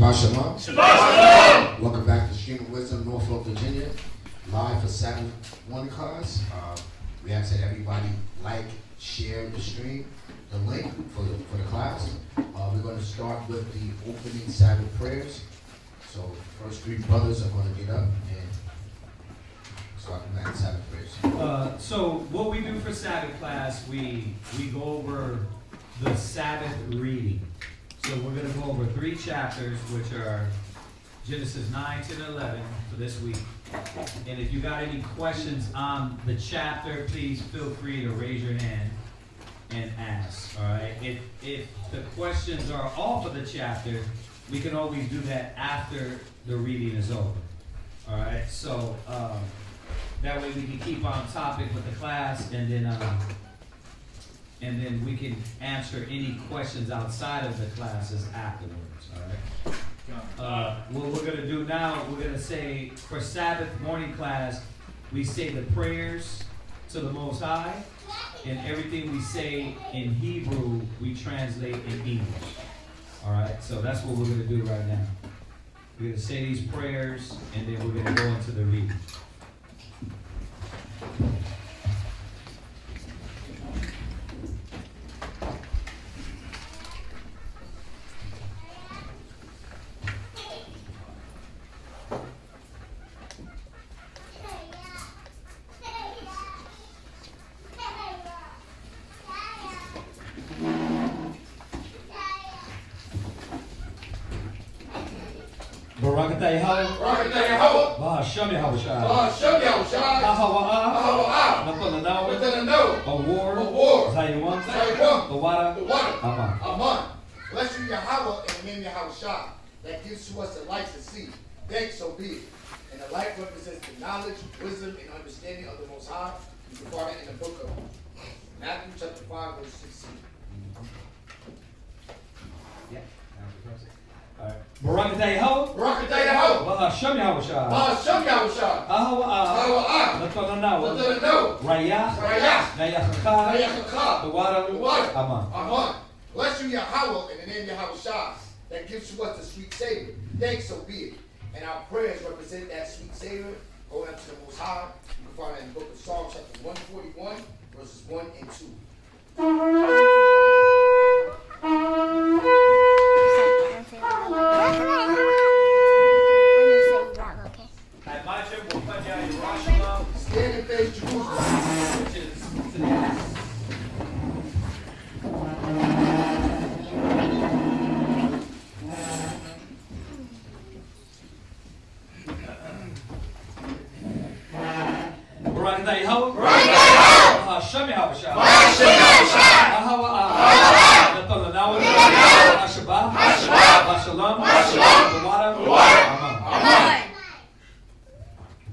Shabbat Shalom. Shabbat Shalom. Welcome back to Stream of Wisdom, Norfolk, Virginia. Live for Sabbath morning class. We ask that everybody like, share the stream, the link for the class. We're going to start with the opening Sabbath prayers. So first three brothers are going to get up and start the Sabbath prayers. So what we do for Sabbath class, we go over the Sabbath reading. So we're going to go over 3 chapters, which are Genesis 9, 10, and 11 for this week. And if you got any questions on the chapter, please feel free to raise your hand and ask. All right. If the questions are off of the chapter, we can always do that after the reading is over. All right. So that way we can keep on topic with the class, and then we can answer any questions outside of the classes afterwards. All right. What we're going to do now, we're going to say, for Sabbath morning class, we say the prayers to the Most High, and everything we say in Hebrew, we translate in English. All right, so that's what we're going to do right now. We're going to say these prayers, and then we're going to go into the reading. Barakatay Hawa, Bahasham Yahushua, Ahawa'a, Natananaw, Awar, Zaywan, Bawada, Aman. Bless you, Yahweh, in the name of Yahushua, that gives to us the light to see. Thanks, so be it. And the light represents the knowledge, wisdom, and understanding of the Most High. You can find it in the book of Matthew, chapter 5, verse 16. Yeah. Barakatay Hawa, Bahasham Yahushua, Ahawa'a, Natananaw, Raya, Nayachacha, Bawada, Aman. Bless you, Yahweh, in the name of Yahushua, that gives to us the sweet savor. Thanks, so be it. And our prayers represent that sweet savor going up to the Most High. You can find it in the book of Psalms, chapter 141, verses 1 and 2. At my gym, we'll put down Yerushalayim, Stand and face Jerusalem. which is to the east. Barakatay Hawa, Bahasham Yahushua, Ahawa'a, Natananaw, Ashabah, Bashalom, Bawada, Aman.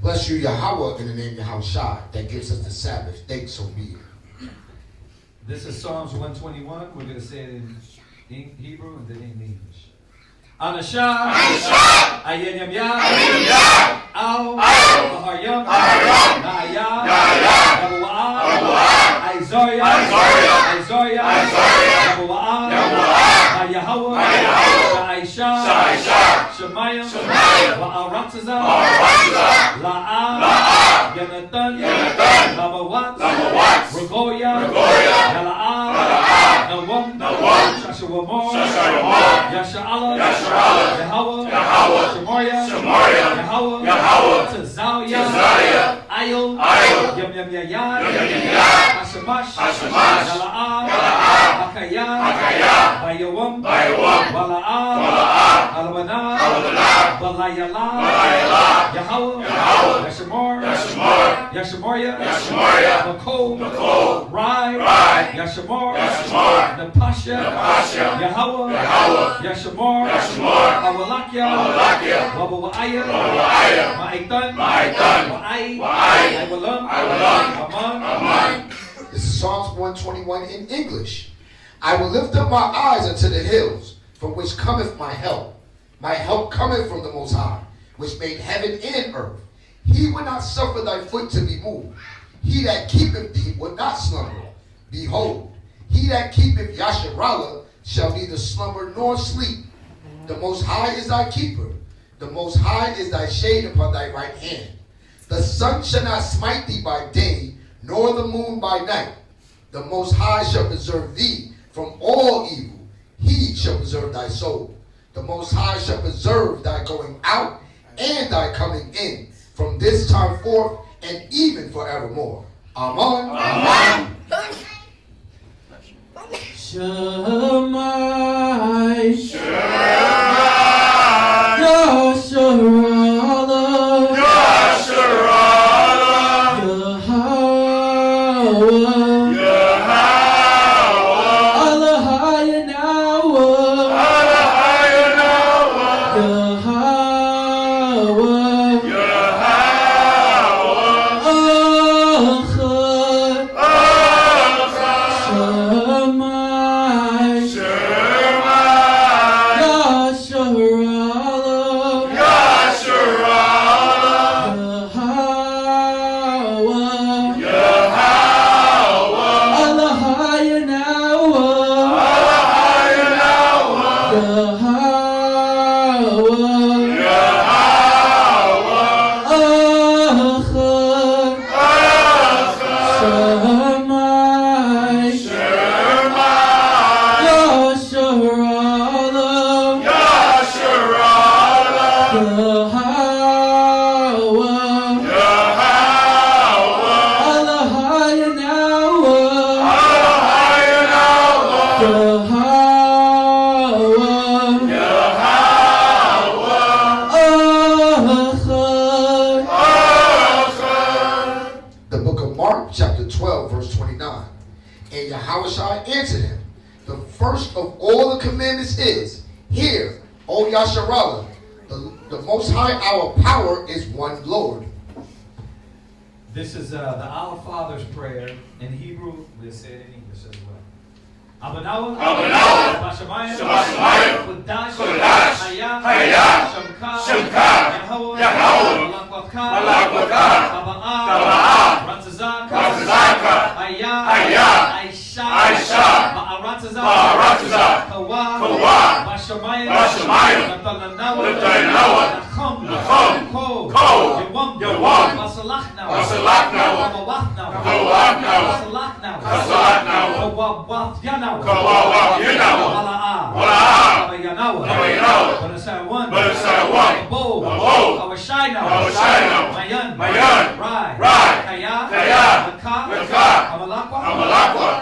Bless you, Yahweh, in the name of Yahushua, that gives us the Sabbath. Thanks, so be it. This is Psalms 121. We're going to say it in Hebrew and then in English. Anashah, Ayen Yam Yah, Au, Aharyam, Na'ayah, Yabu'ah, Aizoria, Yabu'ah, Na'yahawah, Na'aisha, Shemayim, Wa'aratzaza, La'ah, Yonatan, Lamawat, Regoya, Yala'ah, Nawam, Shashawamor, Yasha'ala, Yahweh, Shemoria, Yahweh, Tazawya, Ayil, Yam Yayad, Ashamash, Yala'ah, Hakayah, Bayawam, Wala'ah, Alabanah, Balayala, Yahweh, Yashamoria, Makol, Rai, Yashamor, Napasha, Yahweh, Yashamor, Awalakya, Wabawa'aya, Ma'itan, Walam, Aman. This is Psalms 121 in English. I will lift up my eyes unto the hills, from which cometh my help. My help cometh from the Most High, which made heaven and earth. He will not suffer thy foot to be moved. He that keepeth thee will not slumber. Behold, he that keepeth Yasharallah shall neither slumber nor sleep. The Most High is thy keeper. The Most High is thy shade upon thy right hand. The sun shall not smite thee by day, nor the moon by night. The Most High shall preserve thee from all evil. He shall preserve thy soul. The Most High shall preserve thy going out and thy coming in from this time forth and even forevermore. Amen. Amen. Shemai, Shemai, Yasharallah, Yasharallah, Yahweh, Yahweh, Allahayanawa, Allahayanawa, Yahweh, Yahweh, Achad, Shemai, Shemai, Yasharallah, Yasharallah, Yahweh, Yahweh, Allahayanawa, Allahayanawa, Yahweh, Yahweh, Achad, Shemai, Shemai, Yasharallah, Yasharallah, Yahweh, Yahweh, Allahayanawa, Allahayanawa, Yahweh, Yahweh, Achad. The book of Mark, chapter 12, verse 29. And Yahushua answered him, the first of all the commandments is, Hear, O Yasharallah, the Most High, our power is one Lord. This is the Our Father's prayer in Hebrew. We'll say it in English as well. Abanawa, Bashamayim, Kudash, Hayah, Shemka, Yahweh, Malakwaka, Taba'ah, Ratzazaka, Hayah, Aisha, Ba'aratzaza, Kawa, Bashamayim, Natalanawa, Nachum, Ko, Yawam, Masalachna, Masalachna, Kawawath Yanawa, Wala'ah, Kabayanawa, Barasawan, Abo, Awashaynawa, Mayan, Rai, Kaya, Laka, Amalakwa,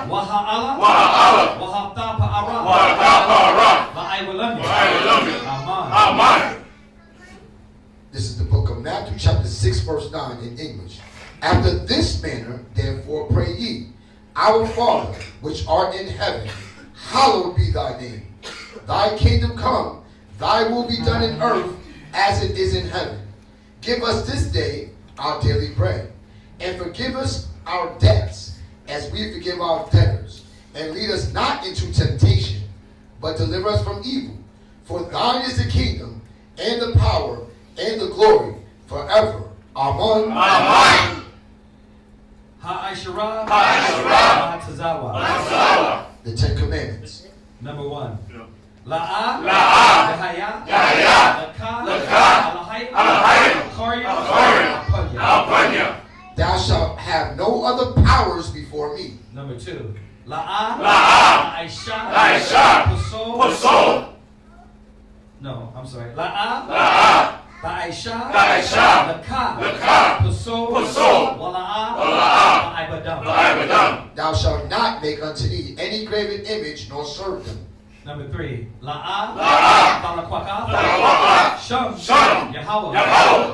Waha'ala, Wahabta Pa'ara, Ma'aiwalami, Aman. This is the book of Matthew, chapter 6, verse 9 in English. After this manner, therefore, pray ye, Our Father, which art in heaven, hallowed be thy name. Thy kingdom come, thy will be done in earth as it is in heaven. Give us this day our daily bread, and forgive us our debts as we forgive our debtors. And lead us not into temptation, but deliver us from evil. For thine is the kingdom, and the power, and the glory, forever. Amen. Amen. Ha'ashara, Ha'tazawa, The Ten Commandments. Number 1. La'a, Yahaya, Laka, Alahayim, Akarya, Apanya, Thou shalt have no other powers before me. Number 2. La'a, Aisha, Puso. No, I'm sorry. La'a, Ta'aisha, Laka, Puso, Wala'a, Ma'ibadam. Thou shalt not make unto thee any graven image, nor serve them. Number 3. La'a, Talakwaka, Sham, Yahweh,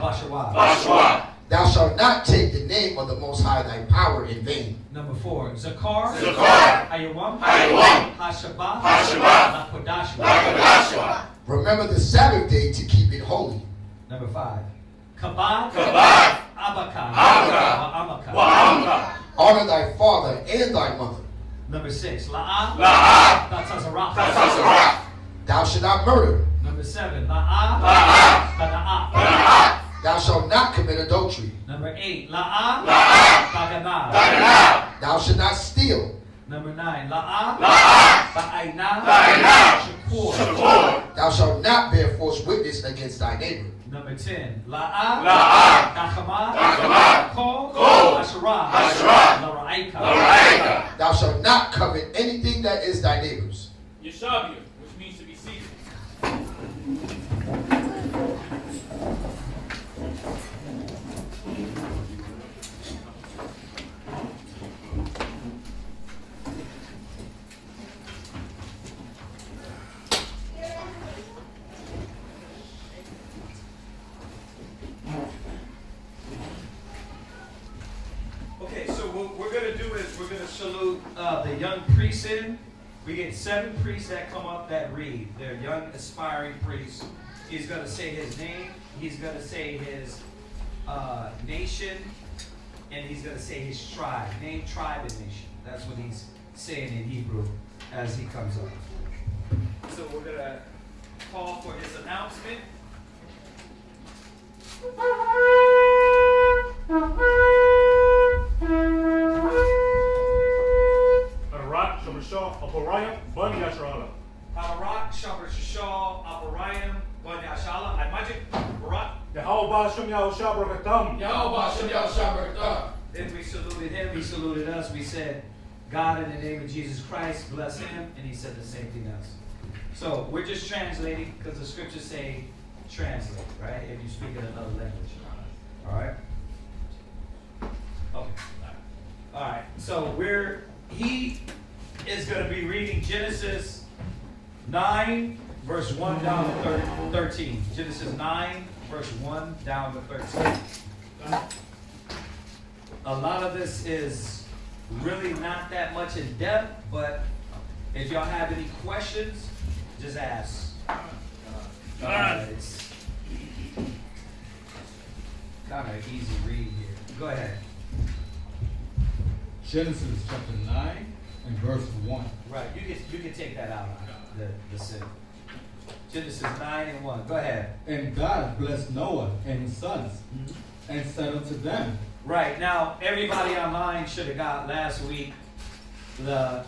Bashawa. Thou shalt not take the name of the Most High thy power in vain. Number 4. Zakar, Ayawam, Hashabah, Lakodashwa. Remember the Sabbath day to keep it holy. Number 5. Kabad, Abaka, Wa'amaka. Honor thy father and thy mother. Number 6. La'a, Tatazarach. Thou shalt not murder. Number 7. La'a, Tana'a. Thou shalt not commit adultery. Number 8. La'a, Tagana. Thou shalt not steal. Number 9, la'a, ba'ayna, shakur. Thou shalt not bear false witness against thy neighbor. Number 10, la'a, takama, kol, ashara, lara'ika. Thou shalt not covet anything that is thy neighbor's. S.O.W, which means to be seated. Okay, so what we're going to do is we're going to salute the young priests in. We get 7 priests that come up that read. They're young, aspiring priests. He's going to say his name. He's going to say his nation. And he's going to say his tribe. Name, tribe, and nation. That's what he's saying in Hebrew as he comes up. So we're going to call for his announcement. Harak, Shamashah, Aparayim, Bani Yasharala. Harak, Shabar Shashal, Aparayim, Bani Ashala, Imagine, Harak. Yahweh Shem Yahushua Barakatam. Then we saluted him, he saluted us. We said, God, in the name of Jesus Christ, bless him. And he said the same thing else. So we're just translating because the scriptures say translate, right? If you speak in another language. All right? Okay. All right. So he is going to be reading Genesis 9, verse 1 down to 13. Genesis 9, verse 1 down to 13. A lot of this is really not that much in depth, but if y'all have any questions, just ask. It's kind of easy read here. Go ahead. Genesis chapter 9 and verse 1. Right, you can take that out, the sin. Genesis 9 and 1. Go ahead. And God blessed Noah and his sons, and said unto them. Right, now everybody online should have got last week the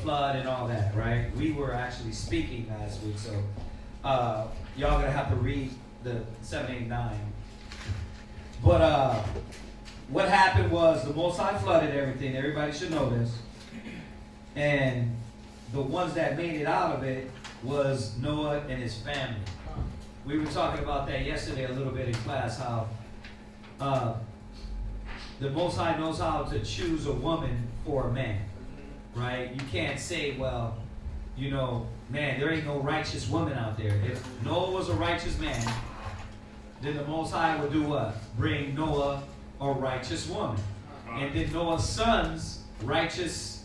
flood and all that, right? We were actually speaking last week, so y'all gonna have to read the 7, 8, 9. But what happened was the Most High flooded everything. Everybody should know this. And the ones that made it out of it was Noah and his family. We were talking about that yesterday a little bit in class, how the Most High knows how to choose a woman for a man, right? You can't say, well, man, there ain't no righteous woman out there. If Noah was a righteous man, then the Most High would do what? Bring Noah a righteous woman. And then Noah's sons, righteous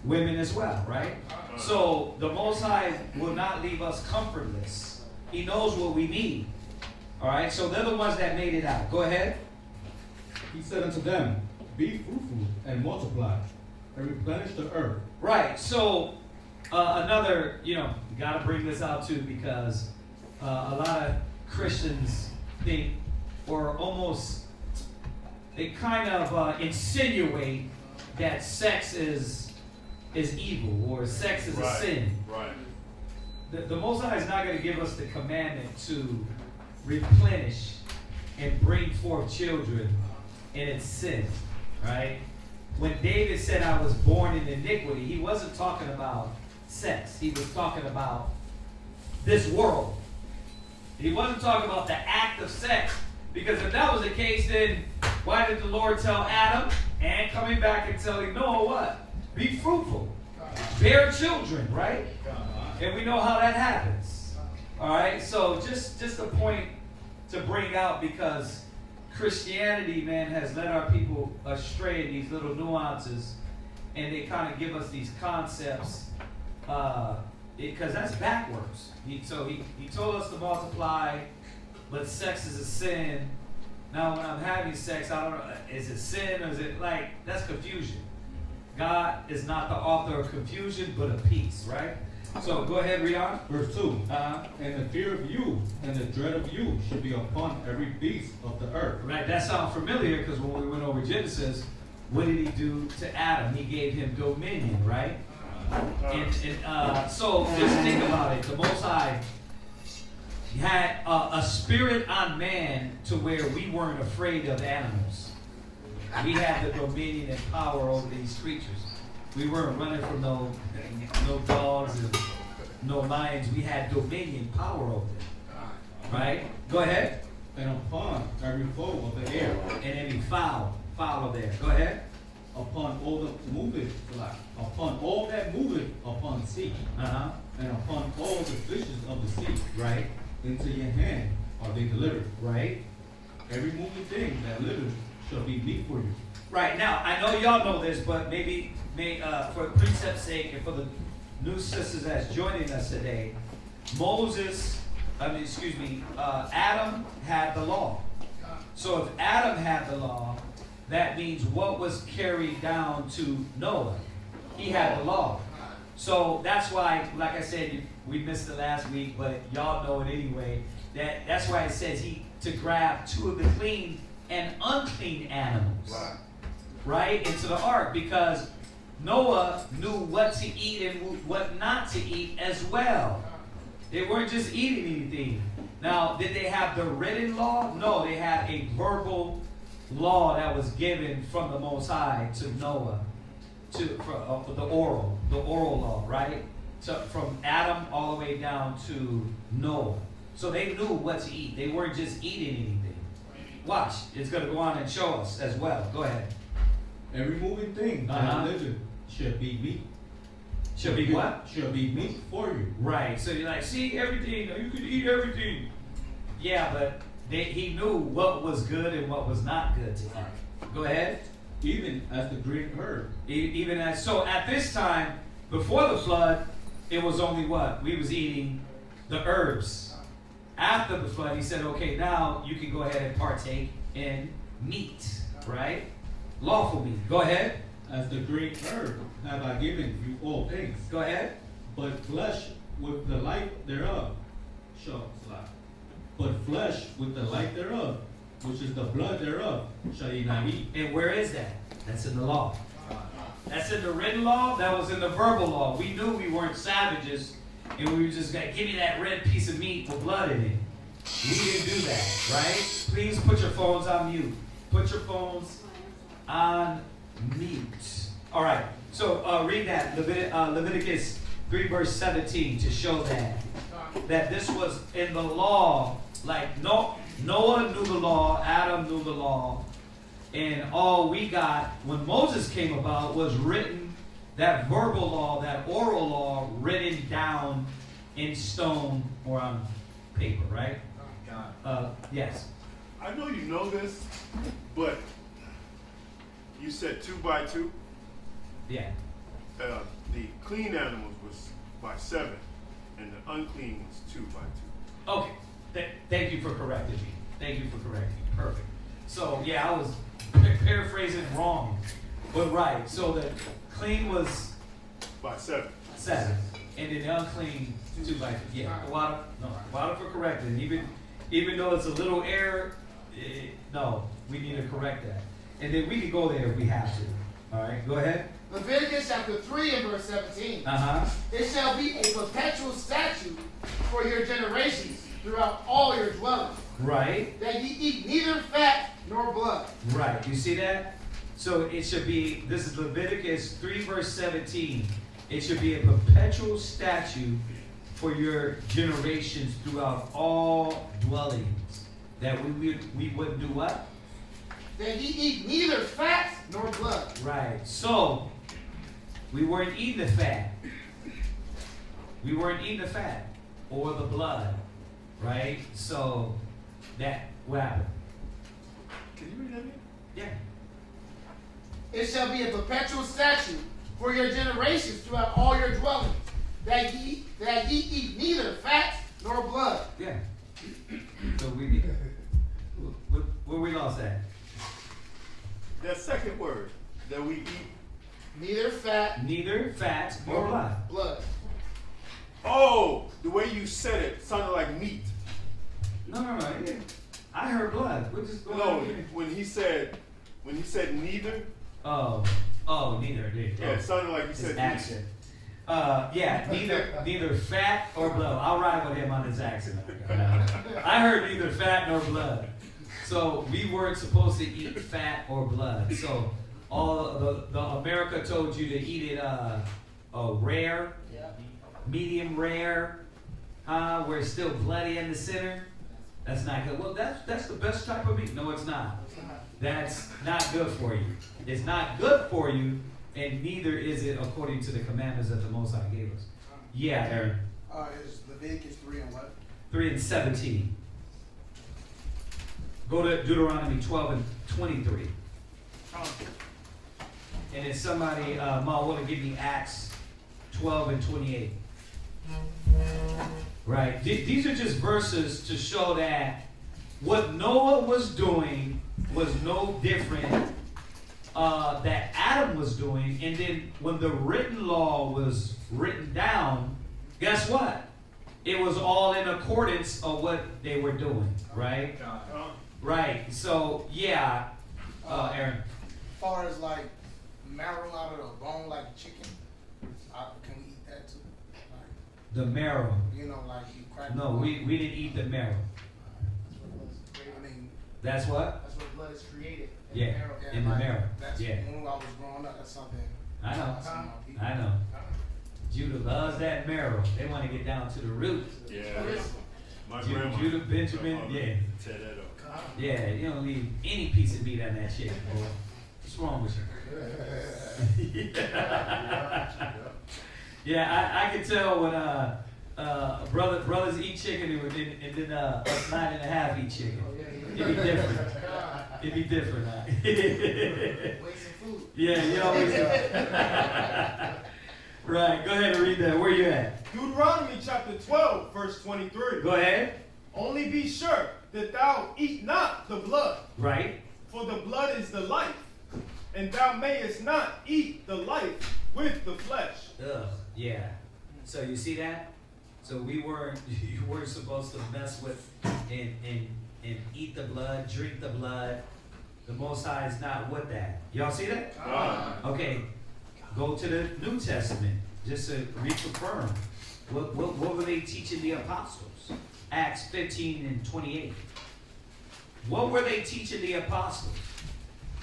women as well, right? So the Most High will not leave us comfortless. He knows what we need. All right, so they're the ones that made it out. Go ahead. He said unto them, Be fruitful and multiply, and replenish the earth. Right, so another, you got to bring this out too, because a lot of Christians think, or almost, they kind of insinuate that sex is evil, or sex is a sin. Right. The Most High is not going to give us the commandment to replenish and bring forth children, and it's sin, right? When David said, I was born in iniquity, he wasn't talking about sex. He was talking about this world. He wasn't talking about the act of sex. Because if that was the case, then why did the Lord tell Adam, and coming back and telling Noah what? Be fruitful. Bear children, right? And we know how that happens. All right? So just a point to bring out, because Christianity, man, has led our people astray in these little nuances, and they kind of give us these concepts, because that's backwards. He told us to multiply, but sex is a sin. Now when I'm having sex, I don't know, is it sin or is it that's confusion. God is not the author of confusion, but of peace, right? So go ahead, read on. Verse 2. And the fear of you and the dread of you should be upon every beast of the earth. Right, that sounds familiar, because when we went over Genesis, what did he do to Adam? He gave him dominion, right? So just think about it. The Most High had a spirit on man to where we weren't afraid of animals. We had the dominion and power over these creatures. We weren't running from no dogs and no lions. We had dominion, power over them. Right? Go ahead. And upon every fowl of the air, And any fowl of there. Go ahead. upon all that moveth upon sea, Uh-huh. and upon all the fishes of the sea, Right. into your hand are they delivered. Right. Every moving thing that liveth shall be meat for you. Right. Now, I know y'all know this, but maybe for precept's sake and for the new sisters that's joining us today, Adam had the law. So if Adam had the law, that means what was carried down to Noah? He had the law. So that's why, like I said, we missed it last week, but y'all know it anyway. That's why it says to grab 2 of the clean and unclean animals, right, into the ark, because Noah knew what to eat and what not to eat as well. They weren't just eating anything. Now, did they have the written law? No, they had a verbal law that was given from the Most High to Noah, for the oral law, right? From Adam all the way down to Noah. So they knew what to eat. They weren't just eating anything. Watch, it's going to go on and show us as well. Go ahead. Every moving thing that liveth shall be meat. Shall be what? Shall be meat for you. Right. So you're like, see, everything, you could eat everything. Yeah, but he knew what was good and what was not good to eat. Go ahead. Even as the green herb. So at this time, before the flood, it was only what? We was eating the herbs. After the flood, he said, okay, now you can go ahead and partake in meat, right? Lawful meat. Go ahead. As the green herb have I given you all things. Go ahead. But flesh with the life thereof But flesh with the life thereof, which is the blood thereof, shall ye not eat. And where is that? That's in the law. That's in the written law. That was in the verbal law. We knew we weren't savages, and we were just going to give me that red piece of meat with blood in it. We didn't do that, right? Please put your phones on mute. Put your phones on mute. All right. So read that, Leviticus 3 verse 17, to show that this was in the law. Like Noah knew the law, Adam knew the law, and all we got when Moses came about was written, that verbal law, that oral law, written down in stone or on paper, right? Yes. I know you know this, but you said 2 by 2. Yeah. The clean animals was by 7, and the unclean was 2 by 2. Okay. Thank you for correcting me. Perfect. So, yeah, I was paraphrasing wrong. But right. So the clean was By 7. 7. And then the unclean 2 by 2. Yeah. Water for correcting. Even though it's a little error, no, we need to correct that. And then we can go there if we have to. All right, go ahead. Leviticus chapter 3 and verse 17. Uh-huh. It shall be a perpetual statute for your generations throughout all your dwellings, Right. that ye eat neither fat nor blood. Right. You see that? So it should be, this is Leviticus 3 verse 17. It should be a perpetual statute for your generations throughout all dwellings. That we wouldn't do what? That ye eat neither fat nor blood. Right. So we weren't eating the fat. We weren't eating the fat or the blood. Right? So what happened? Can you read that again? Yeah. It shall be a perpetual statute for your generations throughout all your dwellings, that ye eat neither fat nor blood. Yeah. So where we lost at? That second word, that we eat. Neither fat Neither fat nor blood. blood. Oh, the way you said it sounded like meat. No. I heard blood. We're just going No, on here. when he said neither, Neither. Yeah, it sounded like you His said accent. Neither fat or blood. I'll ride with him on his accent. I heard neither fat nor blood. So we weren't supposed to eat fat or blood. So all the America told you to eat it rare, medium rare, where it's still bloody in the center. That's not good. Well, that's the best type of meat. No, it's not. That's not good for you. It's not good for you, and neither is it according to the commandments that the Most High gave us. Yeah, Aaron. Is Leviticus 3 and what? 3 and 17. Go to Deuteronomy 12 and 23. And then somebody might want to give me Acts 12 and 28. Right. These are just verses to show that what Noah was doing was no different that Adam was doing. And then when the written law was written down, guess what? It was all in accordance of what they were doing. Right? Right. So, yeah, Aaron. As far as like marrow out of the bone, like chicken, can we eat that too? Like, The marrow. you know, like you crack. No, we didn't eat the marrow. I mean, That's what? That's where blood is created. Yeah, in the like, marrow. That's Yeah. when I was growing up. That's something. I know. That's something my people- I know. Judah loves that marrow. They want to get down to the root. Yeah. My grandma. Judah, Benjamin, yeah. Tear that up. Yeah, you don't leave any piece of meat on that shit, boy. What's wrong with you? Yeah, I can tell when brothers eat chicken and then us 9.5 eat chicken. It'd be different. It'd be different. Wasting food. Yeah, you always do. Right, go ahead and read that. Where you at? Deuteronomy chapter 12, verse 23. Go ahead. Only be sure that thou eat not the blood, Right. for the blood is the life, and thou mayest not eat the life with the flesh. Ugh, yeah. So you see that? So you weren't supposed to mess with and eat the blood, drink the blood. The Most High is not with that. Y'all see that? Okay. Go to the New Testament just to reconfirm. What were they teaching the apostles? Acts 15 and 28. What were they teaching the apostles?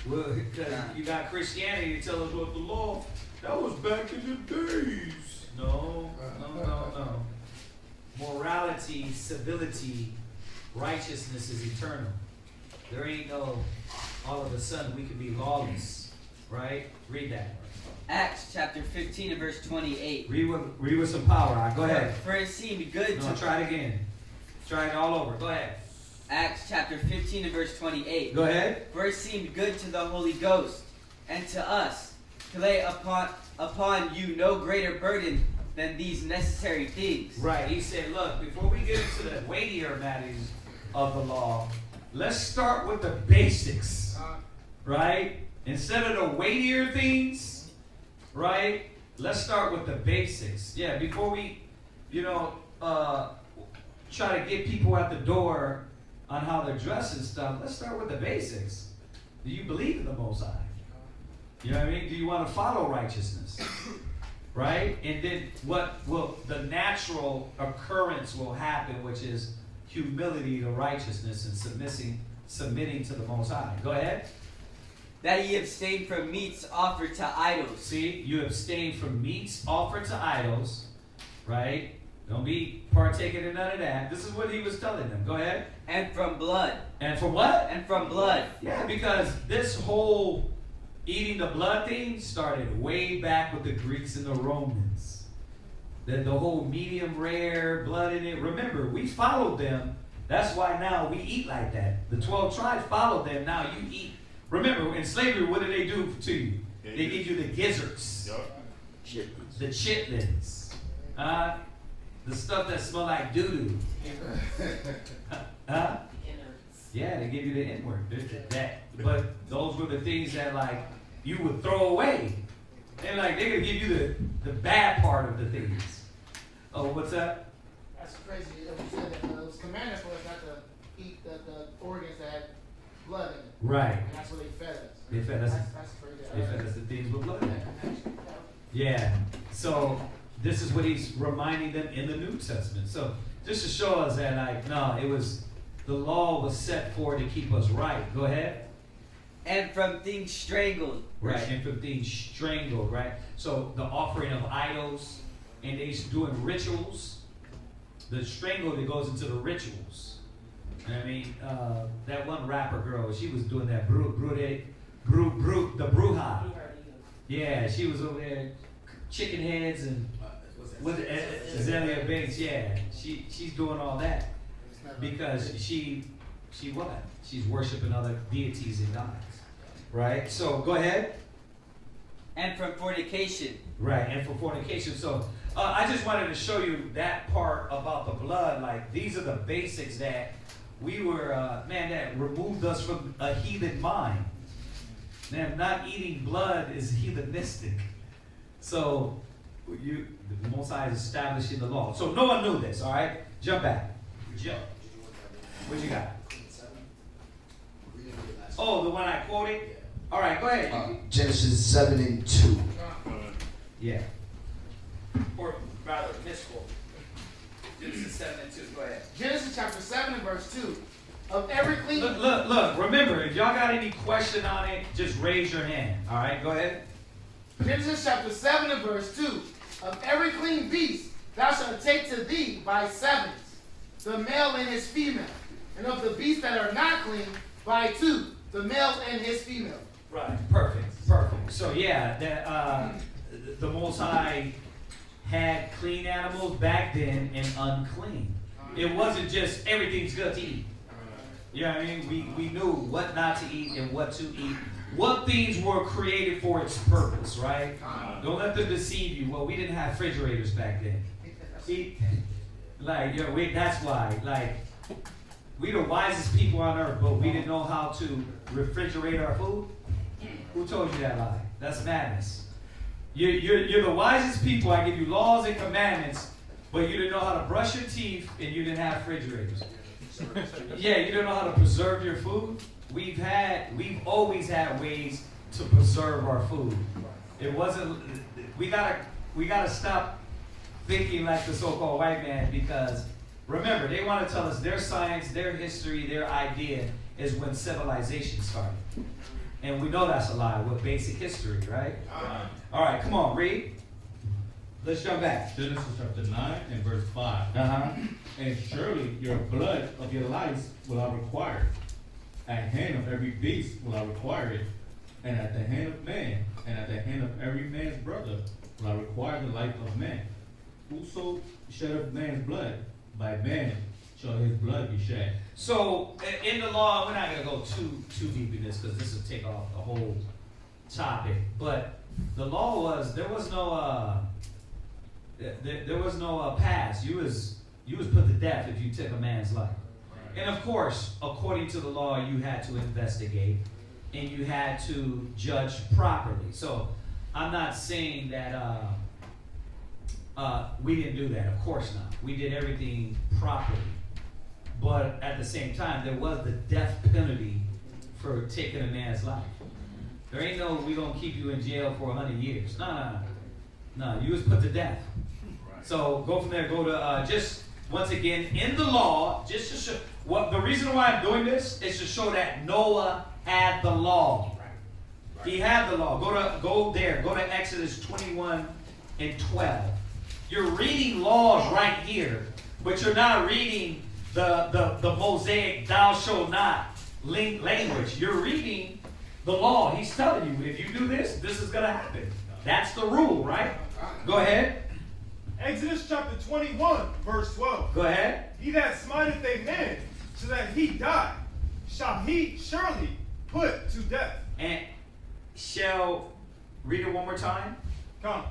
Well, because you got Christianity to tell us what the law, that was back in the days. No. Morality, civility, righteousness is eternal. There ain't no, all of a sudden we can be lawless. Right? Read that. Acts chapter 15 and verse 28. Read with some power. All right, go ahead. For it seemed good No, to... try it again. Try it all over. Go ahead. Acts chapter 15 and verse 28. Go ahead. For it seemed good to the Holy Ghost and to us to lay upon you no greater burden than these necessary things. Right. He said, look, before we get into the weightier matters of the law, let's start with the basics. Right? Instead of the weightier things, right? Let's start with the basics. Yeah, before we, try to get people at the door on how they're dressed and stuff, let's start with the basics. Do you believe in the Most High? You know what I mean? Do you want to follow righteousness? Right? And then the natural occurrence will happen, which is humility to righteousness and submitting to the Most High. Go ahead. That ye abstain from meats offered to idols. See, you abstain from meats offered to idols, right? Don't be partaking in none of that. This is what he was telling them. Go ahead. And from blood. And from what? And from blood. Yeah, because this whole eating the blood thing started way back with the Greeks and the Romans. The whole medium rare blood in it. Remember, we followed them. That's why now we eat like that. The 12 tribes followed them. Now you eat. Remember, in slavery, what did they do to you? They give you the gizzards. The chitlins. The stuff that smell like doo-doo. Huh? Yeah, they give you the N-word. But those were the things that you would throw away. And they're gonna give you the bad part of the things. Oh, what's that? That's crazy. You said that it was commanded for us not to eat the organs that blood in it. Right. And that's what they fed us. They fed us. That's pretty good. They fed us the things with blood. Yeah. So this is what he's reminding them in the New Testament. So just to show us that, like, no, it was the law was set for to keep us right. Go ahead. And from things strangled. Right. And from things strangled. Right. So the offering of idols, and they doing rituals. The strangled, it goes into the rituals. I mean, that one rapper girl, she was doing that the bruja. Yeah, she was over there, chicken heads and with Azalea Banks. Yeah, she's doing all that because she what? She's worshiping other deities and gods. Right. So go ahead. And from fornication. Right, and for fornication. So I just wanted to show you that part about the blood. Like, these are the basics that we were, that removed us from a heathen mind. Man, not eating blood is heathenistic. So, the Most High is establishing the law. So, no one knew this, all right? Jump back. Jump. What you got? Oh, the one I quoted? All right, go ahead. Genesis 7 and 2. Yeah. Or rather, misquote. Genesis 7 and 2. Go ahead. Genesis chapter 7 and verse 2. Of every clean... Look. Remember, if y'all got any question on it, just raise your hand. All right, go ahead. Genesis chapter 7 and verse 2. Of every clean beast thou shalt take to thee by sevens, the male and his female. And of the beasts that are not clean, by two, the male and his female. Right. Perfect. So yeah, the Most High had clean animals back then and unclean. It wasn't just everything's good to eat. You know what I mean? We knew what not to eat and what to eat. What things were created for its purpose, right? Don't let them deceive you. Well, we didn't have refrigerators back then. That's why. Like, we the wisest people on earth, but we didn't know how to refrigerate our food. Who told you that lie? That's madness. You're the wisest people. I give you laws and commandments, but you didn't know how to brush your teeth and you didn't have refrigerators. Yeah, you don't know how to preserve your food. We've always had ways to preserve our food. It wasn't. We gotta stop thinking like the so-called white man, because remember, they want to tell us their science, their history, their idea is when civilization started. And we know that's a lie with basic history, right? All right, come on, read. Let's jump back. Genesis chapter 9 and verse 5. And surely your blood of your lives will I require. At hand of every beast will I require it. And at the hand of man, and at the hand of every man's brother will I require the life of man. Whoso sheddeth man's blood, by man shall his blood be shed. So in the law, we're not going to go too deep in this because this will take off the whole topic. But the law was there was no pass. You was put to death if you took a man's life. And of course, according to the law, you had to investigate and you had to judge properly. So I'm not saying that we didn't do that. Of course not. We did everything properly. But at the same time, there was the death penalty for taking a man's life. There ain't no, we gonna keep you in jail for 100 years. No, you was put to death. So go from there, go to, just once again, in the law, just to show, the reason why I'm doing this is to show that Noah had the law. He had the law. Go to Exodus 21 and 12. You're reading laws right here, but you're not reading the Mosaic thou shalt not language. You're reading the law. He's telling you, if you do this, this is going to happen. That's the rule, right? Go ahead. Exodus chapter 21, verse 12. Go ahead. He that smiteth a man so that he die, shall he surely put to death. And shall, read it one more time. Come.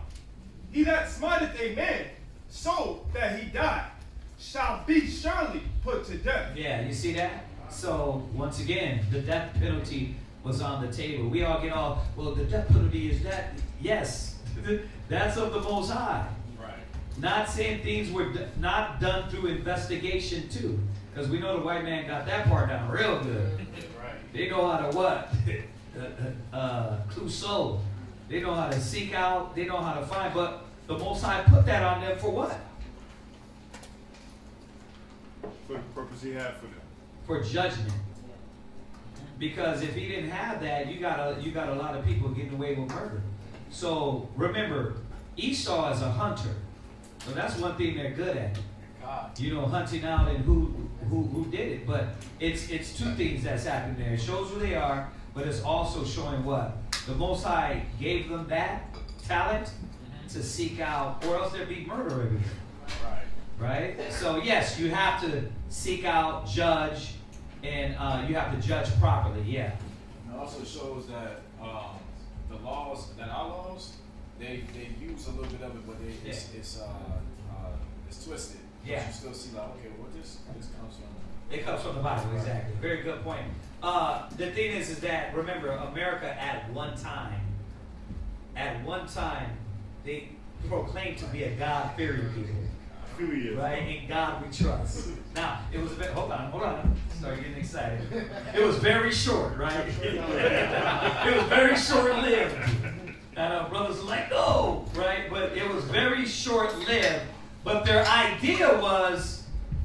He that smiteth a man so that he die, shall be surely put to death. Yeah, you see that? So, once again, the death penalty was on the table. We all get well, the death penalty is that. Yes, that's of the Most High. Right. Not saying things were not done through investigation, too. Because we know the white man got that part down real good. Right. They know how to what? Clouseau. They know how to seek out. They know how to find. But the Most High put that on them for what? For the purpose he had for them. For judgment. Because if he didn't have that, you got a lot of people getting away with murder. So remember, Esau is a hunter. So that's one thing they're good at. You know, hunting out and who did it. But it's two things that's happening there. It shows who they are, but it's also showing what? The Most High gave them that talent to seek out, or else there'd be murder everywhere. Right? So yes, you have to seek out, judge, and you have to judge properly. Yeah. It also shows that the laws, that our laws, they use a little bit of it, but it's twisted. Yeah. But you still see like, okay, what this comes from? It comes from the Bible, exactly. Very good point. The thing is that, remember, America at one time, they proclaimed to be a God-fearing people. Right? In God we trust. Now, it was a bit, hold on. Start getting excited. It was very short, right? It was very short-lived. And brothers were like, oh, right? But it was very short-lived. But their idea was,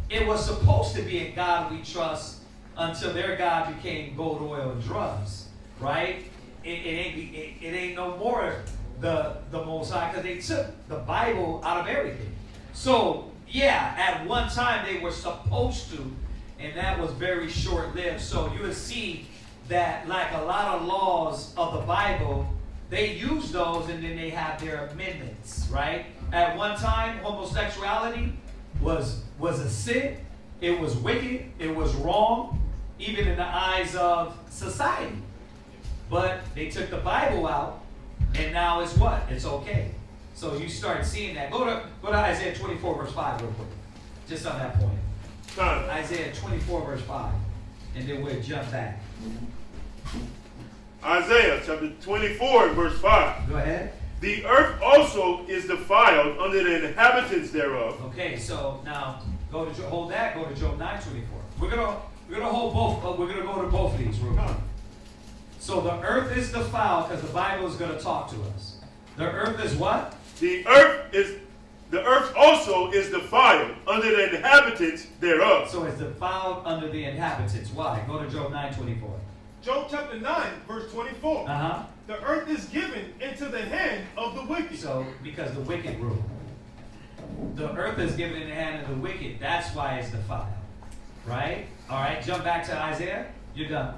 it was supposed to be in God we trust until their God became gold, oil, and drugs, right? It ain't no more the Most High, because they took the Bible out of everything. So, yeah, at one time they were supposed to, and that was very short-lived. So you would see that, like a lot of laws of the Bible, they use those and then they have their amendments, right? At one time, homosexuality was a sin. It was wicked. It was wrong, even in the eyes of society. But they took the Bible out, and now it's what? It's okay. So you start seeing that. Go to Isaiah 24, verse 5 real quick. Just on that point. Isaiah 24, verse 5. And then we'll jump back. Isaiah chapter 24, verse 5. Go ahead. The earth also is defiled under the inhabitants thereof. Okay, so now go to hold that. Go to Job 9:24. We're gonna hold both. We're gonna go to both of these real quick. So the earth is defiled because the Bible is gonna talk to us. The earth is what? The earth also is defiled under the inhabitants thereof. So it's defiled under the inhabitants. Why? Go to Job 9:24. Job chapter 9, verse 24. Uh-huh. The earth is given into the hand of the wicked. So, because the wicked rule. The earth is given in the hand of the wicked. That's why it's defiled. Right? All right, jump back to Isaiah. You're done.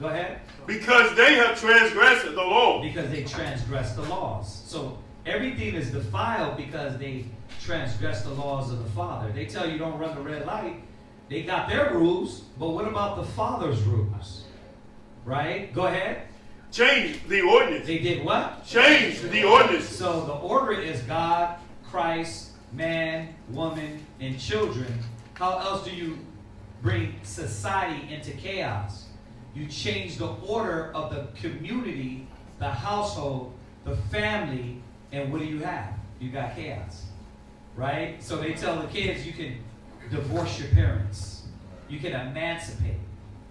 Go ahead. Because they have transgressed the law. Because they transgressed the laws. So, everything is defiled because they transgressed the laws of the Father. They tell you don't run the red light. They got their rules, but what about the Father's rules? Right? Go ahead. Change the ordinance. They did what? Change the ordinance. So the order is God, Christ, man, woman, and children. How else do you bring society into chaos? You change the order of the community, the household, the family, and what do you have? You got chaos. Right? So they tell the kids you can divorce your parents. You can emancipate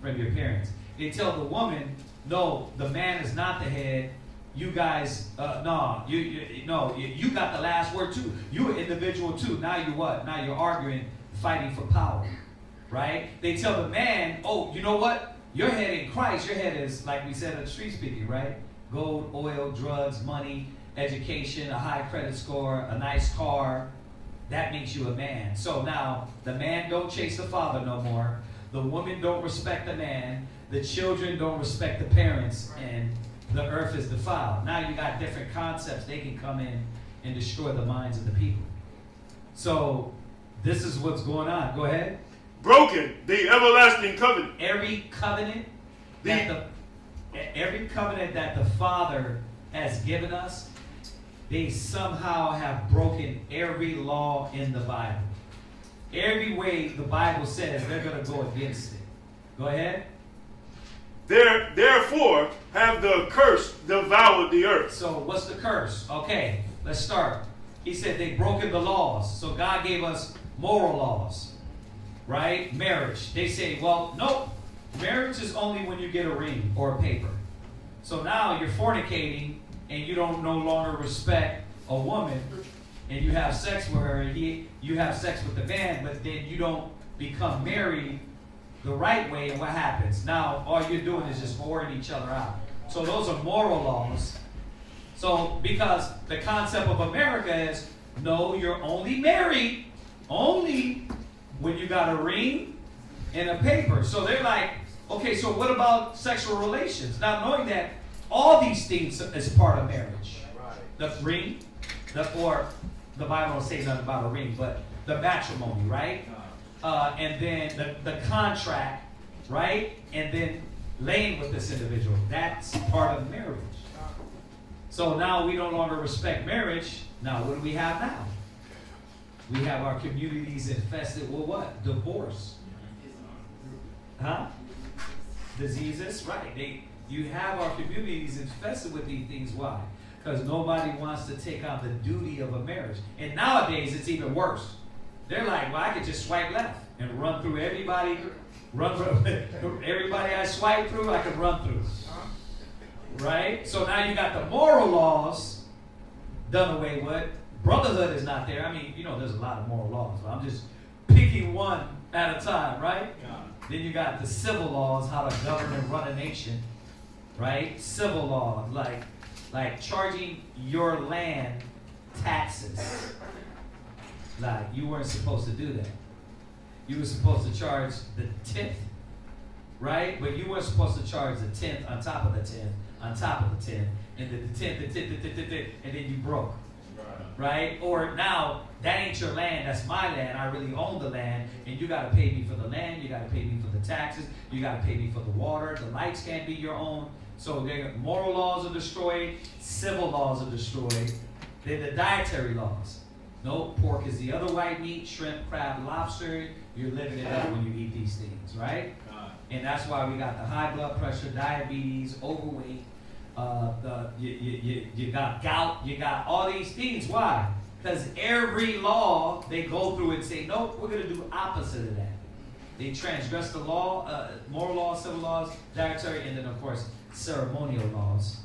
from your parents. They tell the woman, no, the man is not the head. You guys, you got the last word too. You an individual too. Now you what? Now you're arguing, fighting for power, right? They tell the man, oh, you know what? Your head in Christ, your head is, like we said in the street speaking, right? Gold, oil, drugs, money, education, a high credit score, a nice car. That makes you a man. So now the man don't chase the father no more. The woman don't respect the man. The children don't respect the parents, and the earth is defiled. Now you got different concepts. They can come in and destroy the minds of the people. So this is what's going on. Go ahead. Broken the everlasting covenant. Every covenant that the Father has given us, they somehow have broken every law in the Bible. Every way the Bible says they're going to go against it. Go ahead. Therefore have the curse devoured the earth. So what's the curse? Okay, let's start. He said they've broken the laws. So God gave us moral laws, right? Marriage. They say, well, nope, marriage is only when you get a ring or a paper. So now you're fornicating and you don't no longer respect a woman and you have sex with her and you have sex with the man, but then you don't become married the right way, and what happens? Now all you're doing is just whoring each other out. So those are moral laws. So because the concept of America is, no, you're only married only when you got a ring and a paper. So they're like, okay, so what about sexual relations? Not knowing that all these things is part of marriage. The ring, or the Bible don't say nothing about a ring, but the matrimony, right? And then the contract, right? And then laying with this individual. That's part of marriage. So now we no longer respect marriage. Now what do we have now? We have our communities infested with what? Divorce. Huh? Diseases, right. You have our communities infested with these things. Why? Because nobody wants to take on the duty of a marriage. And nowadays it's even worse. They're like, well, I could just swipe left and run through everybody. Everybody I swipe through, I could run through. Right? So now you got the moral laws done away with. Brotherhood is not there. I mean, there's a lot of moral laws, but I'm just picking one at a time, right? Yeah. Then you got the civil laws, how to govern and run a nation, right? Civil laws, like charging your land taxes. Like, you weren't supposed to do that. You were supposed to charge the 10th, right? But you weren't supposed to charge the 10th on top of the 10th, on top of the 10th, and then the 10th, the 10th, and then you broke. Right? Or now, that ain't your land, that's my land, I really own the land, and you gotta pay me for the land, you gotta pay me for the taxes, you gotta pay me for the water, the lights can't be your own. So moral laws are destroyed, civil laws are destroyed, then the dietary laws. No, pork is the other white meat, shrimp, crab, lobster, you're living it up when you eat these things, right? And that's why we got the high blood pressure, diabetes, overweight, you got gout, you got all these things. Why? Because every law they go through and say, nope, we're going to do opposite of that. They transgress the law, moral laws, civil laws, dietary, and then of course ceremonial laws.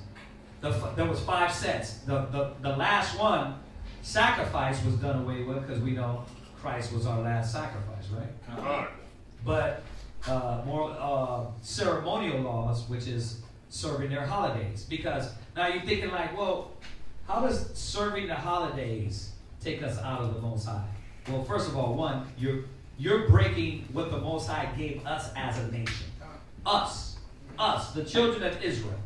There was 5 sets. The last one, sacrifice, was done away with because we know Christ was our last sacrifice, right? But ceremonial laws, which is serving their holidays. Because now you're thinking like, well, how does serving the holidays take us out of the Most High? Well, first of all, one, you're breaking what the Most High gave us as a nation. Us, the children of Israel.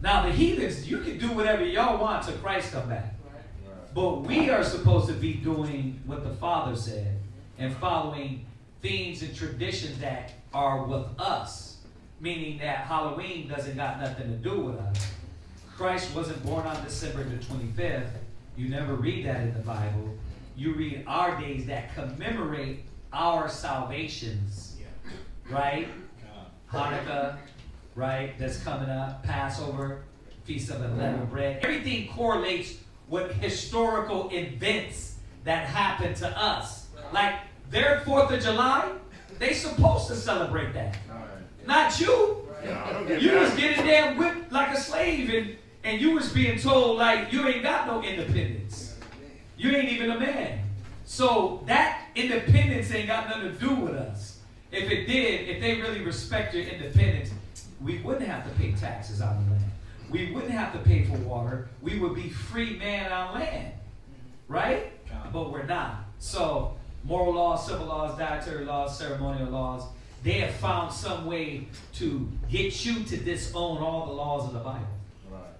Now the heathens, you can do whatever y'all want till Christ come back. But we are supposed to be doing what the Father said and following themes and traditions that are with us. Meaning that Halloween doesn't got nothing to do with us. Christ wasn't born on December the 25th. You never read that in the Bible. You read our days that commemorate our salvations. Right? Hanukkah, right? That's coming up. Passover, Feast of Unleavened Bread. Everything correlates with historical events that happened to us. Like their 4th of July, they supposed to celebrate that. Not you. You was getting damn whipped like a slave, and you was being told like you ain't got no independence. You ain't even a man. So that independence ain't got nothing to do with us. If it did, if they really respect your independence, we wouldn't have to pay taxes on the land. We wouldn't have to pay for water. We would be free man on land. Right? But we're not. So moral laws, civil laws, dietary laws, ceremonial laws, they have found some way to get you to disown all the laws of the Bible.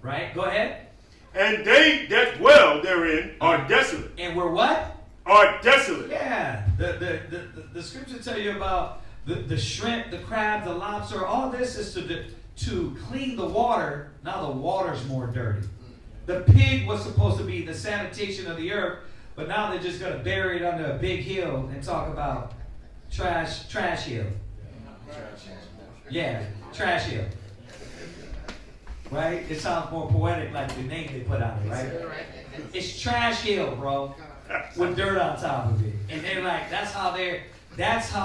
Right? Go ahead. And they that dwell therein are desolate. And we're what? Are desolate. Yeah. The scripture tell you about the shrimp, the crab, the lobster. All this is to clean the water. Now the water's more dirty. The pig was supposed to be the sanitation of the earth, but now they're just going to bury it under a big hill and talk about trash hill. Yeah, trash hill. Right? It sounds more poetic like the name they put on it, right? It's trash hill, bro, with dirt on top of it. And they're like, that's how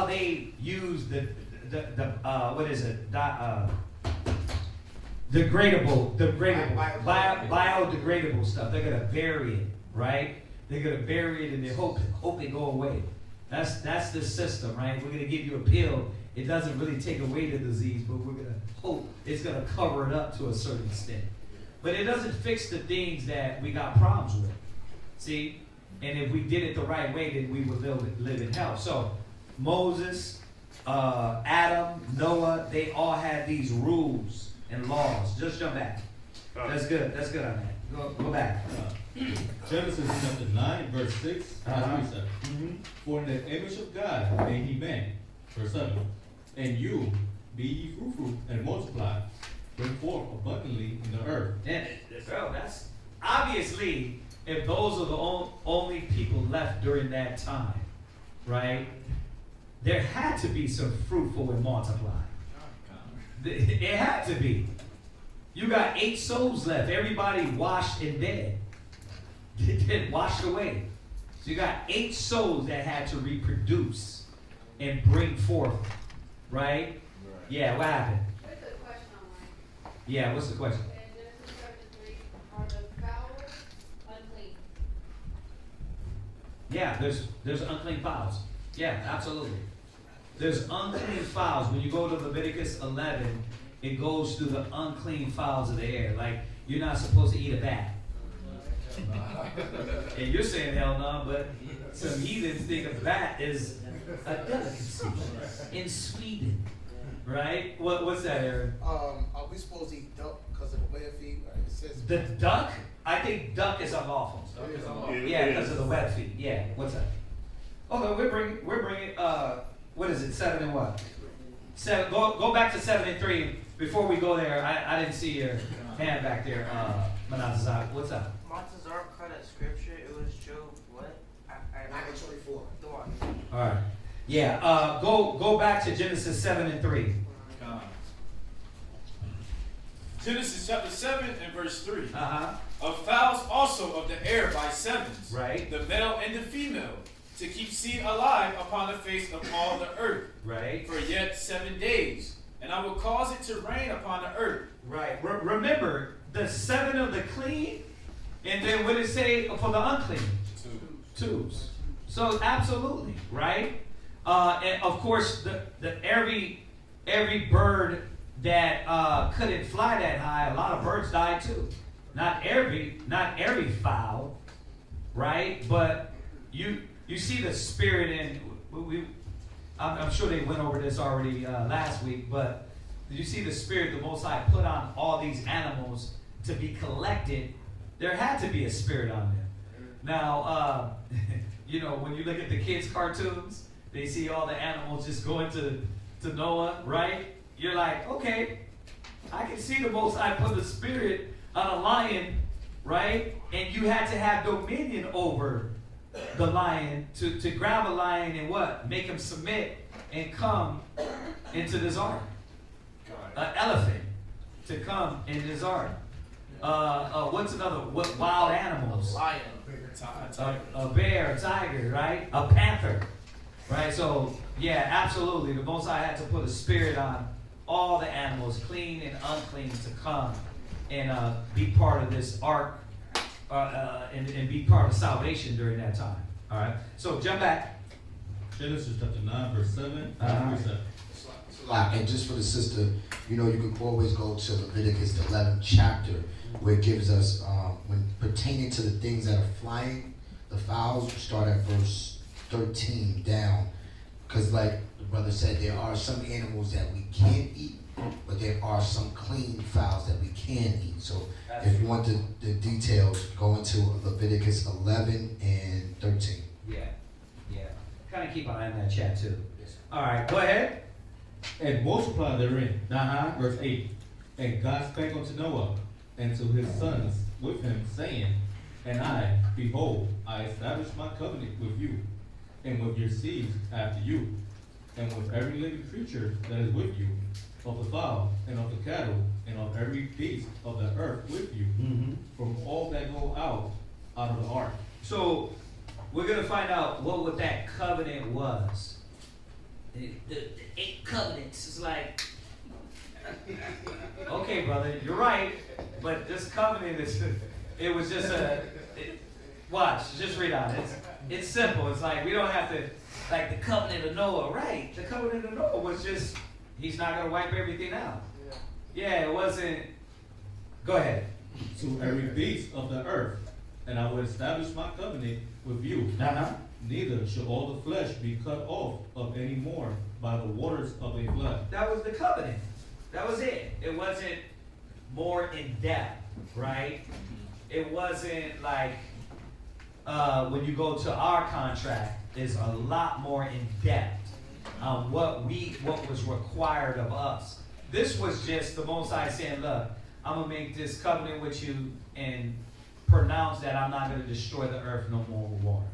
they use what is it? Biodegradable stuff. They're gonna bury it, right? They're gonna bury it and they hope it go away. That's the system, right? We're gonna give you a pill. It doesn't really take away the disease, but we're gonna hope it's gonna cover it up to a certain extent. But it doesn't fix the things that we got problems with. See? And if we did it the right way, then we would live in health. So Moses, Adam, Noah, they all had these rules and laws. Just jump back. That's good. That's good on that. Go back. Genesis chapter 9, verse 6. For in the image of God made he man. Verse 7. And you, be ye fruitful and multiply, bring forth abundantly in the earth. Yeah, bro, that's obviously, if those are the only people left during that time, right? There had to be some fruitful and multiply. It had to be. You got 8 souls left. Everybody washed and dead. Washed away. So you got 8 souls that had to reproduce and bring forth, right? Yeah, what happened? There's a question online. Yeah, what's the question? In Genesis chapter 3, are the fowls unclean? Yeah, there's unclean fowls. Yeah, absolutely. There's unclean fowls. When you go to Leviticus 11, it goes through the unclean fowls of the air. Like, you're not supposed to eat a bat. And you're saying hell no, but some heathens think a bat is a delicacy in Sweden. Right? What's that, Aaron? Are we supposed to eat duck because of the web feed? Right? It says The duck? I think duck is unlawful. Yeah, because of the web feed. Yeah. What's that? Okay, we're bringing what is it? 7 and what? 7. Go back to 7 and 3 before we go there. I didn't see your hand back there, Manazazak. What's up? Montezar cut at scripture. It was Job. What? 9:24. All right. Yeah. Go back to Genesis 7 and 3. Genesis chapter 7 and verse 3. Uh-huh. Of fowls also of the air by sevens. Right. The male and the female, to keep seed alive upon the face of all the earth. Right. For yet 7 days. And I will cause it to rain upon the earth. Right. Remember, the 7 of the clean, and then what did it say for the unclean? 2s. So absolutely, right? And of course, every bird that couldn't fly that high, a lot of birds died too. Not every fowl, right? But you see the spirit in. I'm sure they went over this already last week, but you see the spirit the Most High put on all these animals to be collected. There had to be a spirit on them. Now, when you look at the kids' cartoons, they see all the animals just going to Noah, right? You're like, okay, I can see the Most High put the spirit on a lion, right? And you had to have dominion over the lion to grab a lion and what? Make him submit and come into this ark. An elephant to come in this ark. What's another? What wild animals? lion. A bear, a tiger, right? A panther, right? So yeah, absolutely. The Most High had to put a spirit on all the animals, clean and unclean, to come and be part of this ark and be part of salvation during that time. All right. So jump back. Genesis chapter 9, verse 7. And just for the sister, you can always go to Leviticus, the 11th chapter, where it gives us, when pertaining to the things that are flying, the fowls, start at verse 13 down. Because like the brother said, there are some animals that we can't eat, but there are some clean fowls that we can eat. So if you want the details, go into Leviticus 11 and 13. Yeah. Kind of keep an eye on that chat too. All right, go ahead. And multiply therein. Verse 8. And God spake unto Noah and to his sons with him, saying, And I, behold, I establish my covenant with you, and with your seeds after you, and with every living creature that is with you, of the fowl, and of the cattle, and of every beast of the earth with you, from all that go out of the ark. So we're going to find out what that covenant was. the 8 covenants. It's like, okay, brother, you're right, but this covenant is, it was just watch, just read on it. It's simple. It's like, we don't have to, like the covenant of Noah, right? The covenant of Noah was just, he's not going to wipe everything out. Yeah, it wasn't, go ahead. To every beast of the earth, and I will establish my covenant with you. Uh-huh. Neither shall all the flesh be cut off of any more by the waters of a flood. That was the covenant. That was it. It wasn't more in depth, right? It wasn't like when you go to our contract, is a lot more in depth on what was required of us. This was just the Most High saying, look, I'm gonna make this covenant with you and pronounce that I'm not gonna destroy the earth no more with water,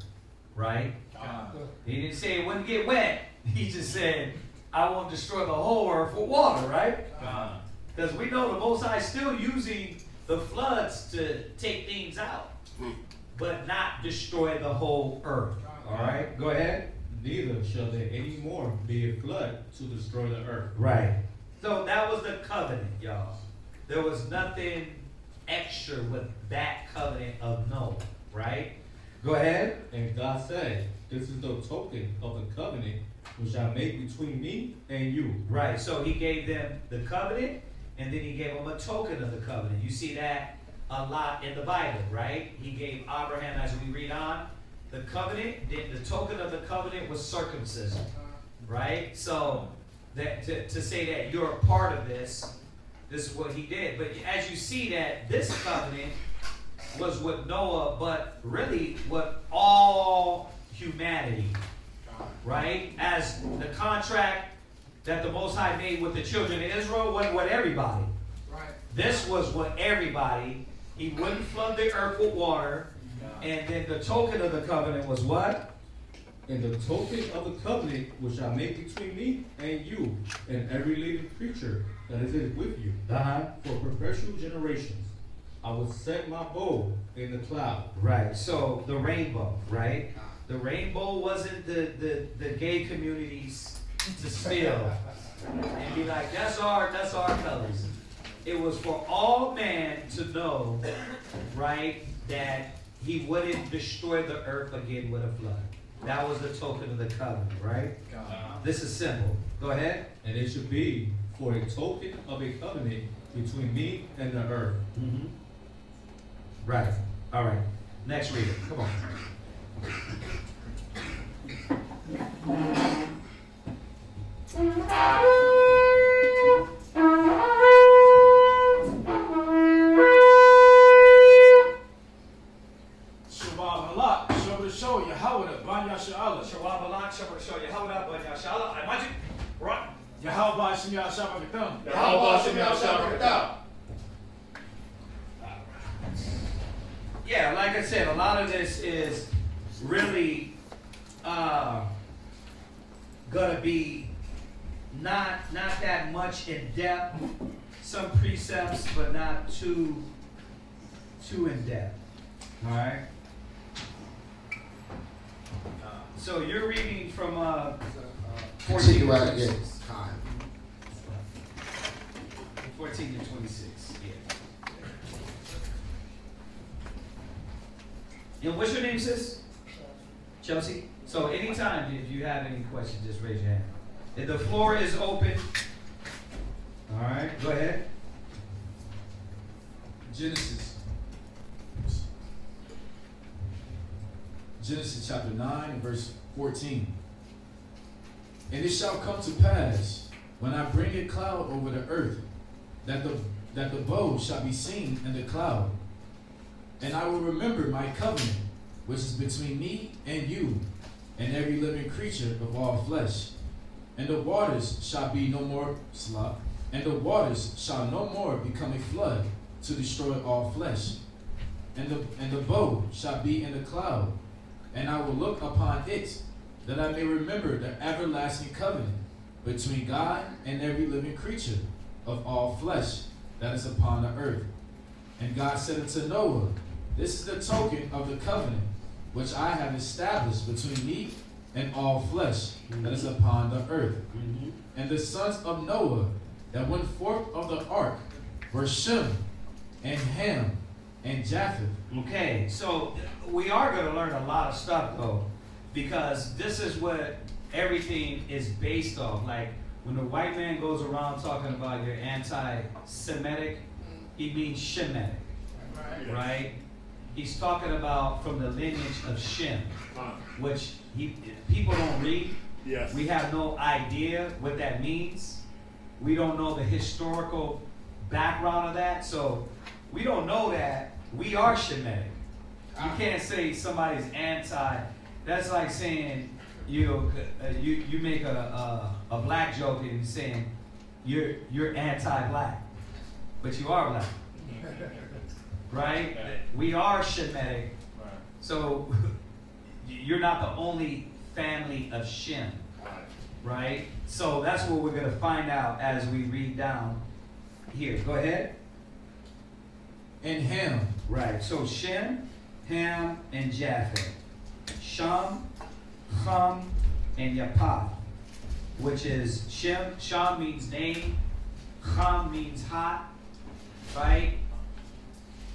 right? He didn't say it wouldn't get wet. He just said, I won't destroy the whole earth with water, right? Because we know the Most High is still using the floods to take things out, but not destroy the whole earth. All right, go ahead. Neither shall there any more be a flood to destroy the earth. Right. So that was the covenant, y'all. There was nothing extra with that covenant of Noah, right? Go ahead. And God said, this is the token of the covenant which I make between me and you. Right. So he gave them the covenant, and then he gave them a token of the covenant. You see that a lot in the Bible, right? He gave Abraham, as we read on, the covenant. Then the token of the covenant was circumcision, right? So that to say that you're a part of this is what he did. But as you see that this covenant was with Noah, but really with all humanity, right? As the contract that the Most High made with the children of Israel wasn't with everybody. Right. This was with everybody. He wouldn't flood the earth with water. And then the token of the covenant was what? And the token of the covenant which I make between me and you and every living creature that is with you for perpetual generations. I will set my bow in the cloud. Right. So the rainbow, right? The rainbow wasn't the gay communities to steal and be like, that's our colors. It was for all man to know, right, that he wouldn't destroy the earth again with a flood. That was the token of the covenant, right? This is simple. Go ahead. And it should be for a token of a covenant between me and the earth. Mm-hmm. Right. All right. Next reader. Come on. Yeah, like I said, a lot of this is really gonna be not that much in depth. Some precepts, but not too in depth. All right. So you're reading from 14 to 26. 14 to 26. Yeah. And what's your name, sis? Chelsea. So anytime if you have any questions, just raise your hand. If the floor is open. All right, go ahead. Genesis chapter 9 and verse 14. And it shall come to pass, when I bring a cloud over the earth, that the bow shall be seen in the cloud. And I will remember my covenant, which is between me and you, and every living creature of all flesh. And the waters shall be no more slop, and the waters shall no more become a flood to destroy all flesh. And the bow shall be in the cloud, and I will look upon it, that I may remember the everlasting covenant between God and every living creature of all flesh that is upon the earth. And God said unto Noah, this is the token of the covenant which I have established between me and all flesh that is upon the earth. And the sons of Noah that went forth of the ark were Shem, and Ham, and Japheth. Okay, so we are going to learn a lot of stuff though, because this is what everything is based off. Like when the white man goes around talking about you're anti-Semitic, he means Shemitic, right? He's talking about from the lineage of Shem, which people don't read. Yes. We have no idea what that means. We don't know the historical background of that, so we don't know that we are Shemitic. You can't say somebody's anti. That's like saying you make a black joke and saying you're anti-black, but you are black, right? We are Shemitic, so you're not the only family of Shem, right? So that's what we're going to find out as we read down here. Go ahead. And Ham. Right. So Shem, Ham, and Japheth. Sham, Ham, and Japheth, which is Shem. Sham means name. Ham means hot, right?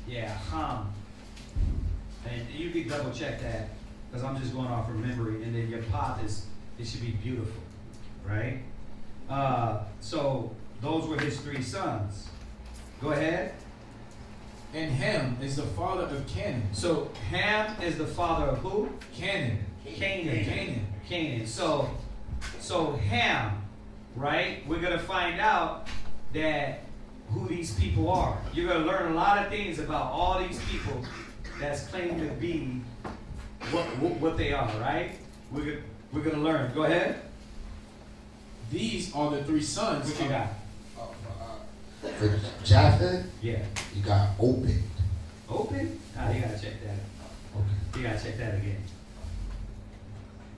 Yeah, Ham. And you can double check that because I'm just going off from memory. And then Japheth is, it should be beautiful, right? So those were his 3 sons. Go ahead. And Ham is the father of Canaan. So Ham is the father of who? Canaan. Canaan. So Ham, right? We're gonna find out that who these people are. You're gonna learn a lot of things about all these people that's claimed to be what they are, right? We're gonna learn. Go ahead. These are the 3 sons. What you got? For Japheth, Yeah. you got opened. Open? Ah, you gotta check that. Okay. You gotta check that again.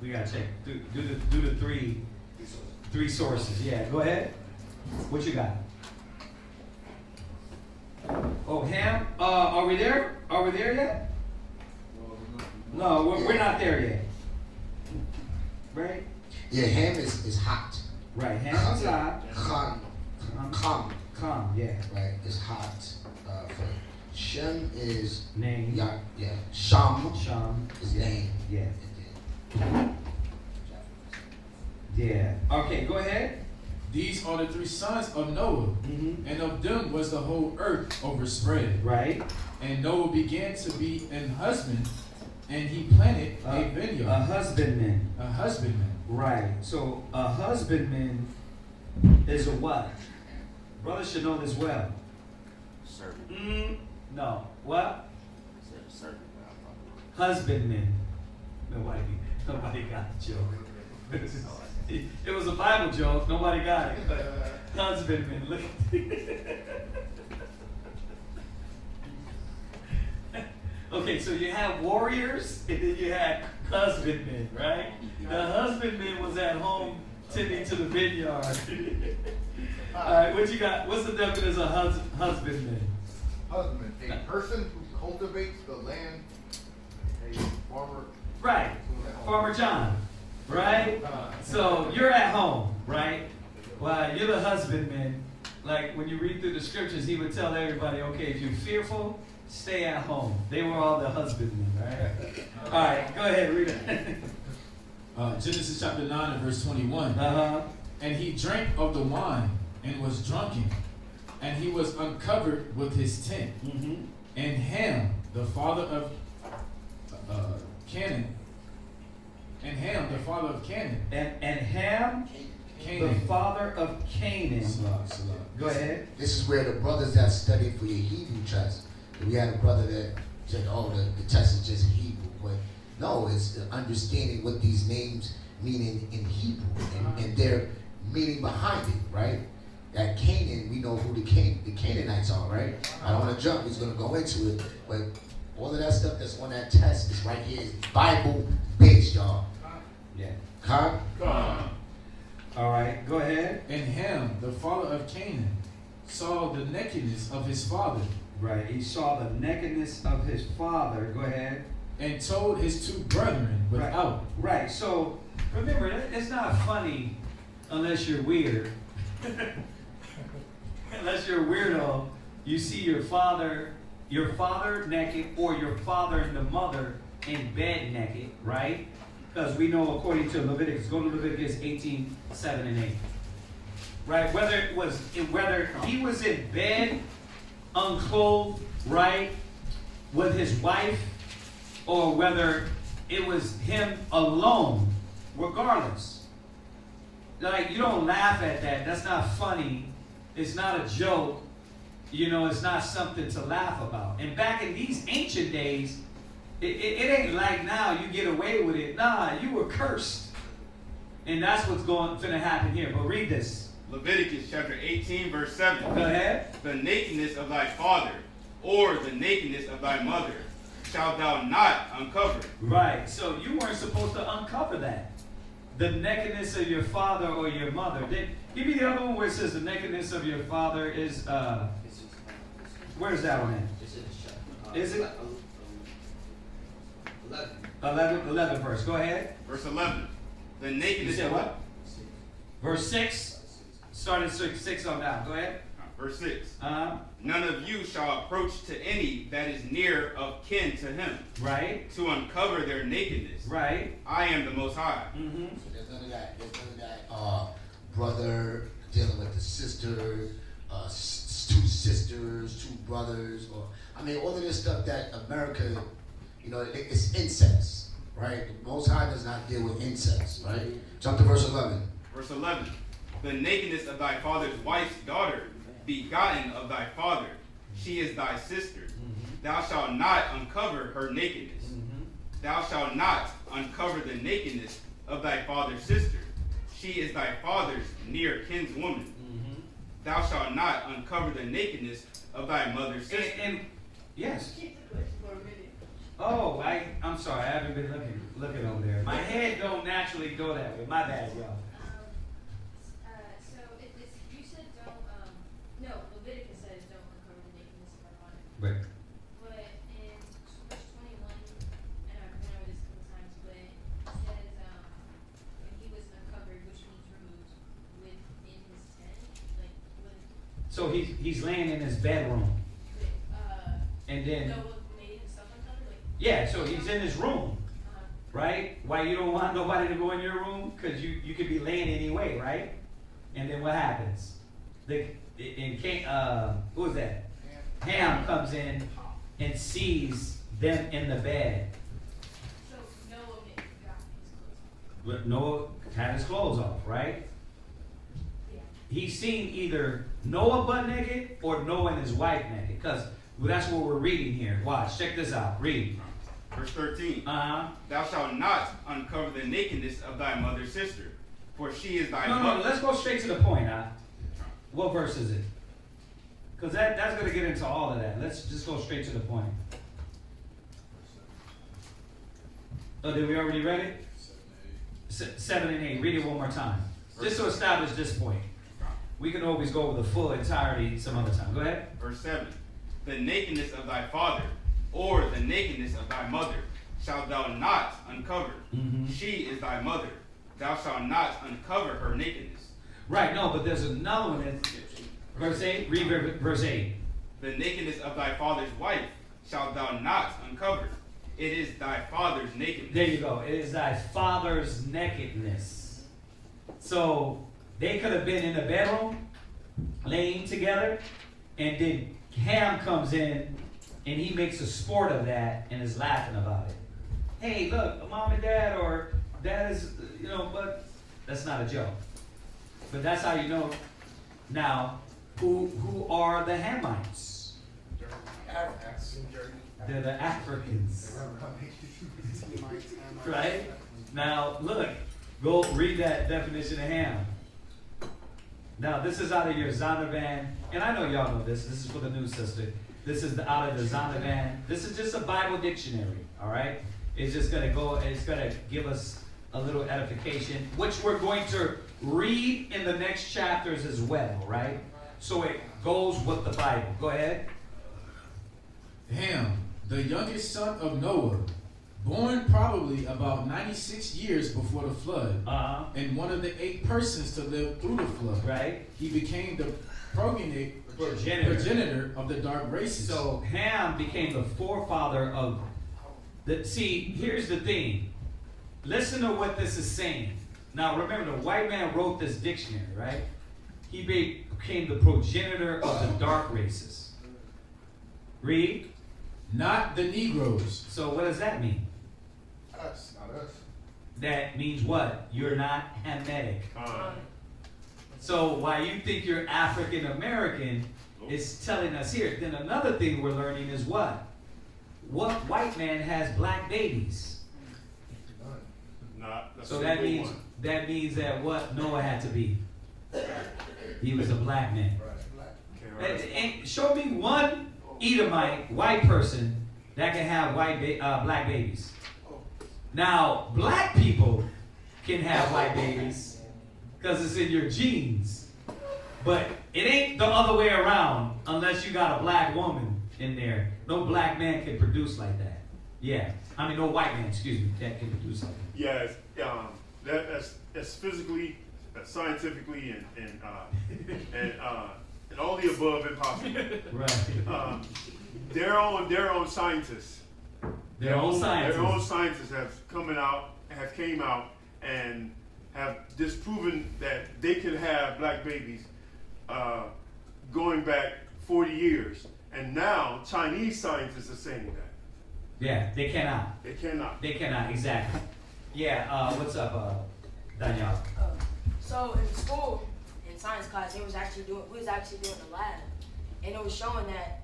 We gotta check. Do the three sources. Yeah, go ahead. What you got? Oh, Ham. Are we there? Are we there yet? No, we're not there yet. Right? Yeah, Ham is hot. Right. Ham is hot. Calm. Yeah. Right, is hot. For Shem is Name. Yeah. Sham is Yeah. name. Yeah. Yeah. Okay, go ahead. These are the 3 sons of Noah, and of them was the whole earth overspread. Right. And Noah began to be an husband, and he planted a vineyard. A husbandman. A husbandman. Right. So a husbandman is a what? Brothers should know this well. Servant. No. What? Servant. Husbandman. Nobody got the joke. It was a Bible joke. Nobody got it. But husbandman. Look. Okay, so you have warriors and then you had husbandmen, right? The husbandman was at home tending to the vineyard. All right, what you got? What's the definition of husbandman? Husband, a person who cultivates the land, a farmer. Right, Farmer John, right? So you're at home, right? Well, you're the husbandman. Like when you read through the scriptures, he would tell everybody, okay, if you're fearful, stay at home. They were all the husbandmen, right? All right, go ahead, read it. Genesis chapter 9 and verse 21. And he drank of the wine and was drunken, and he was uncovered with his tent. And Ham, the father of Canaan, and Ham, the father of Canaan, and Ham, the father of Canaan. Go ahead. This is where the brothers that studied for your Hebrew test, we had a brother that said, oh, the test is just Hebrew. But no, it's understanding what these names mean in Hebrew and their meaning behind it, right? That Canaan, we know who the Canaanites are, right? I don't want to jump, he's going to go into it, but all of that stuff that's on that test is right here. It's Bible based, y'all. Yeah. Huh? All right, go ahead. And Ham, the father of Canaan, saw the nakedness of his father. Right, he saw the nakedness of his father. Go ahead. And told his 2 brethren without. Right, so Remember, it's not funny unless you're weird. Unless you're a weirdo, you see your father naked, or your father and the mother in bed naked, right? Because we know according to Leviticus, go to Leviticus 18, 7 and 8. Right? Whether he was in bed, unclothed, right, with his wife, or whether it was him alone, regardless. Like, you don't laugh at that. That's not funny. It's not a joke. You know, it's not something to laugh about. And back in these ancient days, it ain't like now you get away with it. Nah, you were cursed. And that's what's going to happen here. But read this. Leviticus chapter 18, verse 7. Go ahead. The nakedness of thy father, or the nakedness of thy mother, shalt thou not uncover. Right. So you weren't supposed to uncover that. The nakedness of your father or your mother. Then give me the other one where it says the nakedness of your father is, where's that one at? Is it? 11 verse. Go ahead. Verse 11. The nakedness You said of what? Verse 6. Starting 6 on down. Go ahead. Verse 6. Uh-huh. None of you shall approach to any that is near of kin to him. Right. To uncover their nakedness. Right. I am the Most High. Mm-hmm. So there's none of that. There's none of that. Brother dealing with the sister, two sisters, two brothers, or I mean, all of this stuff that America, you know, it's incest, right? The Most High does not deal with incest, right? Jump to verse 11. Verse 11. The nakedness of thy father's wife's daughter, begotten of thy father, she is thy sister. Thou shalt not uncover her nakedness. Thou shalt not uncover the nakedness of thy father's sister. She is thy father's near kinswoman. Thou shalt not uncover the nakedness of thy mother's sister. And yes. Oh, I'm sorry. I haven't been looking over there. My head don't naturally go that way. My bad, y'all. So you said don't. No, Leviticus says don't uncover the nakedness of our body. Right. But in verse 21, and I've been over this a couple times, but it says when he was uncovered, which means removed, within his tent, like with. So he's laying in his bedroom. And then. Noah made himself uncovered, like. Yeah, so he's in his room. Right? Why you don't want nobody to go in your room? Because you could be laying anyway, right? And then what happens? Who was that? Ham comes in and sees them in the bed. So Noah got his clothes off. But Noah had his clothes off, right? Yeah. He's seen either Noah butt naked or Noah and his wife naked. Because that's what we're reading here. Watch, check this out. Read. Verse 13. Uh-huh. Thou shalt not uncover the nakedness of thy mother's sister, for she is thy No, mother. let's go straight to the point, huh? What verse is it? Because that's going to get into all of that. Let's just go straight to the point. Oh, did we already read it? 7 and 8. Read it one more time. Just to establish this point. We can always go over the full entirety some other time. Go ahead. Verse 7. The nakedness of thy father, or the nakedness of thy mother, shalt thou not uncover. She is thy mother. Thou shalt not uncover her nakedness. Right, no, but there's another one. Verse 8, read verse 8. The nakedness of thy father's wife shalt thou not uncover. It is thy father's nakedness. There you go. It is thy father's nakedness. So they could have been in the bedroom, laying together, and then Ham comes in and he makes a sport of that and is laughing about it. Hey, look, mom and dad, or dad is, but that's not a joke. But that's how you know now who are the Hamites. They're the Africans. Right? Now, look, go read that definition of Ham. Now, this is out of your Zondervan, and I know y'all know this. This is for the new sister. This is out of the Zondervan. This is just a Bible dictionary, all right? It's just going to give us a little edification, which we're going to read in the next chapters as well, right? So it goes with the Bible. Go ahead. Ham, the youngest son of Noah, born probably probably about 96 years before the flood, and one of the 8 persons to live through the flood. Right. He became the progenitor of the dark races. So Ham became the forefather of the. See, here's the thing. Listen to what this is saying. Now, remember, the white man wrote this dictionary, right? He became the progenitor of the dark races. Read. Not the Negroes. So what does that mean? Us, not us. That means what? You're not Hamitic. So while you think you're African American, it's telling us here. Then another thing we're learning is what? What white man has black babies? So that means that what Noah had to be? He was a black man. And show me one Edomite white person that can have black babies. Now, black people can have white babies because it's in your genes. But it ain't the other way around unless you got a black woman in there. No black man can produce like that. Yeah. I mean, no white man, excuse me, that can produce like that. Yeah, that's physically, scientifically, and all the above impossible. Right. Their own scientists. Their own scientists have came out and have disproven that they could have black babies going back 40 years. And now Chinese scientists are saying that. Yeah, they cannot. They cannot. They cannot, exactly. Yeah, what's up, Danielle? So in school, in science class, we was actually doing the lab, and it was showing that,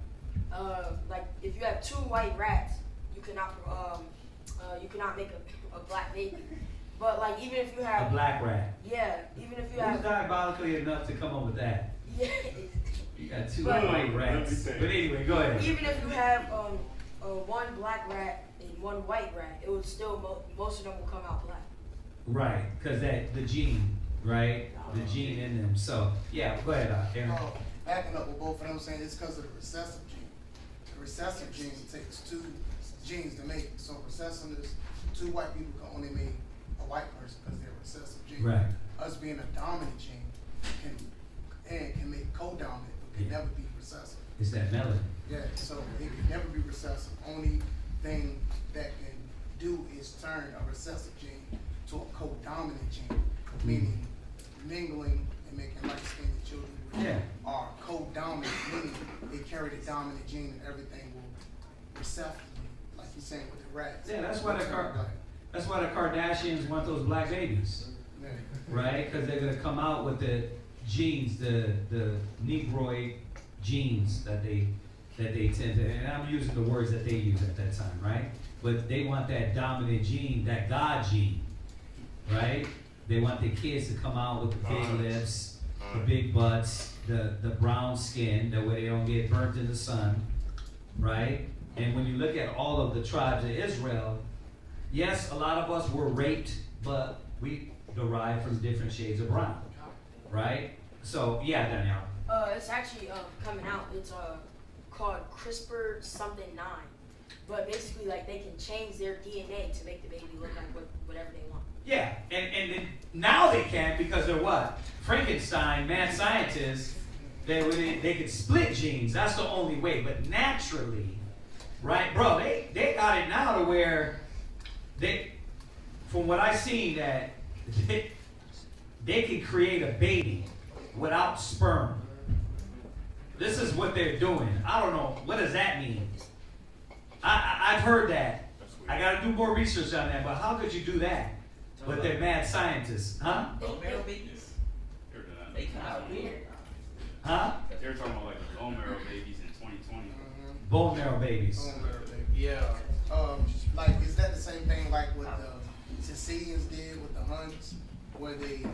like, if you have 2 white rats, you cannot make a black baby. But like, even if you have a black rat. Yeah, even if you Who's have diabolically enough to come up with that? Yeah. You got 2 white rats. But anyway, go ahead. Even if you have 1 black rat and 1 white rat, it would still most of them will come out black. Right, because the gene, right? The gene in them. So yeah, go ahead, Aaron. Backing up with both of them saying it's because of the recessive gene. The recessive gene takes 2 genes to make. So recessiveness, 2 white people can only make a white person because they're recessive gene. Right. Us being a dominant gene can make co-dominant, but can never be recessive. It's that melanin. Yeah, so it can never be recessive. Only thing that can do is turn a recessive gene to a co-dominant gene, meaning mingling and making light-skinned children which are co-dominant, meaning they carry the dominant gene and everything will receptively, like you're saying with the rats. Yeah, that's why the Kardashians want those black babies, right? Because they're gonna come out with the genes, the Negroid genes that they tend to, and I'm using the words that they use at that time, right? But they want that dominant gene, that God gene, right? They want the kids to come out with the big lips, the big butts, the brown skin, that way they don't get burnt in the sun, right? And when you look at all of the tribes of Israel, yes, a lot of us were raped, but we derived from different shades of brown, right? So yeah, Danielle. It's actually coming out. It's called CRISPR something 9. But basically, like, they can change their DNA to make the baby look like whatever they want. Yeah, and now they can because they're what? Frankenstein, mad scientists. They could split genes. That's the only way. But naturally, right, bro? They got it now to where from what I've seen, that they can create a baby without sperm. This is what they're doing. I don't know. What does that mean? I've heard that. I got to do more research on that. But how could you do that? But they're mad scientists, huh? Bone marrow babies? They come out weird. Huh? They were talking about like the bone marrow babies in 2020. Bone marrow babies. Bone marrow baby. Yeah. Like, is that the same thing like what the Sicilians did with the Huns, where they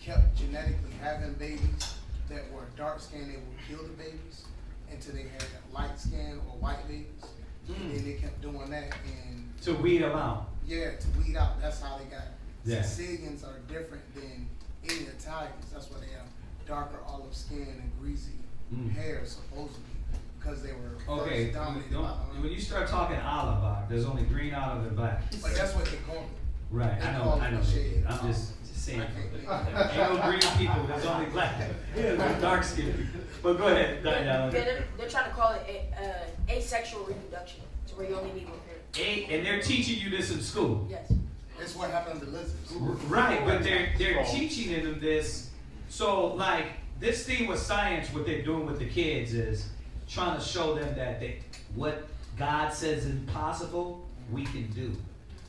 kept genetically having babies that were dark skinned, they would kill the babies until they had light skin or white babies. And then they kept doing that and to weed them out. Yeah, to weed out. That's how they got. Yeah. Sicilians are different than any Italians. That's why they have darker olive skin and greasy hair, supposedly, because they were first dominated by the Huns. When you start talking olive, there's only green, olive, and black. But that's what they're Right, They I know, call I it know. shade. I'm just saying. I can't think of Ain't no green people, there's only black, there's dark skinned people. But go ahead, Yeah, Diana. they're trying to call it asexual reproduction, to where you only need one parent. And they're teaching you this in school. Yes. That's what happened to lizards. Right, but they're teaching them this. So like this thing with science, what they're doing with the kids is trying to show them that what God says is impossible, we can do.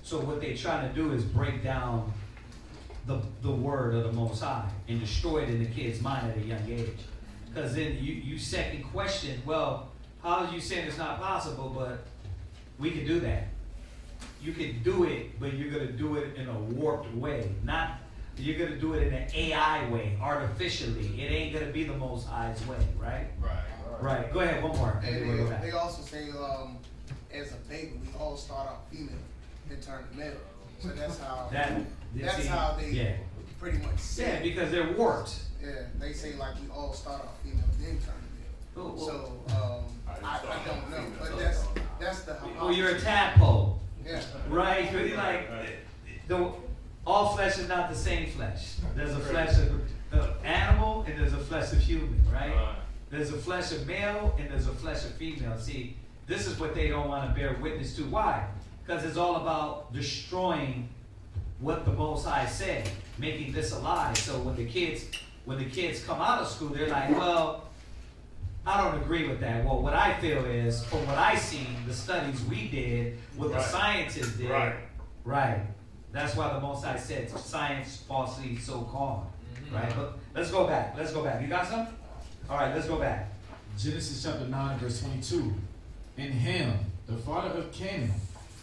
So what they're trying to do is break down the word of the Most High and destroy it in the kid's mind at a young age. Because then you second question, well, how are you saying it's not possible, but we can do that? You can do it, but you're going to do it in a warped way. Not, you're going to do it in an AI way, artificially. It ain't going to be the Most High's way, right? Right. Go ahead, one more. And they also say, as a baby, we all start out female and turn to male. So that's how how they pretty much say. Yeah, because they're warped. Yeah, they say like we all start out female, then turn to male. So I don't know, but that's the hypothesis. Well, you're a tadpole. Yeah. Right? Like all flesh is not the same flesh. There's a flesh of animal and there's a flesh of human, right? There's a flesh of male and there's a flesh of female. See, this is what they don't want to bear witness to. Why? Because it's all about destroying what the Most High said, making this a lie. So when the kids come out of school, they're like, well, I don't agree with that. Well, what I feel is, from what I seen, the studies we did, what the scientists did, right. That's why the Most High said science falsely so called, right? But let's go back. You got some? All right, let's go back. Genesis chapter 9, verse 22. And Ham, the father of Canaan,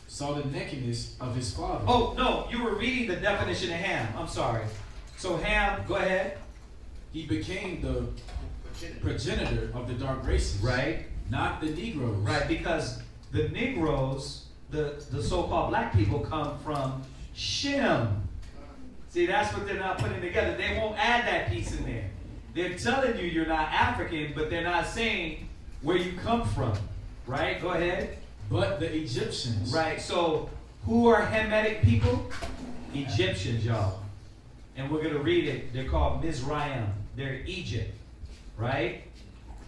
saw the nakedness of his father. Oh, no, you were reading the definition of Ham. I'm sorry. So Ham, go ahead. He became the progenitor of the dark races. Right. Not the Negroes. Right, because the Negroes, the so-called black people, come from Shem. See, that's what they're not putting together. They won't add that piece in there. They're telling you you're not African, but they're not saying where you come from. Right? Go ahead. But the Egyptians. Right, so who are Hamitic people? Egyptians, y'all. And we're going to read it. They're called Mizraim. They're Egypt. Right?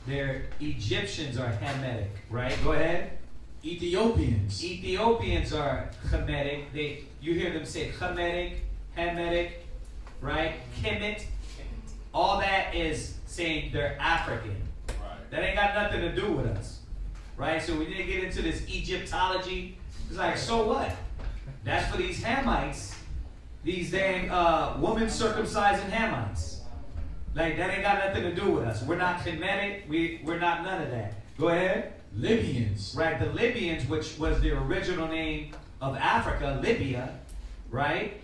They're Egyptians are Hamitic. Right? Go ahead. Ethiopians. Ethiopians are Hamitic. You hear them say Hamitic, right? Kemet. All that is saying they're African. Right. That ain't got nothing to do with us. Right? So we didn't get into this Egyptology. It's like, so what? That's for these Hamites. These dang women circumcising Hamites. Like, that ain't got nothing to do with us. We're not Kemetic. We're not none of that. Go ahead. Libyans. Right, the Libyans, which was the original name of Africa, Libya, right?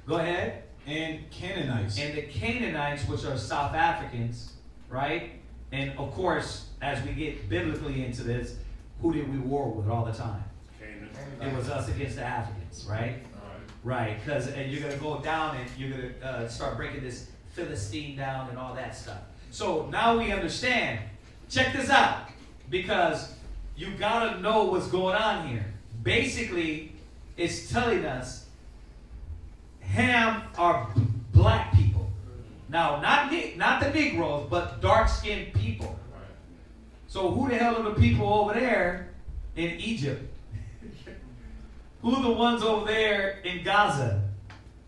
Go ahead. And Canaanites. And the Canaanites, which are South Africans, right? And of course, as we get biblically into this, who did we war with all the time? Canaan. It was us against the Africans, right? Right, because you're going to go down and you're going to start breaking this Philistine down and all that stuff. So now we understand. Check this out, because you got to know what's going on here. Basically, it's telling us Ham are black people. Now, not the Negroes, but dark-skinned people. So who the hell are the people over there in Egypt? Who are the ones over there in Gaza?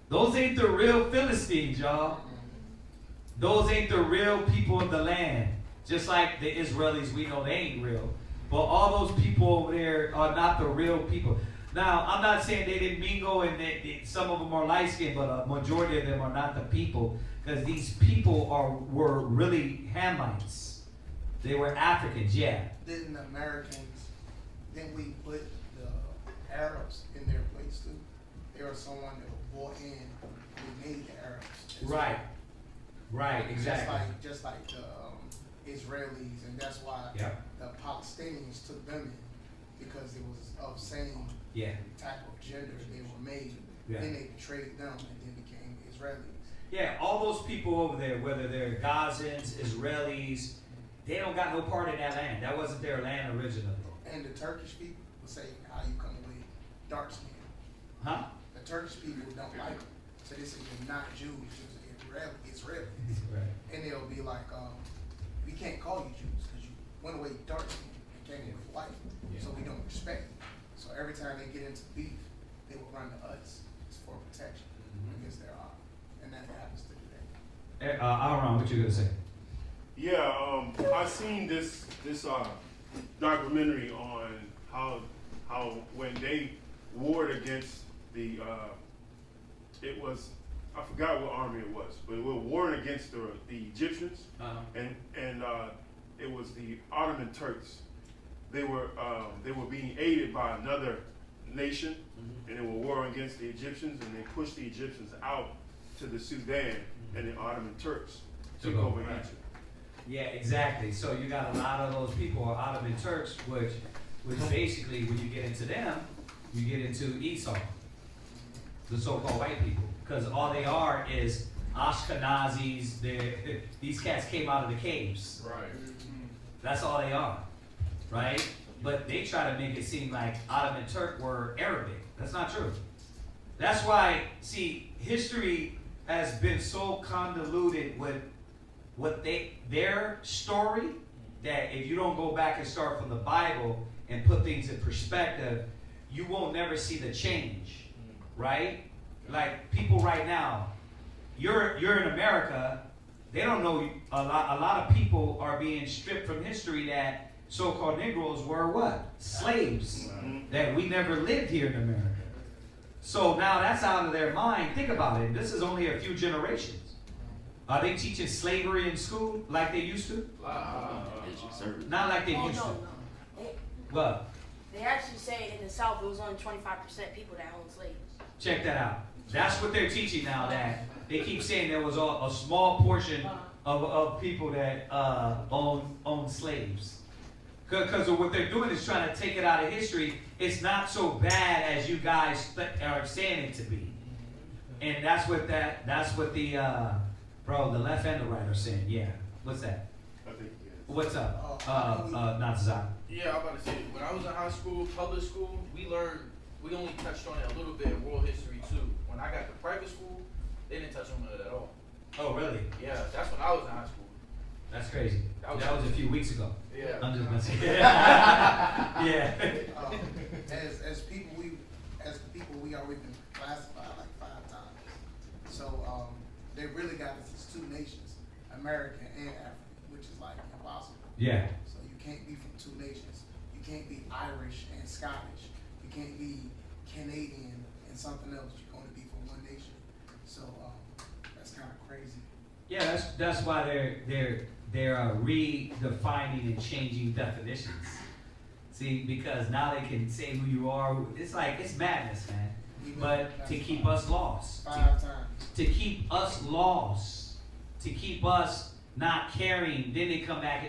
Those ain't the real Philistines, y'all. Those ain't the real people of the land. Just like the Israelis, we know they ain't real. But all those people over there are not the real people. Now, I'm not saying they didn't mingle and some of them are light-skinned, but a majority of them are not the people. Because these people were really Hamites. They were Africans, yeah. Didn't we put the Arabs in their place too? They were someone that were brought in, we made the Arabs. Right. Right, exactly. Just like the Israelis, and that's why the Palestinians took them in, because it was of same type of gender they were made. Yeah. Then they betrayed them and then became Israelis. Yeah, all those people over there, whether they're Gazans, Israelis, they don't got no part in that land. That wasn't their land originally. And the Turkish people will say, how you come away dark skin. Huh? The Turkish people don't like them. So they say you're not Jews, you're Israelis. Right. And they'll be like, we can't call you Jews because you went away dark skin and came in with white. So we don't respect you. So every time they get into beef, they will run to us. It's for protection against their honor. And that happens to today. Aaron, what you gonna say? Yeah, I seen this documentary on how when they warred against the it was, I forgot what army it was, but it was warring against the Egyptians, and it was the Ottoman Turks. They were being aided by another nation, and they were warring against the Egyptians, and they pushed the Egyptians out to the Sudan, and the Ottoman Turks took over Egypt. Yeah, exactly. So you got a lot of those people are Ottoman Turks, which basically, when you get into them, you get into Esau, the so-called white people, because all they are is Ashkenazis. These cats came out of the caves. Right. That's all they are, right? But they try to make it seem like Ottoman Turk were Arabic. That's not true. That's why, see, history has been so convoluted with their story that if you don't go back and start from the Bible and put things in perspective, you won't never see the change, right? Like people right now, you're in America, they don't know a lot of people are being stripped from history that so-called Negroes were what? Slaves. That we never lived here in America. So now that's out of their mind. Think about it. This is only a few generations. Are they teaching slavery in school like they used to? Not like they used to. What? They actually say in the South it was only 25% people that owned slaves. Check that out. That's what they're teaching now. That they keep saying there was a small portion of people that own slaves. Because what they're doing is trying to take it out of history. It's not so bad as you guys are saying it to be. And that's what the bro, the left and the right are saying. Yeah. What's that? I think, yeah. What's up? Not Zach. Yeah, I'm about to say, when I was in high school, public school, we only touched on it a little bit in world history too. When I got to private school, they didn't touch on it at all. Oh, really? Yeah, that's when I was in high school. That's crazy. That was a few weeks ago. Yeah. I'm just messing. Yeah. As people, we already been classified like 5 times. So they really got us as 2 nations, American and African, which is like impossible. Yeah. So you can't be from 2 nations. You can't be Irish and Scottish. You can't be Canadian and something else. You're going to be from 1 nation. So that's kind of crazy. Yeah, that's why they're redefining and changing definitions. See, because now they can say who you are. It's madness, man. But to keep us lost. 5 times. To keep us lost. To keep us not caring. Then they come back.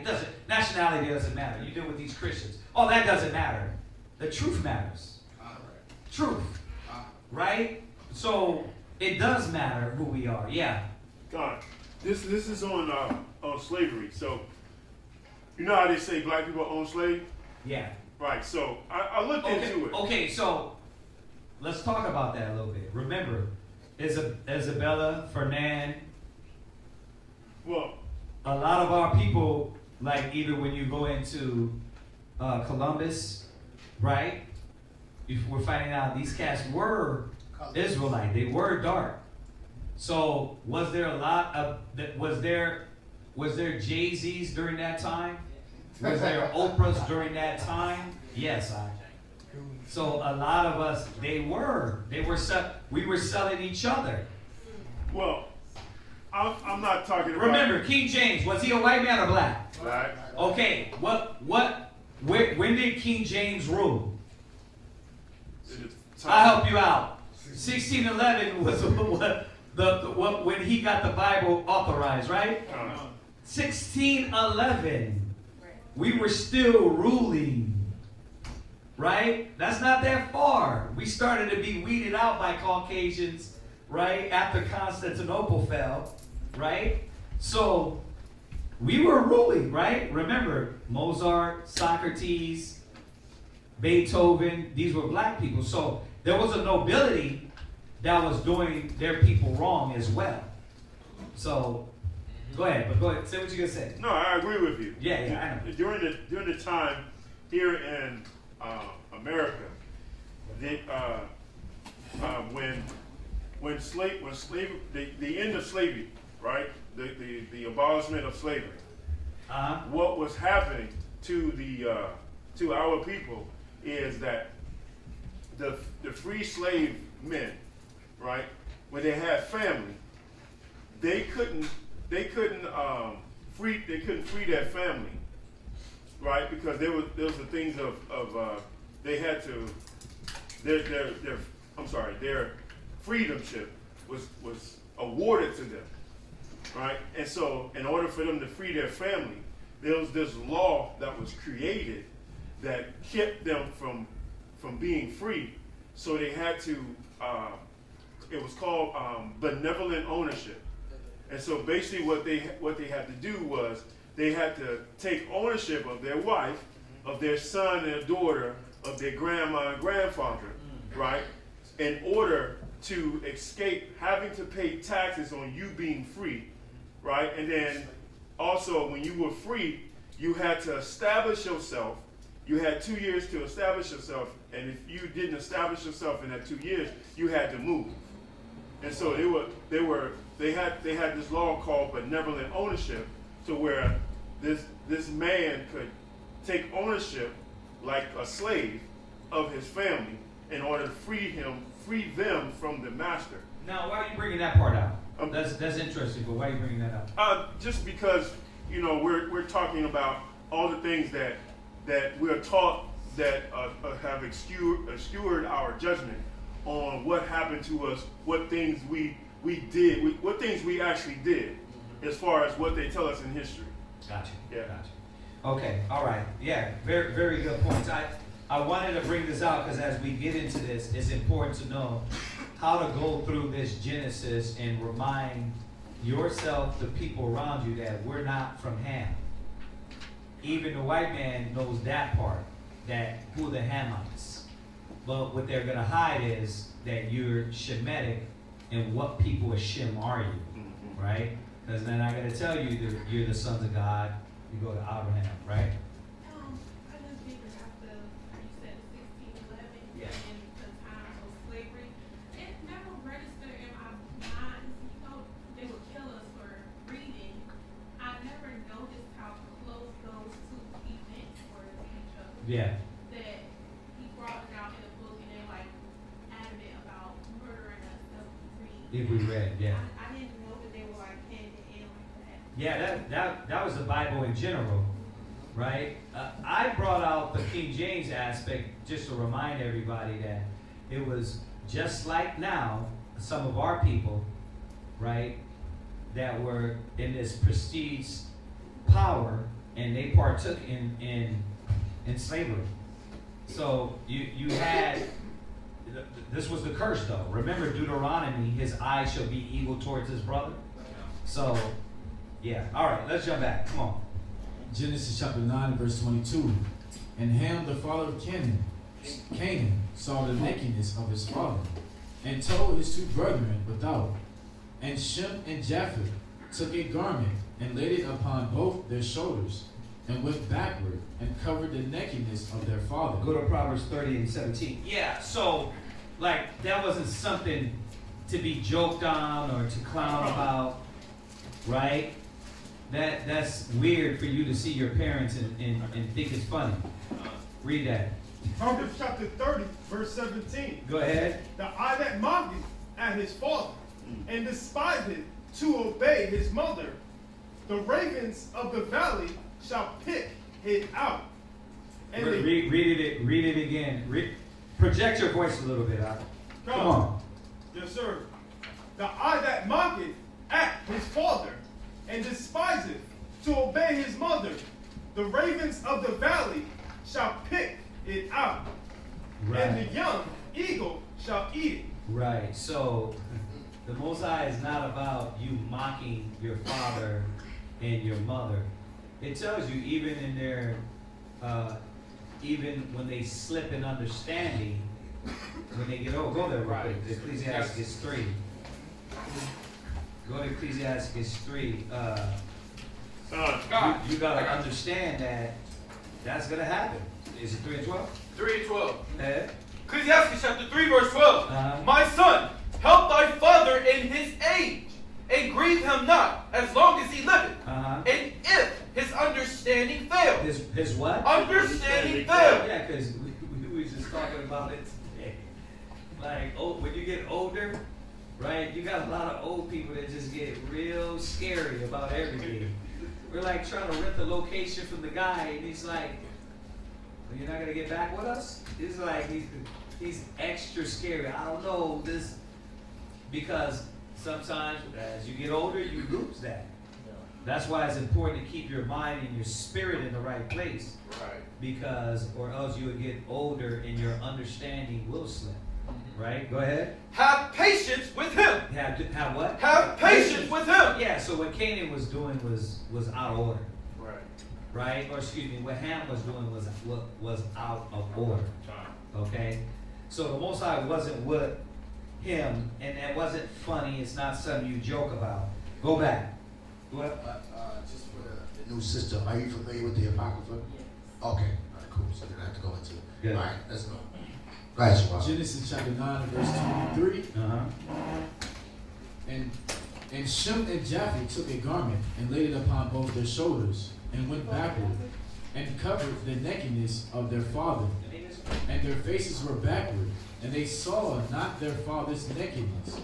Nationality doesn't matter. You deal with these Christians. Oh, that doesn't matter. The truth matters. Truth. Right? So it does matter who we are. Yeah. God, this is on slavery. So you know how they say black people own slaves? Yeah. Right. So I looked into it. Okay, so let's talk about that a little bit. Remember, Isabella, Fernand. Well, a lot of our people, like even when you go into Columbus, right? We're finding out these cats were Israelite. They were dark. So was there a lot of was there Jay-Z's during that time? Was there Oprah's during that time? Yes, So a lot of us, we were selling each other. Well, I'm not talking about. Remember, King James, was he a white man or black? Black. Okay, when did King James rule? I'll help you out. 1611 was when he got the Bible authorized, right? 1611. We were still ruling. Right? That's not that far. We started to be weeded out by Caucasians, right? After Constantinople fell, right? So we were ruling, right? Remember, Mozart, Socrates, Beethoven, these were black people. So there was a nobility that was doing their people wrong as well. So, go ahead, say what you're gonna say. No, I agree with you. Yeah, I know. During the time here in America, when slavery, the end of slavery, right? The abolishment of slavery. What was happening to our people is that the free slave men, right, when they had family, they couldn't free their family, right, because there was the things of they had to their freedomship was awarded to them, right, and so in order for them to free their family, there was this law that was created that kept them from being free. So they had to, it was called benevolent ownership. And so basically what they had to do was they had to take ownership of their wife, of their son and their daughter, of their grandma and grandfather, right, in order to escape having to pay taxes on you being free, right? And then also when you were free, you had to establish yourself. You had 2 years to establish yourself, and if you didn't establish yourself in that 2 years, you had to move. And so they had this law called benevolent ownership, to where this man could take ownership like a slave of his family in order to free them from the master. Now, why are you bringing that part out? That's interesting, but why are you bringing that up? Just because, we're talking about all the things that we're taught that have obscured our judgment on what happened to us, what things we did, what things we actually did, as far as what they tell us in history. Gotcha. Yeah. Gotcha. Okay. All right. Yeah. Very, very good points. I wanted to bring this out because as we get into this, it's important to know how to go through this Genesis and remind yourself, the people around you, that we're not from Ham. Even the white man knows that part, that who the Hamites. But what they're going to hide is that you're Shemitic, and what people of Shem are you, right? Because then I got to tell you that you're the sons of God. You go to Abraham, right? I just figured after you said 1611 Yeah. and the time of slavery, it never registered in my mind. They would kill us for reading. I never noticed how close those two events were to each other. Yeah. That he brought it out in a book and then like adamant about murdering us If we read, yeah. I didn't know that they were like hand in hand like that. Yeah, that was the Bible in general, right? I brought out the King James aspect just to remind everybody that it was just like now, some of our people, right, that were in this prestige power, and they partook in slavery. So you had, this was the curse though. Remember Deuteronomy, his eye shall be evil towards his brother. So, yeah. All right, let's jump back. Come on. Genesis chapter 9, verse 22. And Ham, the father of Canaan, saw the nakedness of his father, and told his two brethren without. And Shem and Japheth took a garment, and laid it upon both their shoulders, and went backward, and covered the nakedness of their father. Go to Proverbs 30 and 17. Yeah, so, like, that wasn't something to be joked on or to clown about, right? That's weird for you to see your parents and think it's funny. Read that. Proverbs chapter 30, verse 17. Go ahead. The eye that mocketh at his father, and despiseth to obey his mother, the ravens of the valley shall pick it out. And Read it again. Project your voice a little bit, Al. Come on. Yes, sir. The eye that mocketh at his father, and despiseth to obey his mother, the ravens of the valley shall pick it out. Right. And the young eagle shall eat it. Right. So the Most High is not about you mocking your father and your mother. It tells you even in their, even when they slip in understanding, When they get old, go there real Right. quick. Ecclesiastes 3. Go to Ecclesiastes 3. You gotta understand that that's gonna happen. Is it 3 and 12? 3 and 12. Eh? Ecclesiastes chapter 3, verse 12. Uh-huh. My son, help thy father in his age, and grieve him not, as long as he liveth. Uh-huh. And if his understanding fail. His what? Understanding fail. Yeah, because we was just talking about it today. Like, when you get older, right, you got a lot of old people that just get real scary about everything. We're like trying to rent the location from the guy, and he's like, well, you're not going to get back with us? He's like, he's extra scary. I don't know this, because sometimes as you get older, you lose that. That's why it's important to keep your mind and your spirit in the right place. Right. Because, or else you would get older and your understanding will slip. Right? Go ahead. Have patience with him. Have what? Have patience with him. Yeah, so what Canaan was doing was out of order. Right. Right? Or excuse me, what Ham was doing was out of order. Okay? So the Most High wasn't with him, and that wasn't funny. It's not something you joke about. Go back. What? Just for the new sister, are you familiar with the Apocrypha? Yes. Okay, all right, cool. So we don't have to go into it. Good. All right, let's go. Go ahead, Shabbat. Genesis chapter 9, verse 23. Uh-huh. And Shem and Japheth took a garment and laid it upon both their shoulders and went backward and covered the nakedness of their father. And their faces were backward, and they saw not their father's nakedness.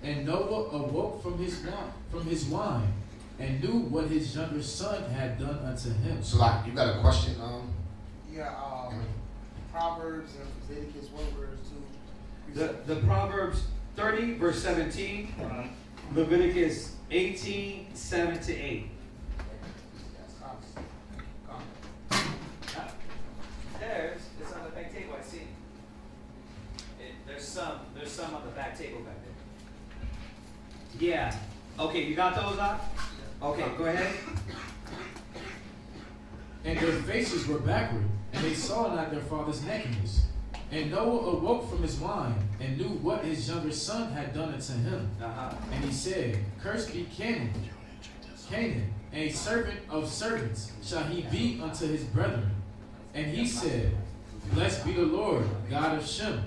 And Noah awoke from his wine and knew what his younger son had done unto him. So, like, you got a question? Yeah, Proverbs and Leviticus, what words too? The Proverbs 30, verse 17. Leviticus 18, 7 to 8. It's on the back table, I see. There's some on the back table back there. Yeah. Okay, you got those up? Okay, go ahead. And their faces were backward, and they saw not their father's nakedness. And Noah awoke from his wine, and knew what his younger son had done unto him. And he said, Cursed be Canaan, a servant of servants shall he be unto his brethren. And he said, Blessed be the Lord, God of Shem,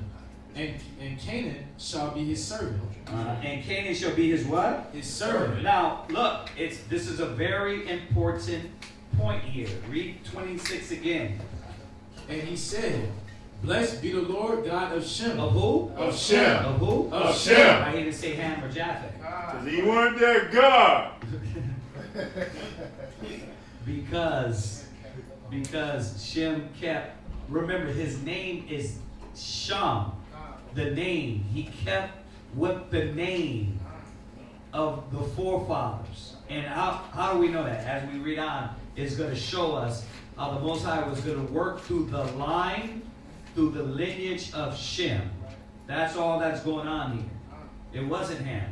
and Canaan shall be his servant. And Canaan shall be his what? His servant. Now, look, this is a very important point here. Read 26 again. And he said, Blessed be the Lord God of Shem. Of who? Of Shem. Of who? Of Shem. I didn't say Ham or Japheth. Because he weren't their God. Because Shem kept, remember his name is Shem. The name. He kept with the name of the forefathers. And how do we know that? As we read on, it's going to show us how the Most High was going to work through the line, through the lineage of Shem. That's all that's going on here. It wasn't Ham.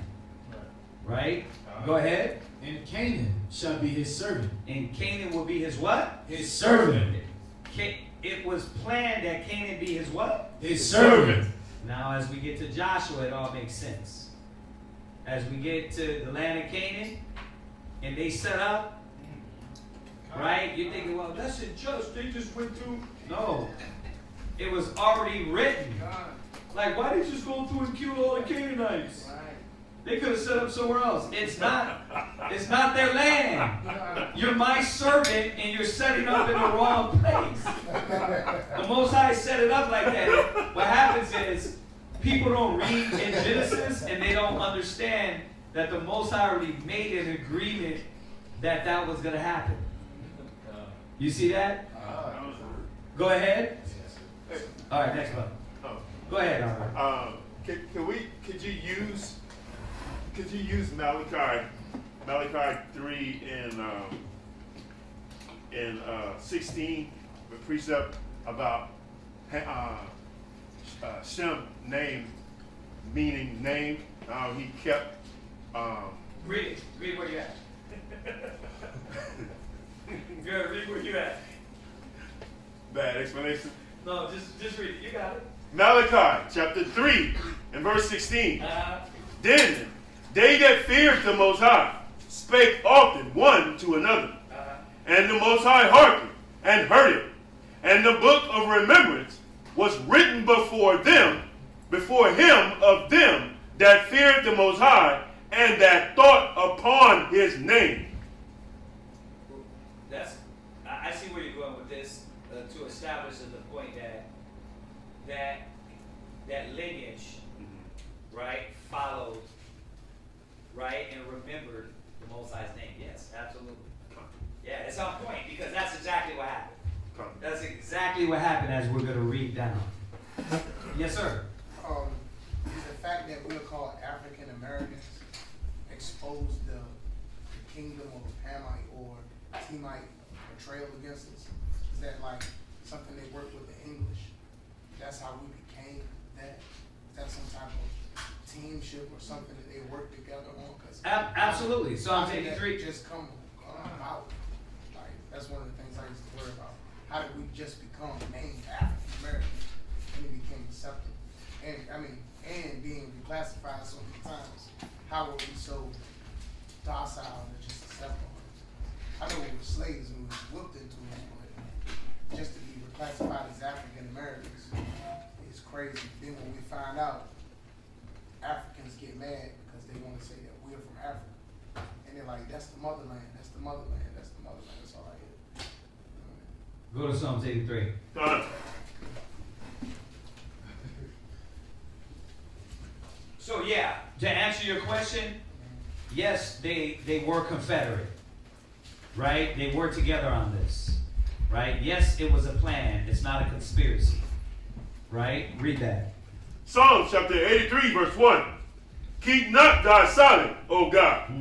Right? Go ahead. And Canaan shall be his servant. And Canaan will be his what? His servant. It was planned that Canaan be his what? His servant. Now, as we get to Joshua, it all makes sense. As we get to the land of Canaan, and they set up, right? You're thinking, well, that's unjust. They just went through. No. It was already written. Like, why did you just go through and kill all the Canaanites? They could have set up somewhere else. It's not their land. You're my servant, and you're setting up in the wrong place. The Most High set it up like that. What happens is, people don't read in Genesis, and they don't understand that the Most High already made an agreement that was going to happen. You see that? Go ahead. All right, next one. Go ahead. Could you use Malachi 3 in 16, the precept about Shem name, meaning name. He kept. Read where you at. Good, read where you at. Bad explanation. No, just read it. You got it. Malachi chapter 3 and verse 16. Then they that feared the Most High spake often one to another, and the Most High hearkened and heard it. And the book of remembrance was written before him of them that feared the Most High and that thought upon his name. I see where you're going with this, to establish the point that lineage, right, followed, right, and remembered the Most High's name. Yes, absolutely. Yeah, it's on point because that's exactly what happened. That's exactly what happened as we're going to read down. Yes, sir. The fact that we're called African Americans exposed the kingdom of Hamite or Semite betrayal against us. Is that like something they work with the English? That's how we became that? Is that some type of teamship or something that they work together on? Absolutely. Psalms 83. Just come out. Like, that's one of the things I used to worry about. How did we just become named African American and it became acceptable? And I mean, and being reclassified so many times, how were we so docile and just acceptable? I know we were slaves and we were whipped into it, but just to be reclassified as African Americans is crazy. Then when we find out, Africans get mad because they want to say that we're from Africa. And they're like, that's the motherland, that's the motherland, that's the motherland, that's all I hear. Go to Psalms 83. So yeah, to answer your question, yes, they were Confederate, right? They worked together on this, right? Yes, it was a plan. It's not a conspiracy, right? Read that. Psalms chapter 83 verse 1. Keep not thy silence, O God.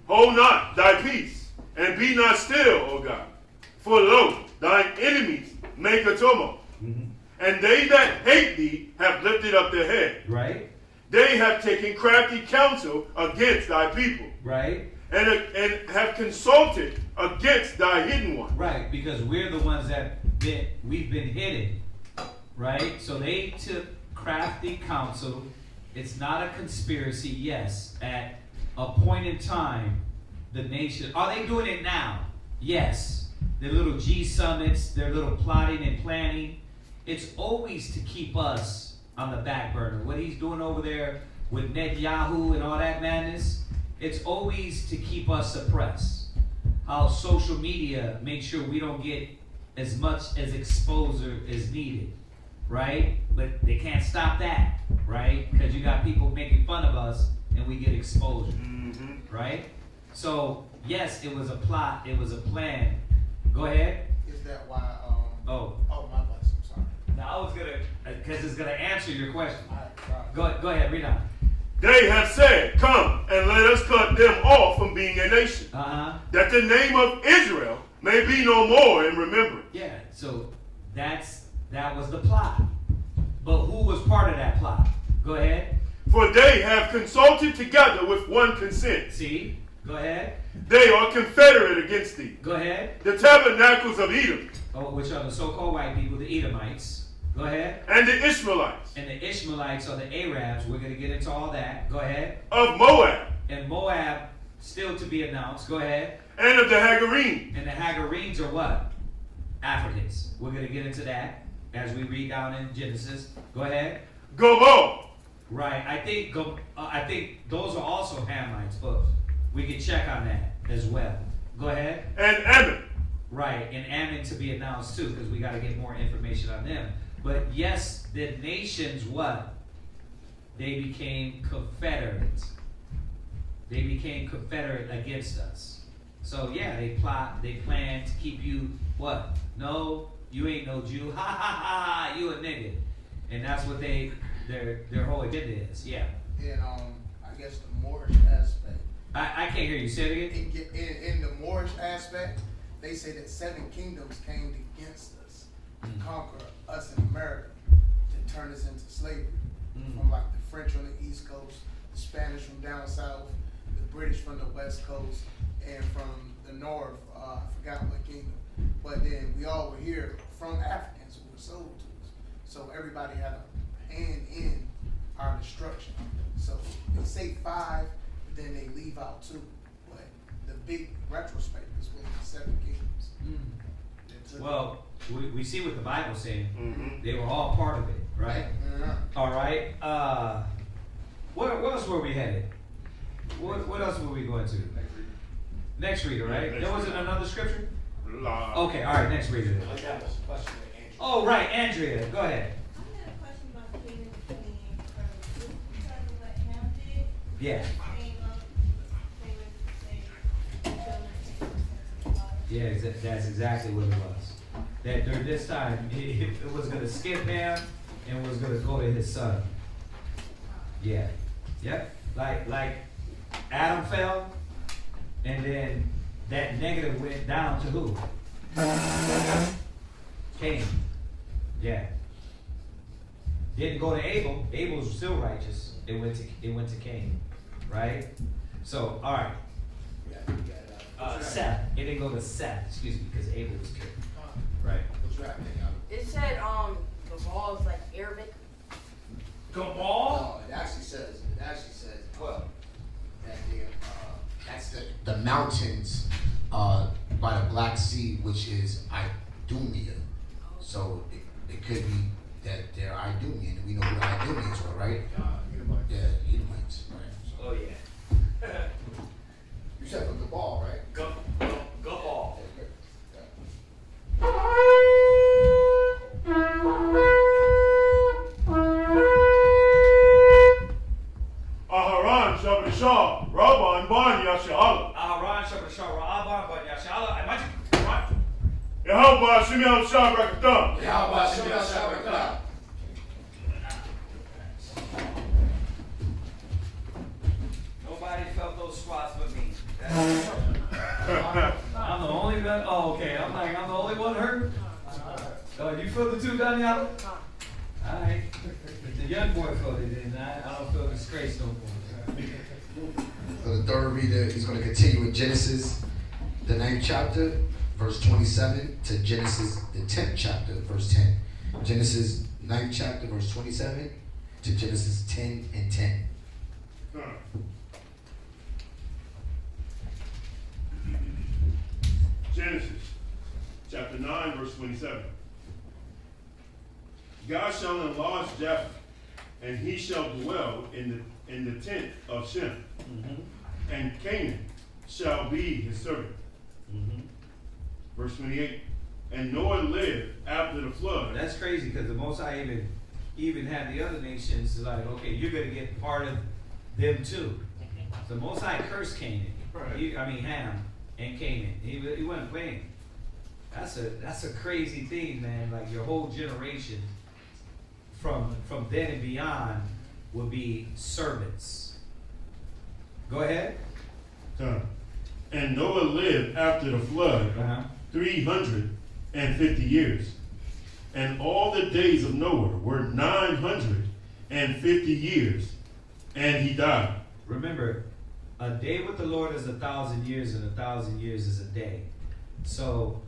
Hold not thy peace, and be not still, O God. For lo, thine enemies make a tumult, and they that hate thee have lifted up their head. Right. They have taken crafty counsel against thy people. Right. And have consulted against thy hidden one. Right, because we're the ones we've been hidden. Right? So they took crafty counsel. It's not a conspiracy, yes. At a point in time, the nation, are they doing it now? Yes. Their little G summits, their little plotting and planning. It's always to keep us on the back burner. What he's doing over there with Netanyahu and all that madness, it's always to keep us suppressed. How social media makes sure we don't get as much as exposure as needed, right? But they can't stop that, right? Because you got people making fun of us and we get exposure, right? So, yes, it was a plot, it was a plan. Go ahead. Is that why, oh, my bad, I'm sorry. Now I was gonna, because it's gonna answer your question. All right. Go ahead, read on. They have said, come and let us cut them off from being a nation, that the name of Israel may be no more in remembrance. Yeah, so that was the plot. But who was part of that plot? Go ahead. For they have consulted together with one consent. See? Go ahead. They are confederate against thee. Go ahead. The tabernacles of Edom. Oh, which are the so-called white people, the Edomites. Go ahead. And the Ishmaelites. And the Ishmaelites are the Arabs. We're going to get into all that. Go ahead. Of Moab. And Moab, still to be announced. Go ahead. And of the Hagarine. And the Hagarenes are what? Africans. We're going to get into that as we read down in Genesis. Go ahead. Gobal. Right. I think those are also Hamites, but we can check on that as well. Go ahead. And Ammon. Right. And Ammon to be announced too, because we got to get more information on them. But yes, the nations, what? They became confederate. They became confederate against us. So yeah, they plan to keep you, what? No, you ain't no Jew. Ha ha ha, you a nigga. And that's what their whole agenda is, yeah. And I guess the Moorish aspect. I can't hear you, say it again. In the Moorish aspect, they say that 7 kingdoms came against us to conquer us in America, to turn us into slavery. From like the French on the East Coast, the Spanish from down south, the British from the West Coast, and from the North, I forgot what kingdom. But then we all were here from Africans who were sold to us. So everybody had a and in our destruction. So they say 5, but then they leave out 2. But the big retrospect is really the 7 kingdoms. Well, we see what the Bible's saying. Mm-hmm. They were all part of it, right? Yeah. All right. What else were we headed? What else were we going to? Next reader, right? Next There wasn't reader. another scripture? La. Okay, all right, next reader. I got a question to Andrew. Oh, right, Andrea, go ahead. I had a question about King and Queen. This is because of what Ham did. Yeah. Came up, they went to say, Yeah, that's exactly what it was. That during this time, it was going to skip Ham and was going to go to his son. Yeah. Yep. Like Adam fell, and then that negative went down to who? Cain. Yeah. Didn't go to Abel. Abel's still righteous. It went to Cain. Right? So, all right. Seth. It didn't go to Seth, excuse me, because Abel was killed. Right. What's your name? It said the ball is like Arabic. Gabal? No, it actually says, well, that's the mountains by the Black Sea, which is Idumea. So it could be that they're Idumean, and we know who the Idumeans were, right? Yeah, Edomites, right? So. Oh, yeah. You said from the ball, right? Gabal. Aharon Shabashah, Rabban Ban Yashala. Aharon Shabashah Rabban Ban Yashala. Imagine. Yahweh Shemel Shabrakatam. Yahweh Shemel Shabrakatam. Nobody felt those squats but me. I'm the only one. Oh, okay. I'm the only one hurt. Oh, you feel the 2 Daniel? All right. The young boy felt it, and I don't feel disgraced no more. For the third reader, he's going to continue with Genesis, the 9th chapter, verse 27, to Genesis, the 10th chapter, verse 10. Genesis 9th chapter, verse 27, to Genesis 10 and 10. Genesis chapter 9, verse 27. God shall enlarge Japheth, and he shall dwell in the tent of Shem, and Canaan shall be his servant. Verse 28. And Noah lived after the flood. That's crazy because the Most High even had the other nations like, okay, you're going to get part of them too. The Most High cursed Canaan. Right. Ham and Canaan. He wasn't playing. That's a crazy thing, man. Like your whole generation from then and beyond will be servants. Go ahead. And Noah lived after the flood 350 years. And all the days of Noah were 950 years. And he died. Remember, a day with the Lord is 1,000 years, and 1,000 years is a day. So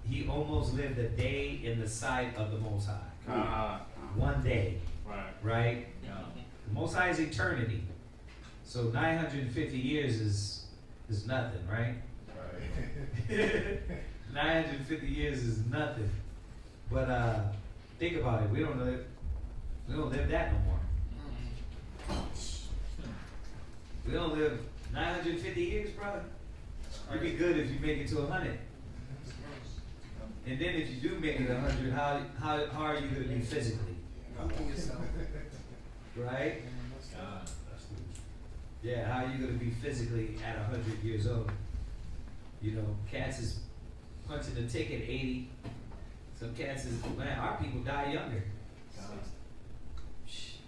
he almost lived a day in the sight of the Most High. 1 day. Right? Yeah. The Most High is eternity. So 950 years is nothing, right? 950 years is nothing. But think about it. We don't live that no more. We don't live 950 years, brother. You'd be good if you make it to 100. And then if you do make it 100, how are you going to be physically? Right? Yeah, how are you going to be physically at 100 years old? You know, cats is punching the ticket 80. Some cats is, man, our people die younger.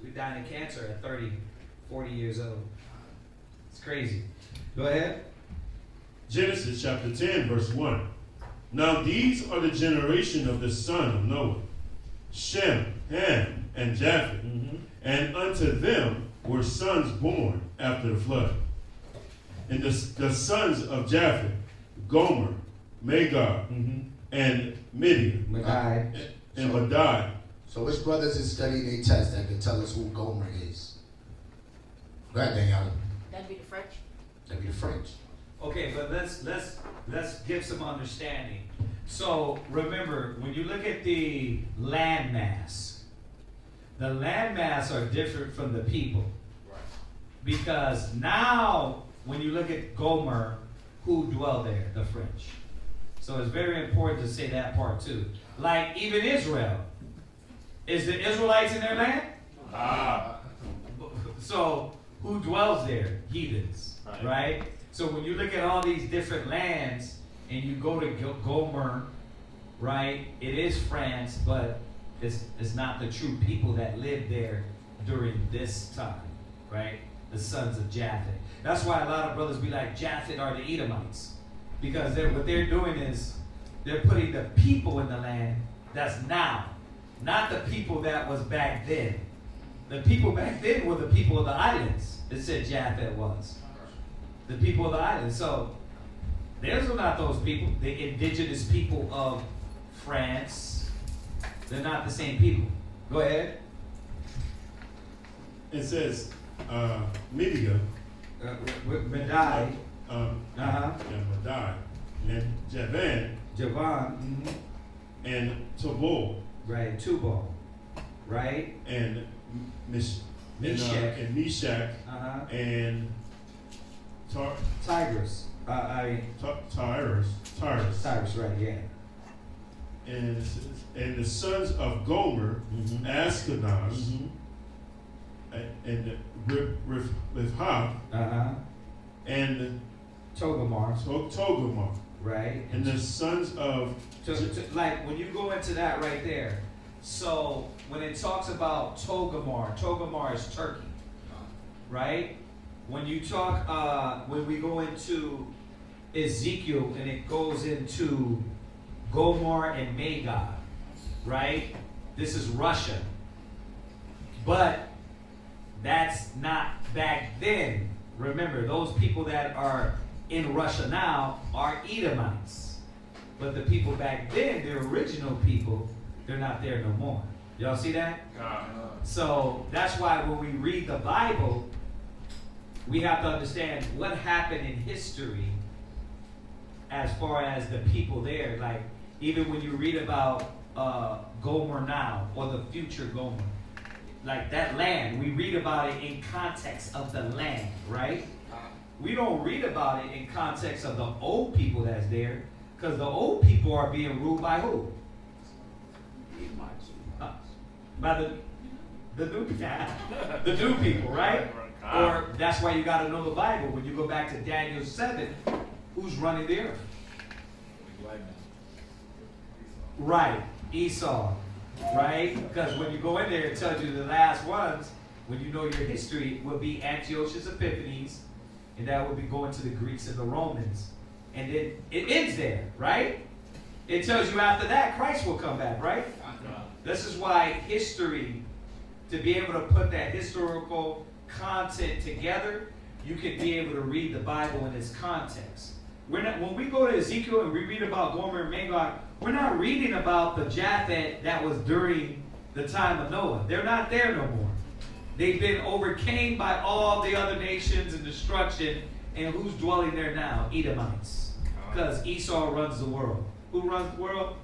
We're dying of cancer at 30, 40 years old. It's crazy. Go ahead. Genesis chapter 10, verse 1. Now these are the generation of the son of Noah, Shem, Ham, and Japheth. And unto them were sons born after the flood. And the sons of Japheth, Gomer, Magog, and Midian, and Madai, So which brothers is studying a test that can tell us who Gomer is? Go ahead, Danielle. That'd be the French. That'd be the French. Okay, but let's give some understanding. So remember, when you look at the landmass are different from the people. Because now, when you look at Gomer, who dwell there? The French. So it's very important to say that part too. Like even Israel. Is the Israelites in their land? So who dwells there? Heathens, right? So when you look at all these different lands and you go to Gomer, right? It is France, but it's not the true people that lived there during this time, right? The sons of Japhet. That's why a lot of brothers be like, Japhet are the Edomites. Because what they're doing is they're putting the people in the land that's now. Not the people that was back then. The people back then were the people of the islands. It said Japhet was. The people of the islands. So, theirs are not those people. The indigenous people of France. They're not the same people. Go ahead. It says, Midian. Medai. Medai. And Javan. And Tubal. Right, Tubal. Right? And Meshach. And Meshach. And Tigris. Tyrus, right, yeah. And the sons of Gomer, Ashkenaz, and Rifha, and Togarmah. Right. And the sons of... like, when you go into that right there, so when it talks about Togarmah is Turkey, right? When you talk, when we go into Ezekiel and it goes into Gomer and Magog, right? This is Russia. But that's not back then. Remember, those people that are in Russia now are Edomites. But the people back then, the original people, they're not there no more. Y'all see that? So that's why when we read the Bible, we have to understand what happened in history as far as the people there. Like, even when you read about Gomer now, or the future Gomer, like that land, we read about it in context of the land, right? We don't read about it in context of the old people that's there, because the old people are being ruled by who? By the new people, right? Or that's why you got to know the Bible. When you go back to Daniel 7, who's running the earth? Right, Esau, right? Because when you go in there, it tells you the last ones, when you know your history, will be Antiochus Epiphanes, and that will be going to the Greeks and the Romans. And then it ends there, right? It tells you after that, Christ will come back, right? This is why history, to be able to put that historical content together, you can be able to read the Bible in its context. When we go to Ezekiel and we read about Gomer and Magog, we're not reading about the Japhet that was during the time of Noah. They're not there no more. They've been overcame by all the other nations and destruction. And who's dwelling there now? Edomites. Because Esau runs the world. Who runs the world?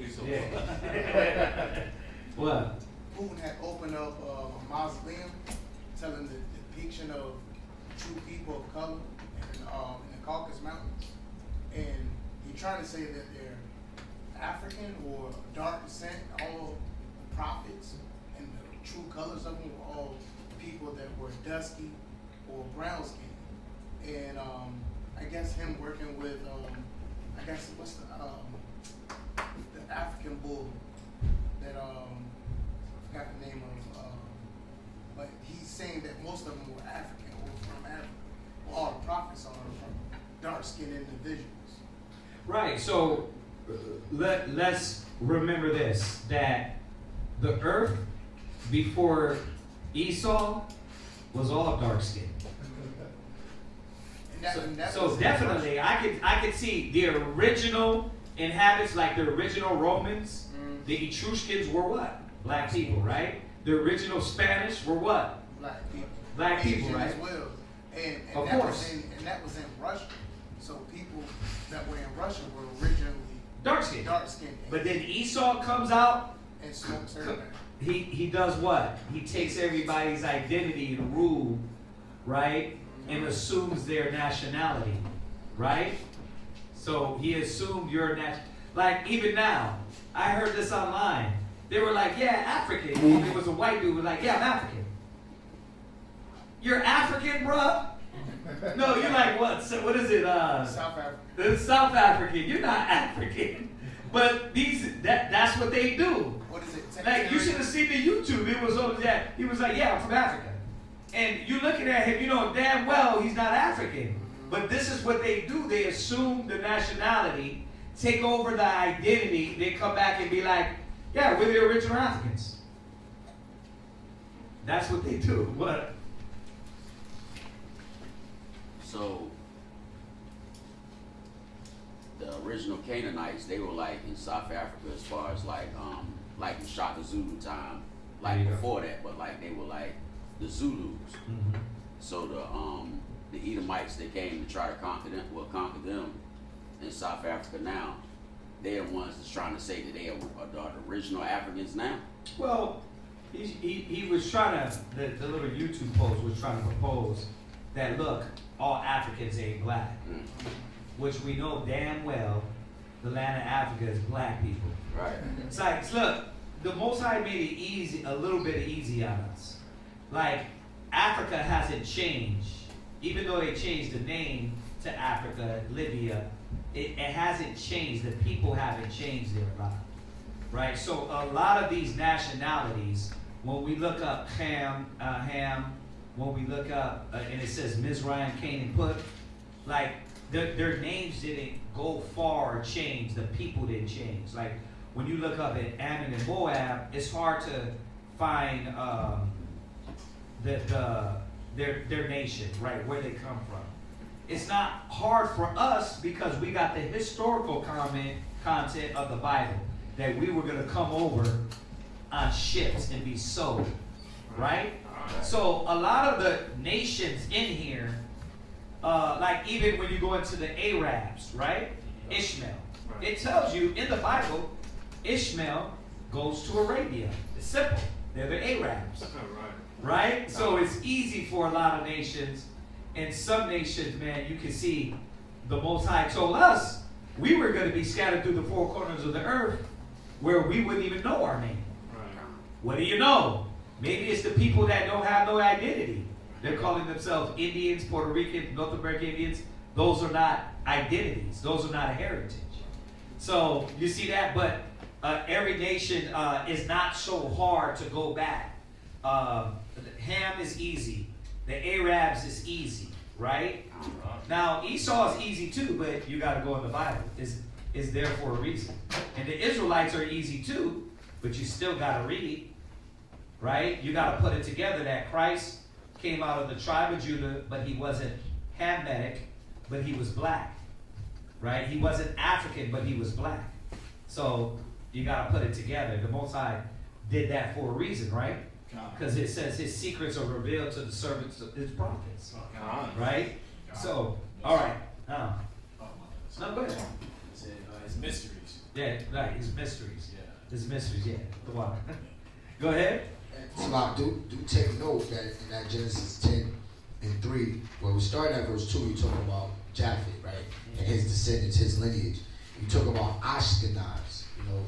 Esau. Yeah. What? Putin had opened up a mausoleum telling the depiction of true people of color in the Caucasus Mountains. And he's trying to say that they're African or dark descent. All the prophets and the true colors of them were all people that were dusky or brown skinned. And I guess him working with, I guess, what's the African bull that, I forgot the name of, but he's saying that most of them were African or from Africa. Well, all the prophets are from dark-skinned individuals. Right, so let's remember this, that the earth before Esau was all dark-skinned. So definitely, I could see the original inhabitants, like the original Romans, the Etruscans were what? Black people, right? The original Spanish were what? Black people. Black people, Asian right? as well. And Of that course. and that was in Russia. So people that were in Russia were originally Dark skinned. dark skinned. But then Esau comes out. And smokes everything. He does what? He takes everybody's identity and rule, right? And assumes their nationality, right? So he assumed your like even now, I heard this online. They were like, yeah, African. And it was a white dude who was like, yeah, I'm African. You're African, bruh? No, you're like what? So what is it? South Africa. It's South African. You're not African. But that's what they do. What is it? Like you should have seen the YouTube. It was over there. He was like, yeah, I'm from Africa. And you looking at him, you know damn well he's not African. But this is what they do. They assume the nationality, take over the identity, they come back and be like, yeah, we're the original Africans. That's what they do. What? So the original Canaanites, they were like in South Africa as far as like in Shaka Zulu time, like before that, but like they were like the Zulus. Mm-hmm. So the Edomites that came to try to conquer them in South Africa now, they're the ones that's trying to say that they are the original Africans now. Well, he was trying to, the little YouTube post was trying to propose that look, all Africans ain't black. Which we know damn well the land of Africa is black people. Right. It's like, look, the Most High made it easy, a little bit easy on us. Like, Africa hasn't changed. Even though they changed the name to Africa, Libya, it hasn't changed. The people haven't changed their lot. Right? So a lot of these nationalities, when we look up Ham, when we look up, and it says Mizraim, Canaan, Put, like, their names didn't go far or change. The people didn't change. Like, when you look up at Ammon and Moab, it's hard to find their nation, right, where they come from. It's not hard for us because we got the historical content of the Bible that we were going to come over on ships and be sold, right? So a lot of the nations in here, like even when you go into the Arabs, right? Ishmael. It tells you in the Bible, Ishmael goes to Arabia. It's simple. They're the Arabs. Right? So it's easy for a lot of nations. And some nations, man, you can see the Most High told us we were going to be scattered through the four corners of the earth where we wouldn't even know our name. What do you know? Maybe it's the people that don't have no identity. They're calling themselves Indians, Puerto Rican, North American Indians. Those are not identities. Those are not a heritage. So you see that? But every nation is not so hard to go back. Ham is easy. The Arabs is easy, right? Now Esau is easy too, but you got to go in the Bible. It's there for a reason. And the Israelites are easy too, but you still got to read, right? You got to put it together that Christ came out of the tribe of Judah, but he wasn't Hamitic, but he was black, right? He wasn't African, but he was black. So you got to put it together. The Most High did that for a reason, right? Because it says his secrets are revealed to the servants of his prophets, right? So, all right. No, go ahead. His mysteries. Yeah, right. His mysteries. Yeah. His mysteries. Yeah. Go on. Go ahead. Slock, do take note that in that Genesis 10:3, where we start at verse 2, you talk about Japheth, right? And his descendants, his lineage. You talk about Ashkenaz, you know,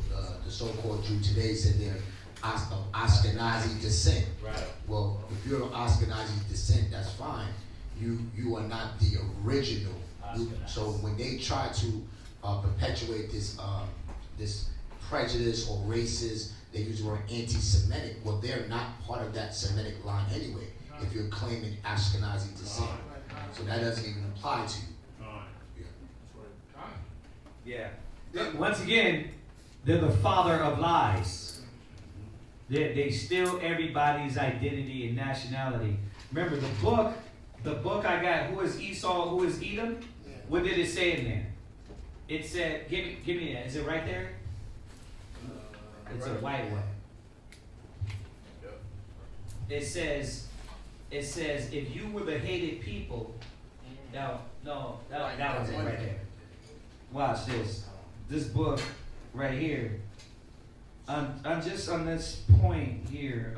the so-called Jew today said they're of Ashkenazi descent. Right. Well, if you're of Ashkenazi descent, that's fine. You are not the original. So when they try to perpetuate this this prejudice or races, they use the word anti-Semitic. Well, they're not part of that Semitic line anyway. If you're claiming Ashkenazi descent, so that doesn't even apply to you. Yeah. Once again, they're the father of lies. They steal everybody's identity and nationality. Remember the book I got, who is Esau, who is Edom? What did it say in there? It said, give me that. Is it right there? It's a white one. it says, if you were the hated people, that was it right there. Watch this. This book right here. I'm just on this point here.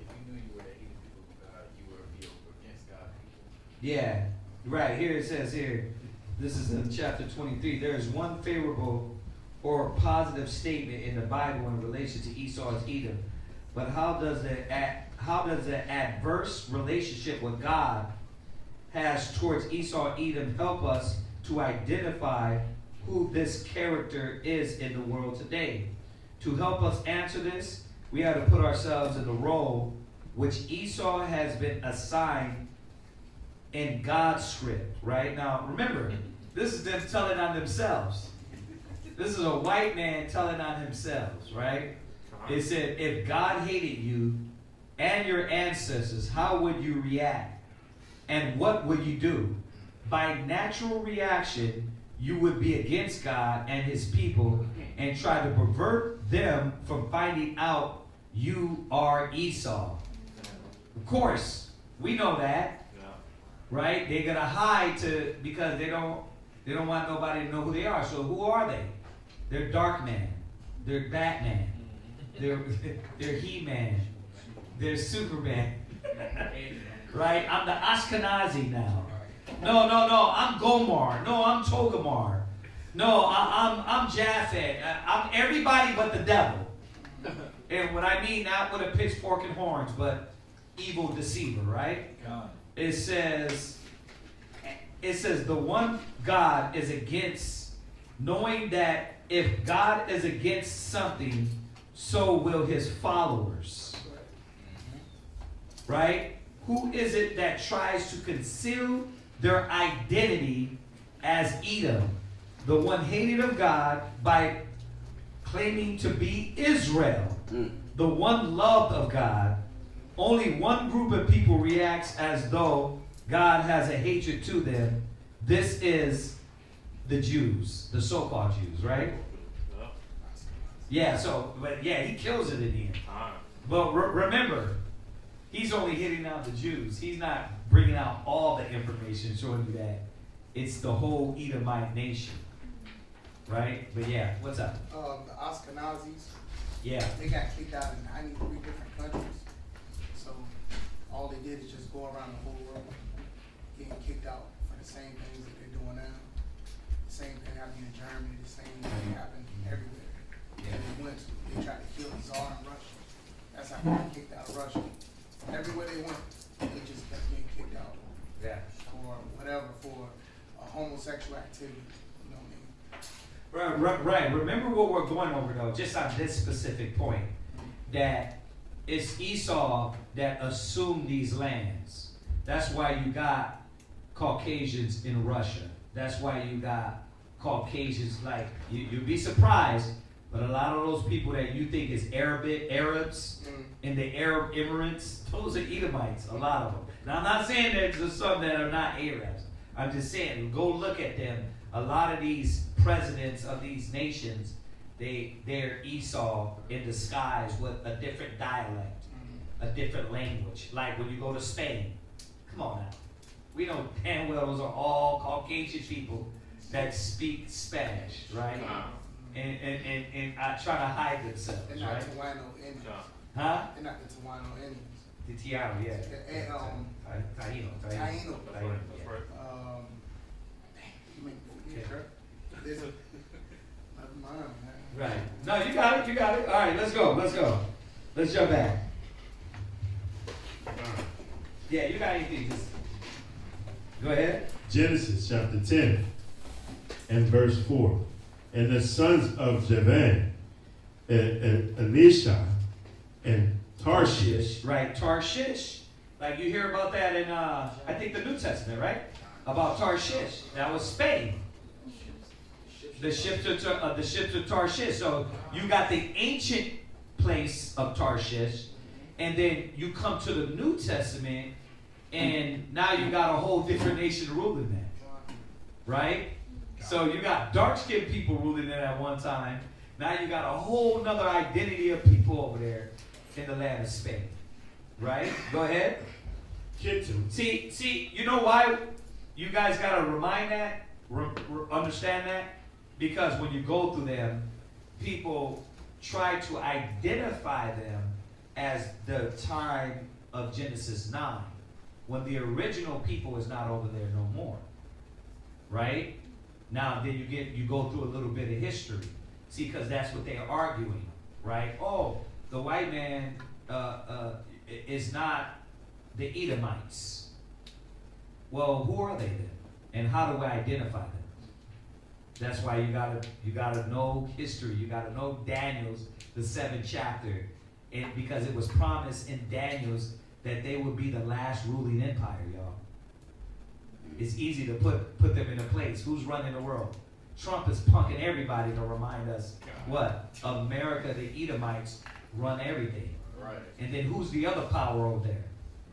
If you knew you were the hated people of God, you would be against God's people. Yeah, right here it says here. This is in chapter 23. There is one favorable or positive statement in the Bible in relation to Esau's Edom, but how does the adverse relationship with God has towards Esau Edom help us to identify who this character is in the world today? To help us answer this, we have to put ourselves in the role which Esau has been assigned in God's script. Right now, remember, this is them telling on themselves. This is a white man telling on themselves, right? It said, if God hated you and your ancestors, how would you react? And what would you do? By natural reaction, you would be against God and his people and try to pervert them from finding out you are Esau. Of course, we know that, right? They're gonna hide because they don't want nobody to know who they are. So who are they? They're Dark Man. They're Batman. They're He-Man. They're Superman. Right? I'm the Ashkenazi now. No. I'm Gomar. No, I'm Togamar. No, I'm Japhet. I'm everybody but the devil. And what I mean, not with a pitchfork and horns, but evil deceiver, right? God. It says the one God is against, knowing that if God is against something, so will his followers. Right? Who is it that tries to conceal their identity as Edom? The one hated of God by claiming to be Israel. The one loved of God. Only one group of people reacts as though God has a hatred to them. This is the Jews, the so-called Jews, right? Yeah, he kills it in the end. But remember, he's only hitting out the Jews. He's not bringing out all the information showing you that it's the whole Edomite nation. Right? But yeah, what's up? The Ashkenazis. Yeah. They got kicked out in 93 different countries. So all they did is just go around the whole world getting kicked out for the same things that they're doing now. The same thing happened in Germany. The same thing happened everywhere. Yeah. They tried to kill the Tsar in Russia. That's how they got kicked out of Russia. Everywhere they went, they just kept getting kicked out. Yeah. For whatever, for a homosexual activity. You know what I mean? Right. Remember what we're going over though, just on this specific point, that it's Esau that assumed these lands. That's why you got Caucasians in Russia. That's why you got Caucasians, like, you'd be surprised, but a lot of those people that you think is Arabs in the Arab Emirates, those are Edomites, a lot of them. Now, I'm not saying there's some that are not Arabs. I'm just saying, go look at them. A lot of these presidents of these nations, they're Esau in disguise with a different dialect, a different language. Like when you go to Spain, come on now. We know damn well those are all Caucasian people that speak Spanish, right? And try to hide themselves, They're not right? Taino Indians. Huh? They're not the Taino Indians. The Tiano, yeah. Taino. That's right. You make me hurt. There's a never mind, man. Right. No, you got it. All right, let's go. Let's jump back. Yeah, you got anything? Just go ahead. Genesis chapter 10 and verse 4. And the sons of Javan, Elisha, and Tarshish. Right, Tarshish. Like you hear about that in, I think, the New Testament, right? About Tarshish. That was Spain. The ships of Tarshish. So you got the ancient place of Tarshish, and then you come to the New Testament, and now you got a whole different nation ruling that. Right? So you got dark-skinned people ruling it at one time. Now you got a whole nother identity of people over there. in the land of Spain. Right? Go ahead. Kitu. See, you know why you guys gotta remind that, understand that? Because when you go through them, people try to identify them as the time of Genesis 9, when the original people is not over there no more. Right? Now then you go through a little bit of history. See, because that's what they're arguing, right? Oh, the white man is not the Edomites. Well, who are they then? And how do we identify them? That's why you gotta know history. You gotta know Daniel's, the 7th chapter, and because it was promised in Daniel's that they would be the last ruling empire, y'all. It's easy to put them in a place. Who's running the world? Trump is punking everybody to remind us what? America, the Edomites run everything. Right. And then who's the other power over there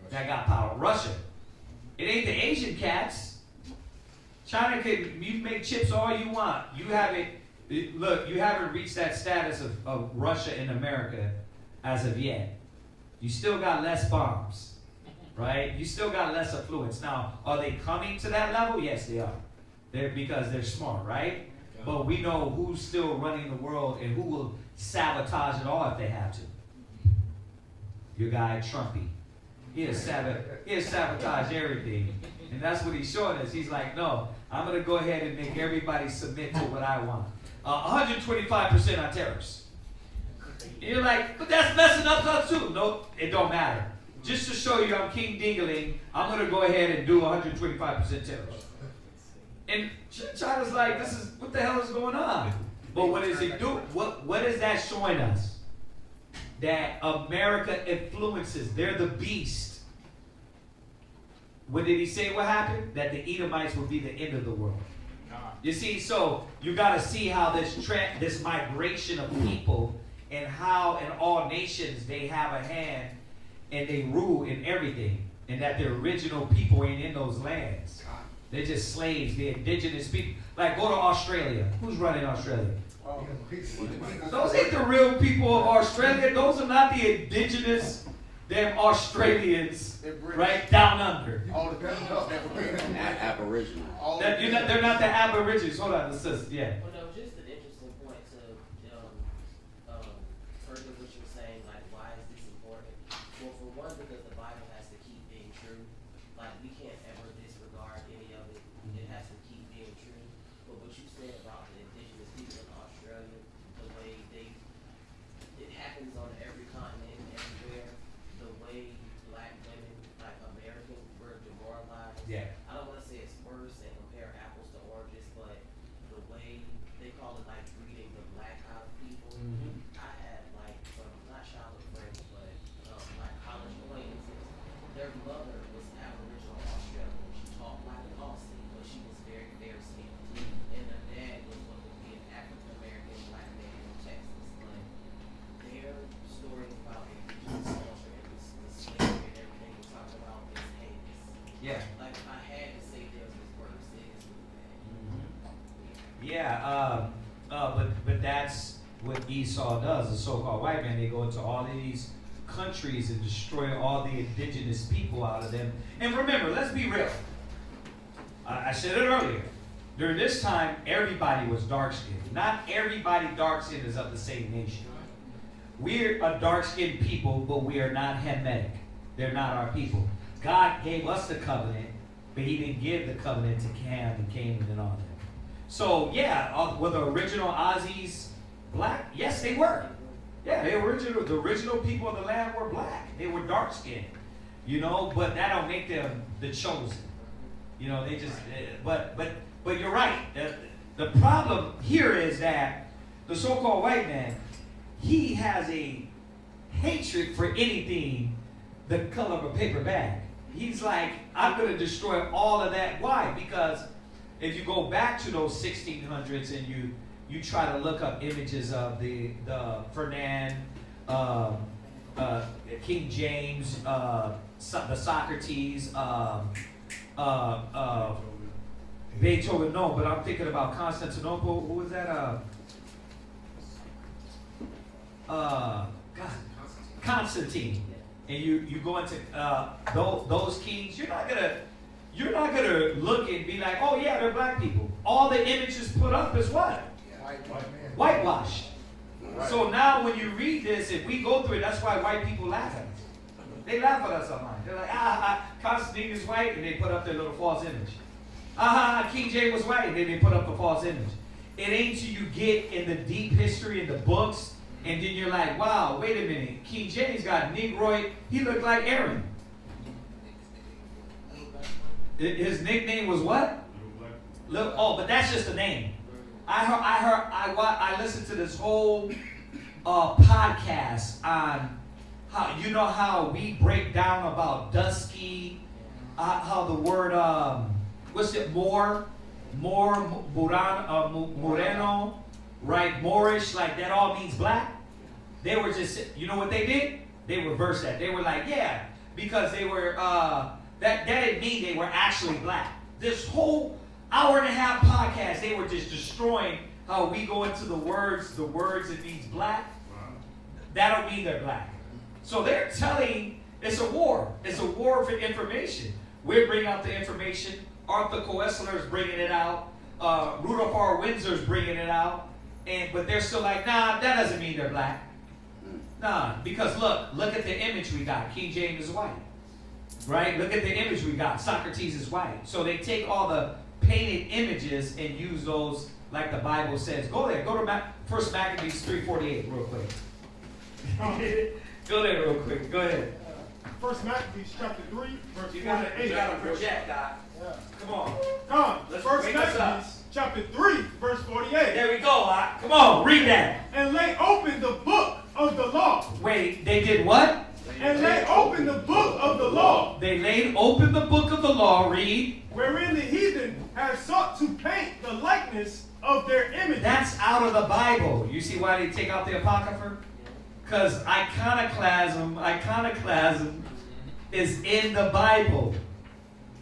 that got power? Russia. It ain't the Asian cats. China can, you make chips all you want. You haven't reached that status of Russia in America as of yet. You still got less bombs, right? You still got less affluence. Now, are they coming to that level? Yes, they are. Because they're smart, right? But we know who's still running the world and who will sabotage it all if they have to. Your guy, Trumpy. He'll sabotage everything. And that's what he's showing us. He's like, no, I'm going to go ahead and make everybody submit to what I want. 125% on tariffs. You're like, but that's messing up us too. No, it don't matter. Just to show you I'm King Dingaling, I'm going to go ahead and do 125% tariffs. And China's like, this is, what the hell is going on? But what does it do? What is that showing us? That America influences. They're the beast. What did he say what happened? That the Edomites would be the end of the world. You see, so you got to see how this migration of people and how in all nations they have a hand and they rule in everything. And that the original people ain't in those lands. They're just slaves. They're indigenous people. Like, go to Australia. Who's running Australia? Those ain't the real people of Australia. Those are not the indigenous, them Australians, right down under. Aboriginal. They're not the Aborigines. Hold on, this is, yeah. Well, no, just an interesting point to further what you're saying, like, why is this important? Well, for one, because the Bible has to keep being true. Like, we can't ever disregard any of it. It has to keep being true. But what you said about the indigenous people in Australia, the way it happens on every continent, everywhere, the way black women, like Americans, were demoralized. Yeah. I don't want to say it's worse and compare apples to oranges, but the way they call it, like, breeding the black out of people. I had, like, some, not childhood friends, but like college acquaintances. Their mother was Aboriginal Australian. She talked like an Aussie, but she was very, very skinny. And her dad was what would be an African American black man in Texas. But their stories about indigenous culture and the slavery and everything we talked about is heinous. Yeah. Like, I had to say theirs was worse. It is really bad. Yeah, but that's what Esau does, the so-called white man. They go into all of these countries and destroy all the indigenous people out of them. And remember, let's be real. I said it earlier. During this time, everybody was dark-skinned. Not everybody dark-skinned is of the same nation. We're a dark-skinned people, but we are not Hamitic. They're not our people. God gave us the covenant, but he didn't give the covenant to Ham and Canaan and all that. So, yeah, were the original Aussies black? Yes, they were. Yeah, the original people of the land were black. They were dark-skinned, but that don't make them the chosen. They just, but you're right. The problem here is that the so-called white man, he has a hatred for anything the color of a paper bag. He's like, I'm going to destroy all of that. Why? Because if you go back to those 1600s and you try to look up images of the Ferdinand, King James, the Socrates, Beethoven, no, but I'm thinking about Constantinople. Who was that? God, Constantine, and you go into those kings, you're not gonna look and be like, oh yeah, they're black people. All the images put up is what? Whitewashed. Right. So now when you read this, if we go through it, that's why white people laugh at us. They laugh at us online. They're like, Constantine is white, and they put up their little false image. King James was white, and then they put up the false image. It ain't till you get in the deep history in the books, and then you're like, wow, wait a minute. King James got Negroid. He looked like Aaron. His nickname was what? Oh, but that's just a name. I listened to this whole podcast on how we break down about dusky, how the word moreno, right? Moorish, like that all means black. They were just, you know what they did? They reversed that. They were like, yeah, because they were that didn't mean they were actually black. This whole hour and a half podcast, they were just destroying how we go into the words it means black. That don't mean they're black. So they're telling it's a war. It's a war for information. We're bringing out the information. Arthur Koestler's bringing it out. Rudolph R. Windsor's bringing it out. But they're still like, nah, that doesn't mean they're black. Nah, because look at the image we got. King James is white. Right? Look at the image we got. Socrates is white. So they take all the painted images and use those like the Bible says. Go there. Go to 1 Maccabees 3:48 real quick. Go there real quick. Go ahead. 1 Maccabees chapter 3, verse 48. You got to project, Doc. Yeah. Come on. Come on. Let's 1 wake us up. Maccabees chapter 3, verse 48. There we go, Doc. Come on, read that. And lay open the book of the law. Wait, they did what? And lay open the book of the law. They laid open the book of the law, read. Wherein the heathen have sought to paint the likeness of their image. That's out of the Bible. You see why they take out the Apocrypha? Because iconoclasm is in the Bible.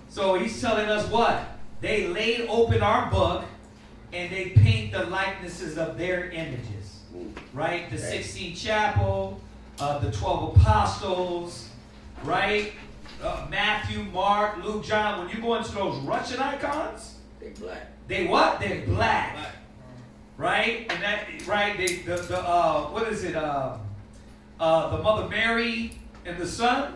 So he's telling us what? They laid open our book and they paint the likenesses of their images. Right? The Sistine Chapel, the 12 apostles, right? Matthew, Mark, Luke, John. When you go into those Russian icons, they black. They what? They're black. Right? And that right? What is it? The Mother Mary and the Son,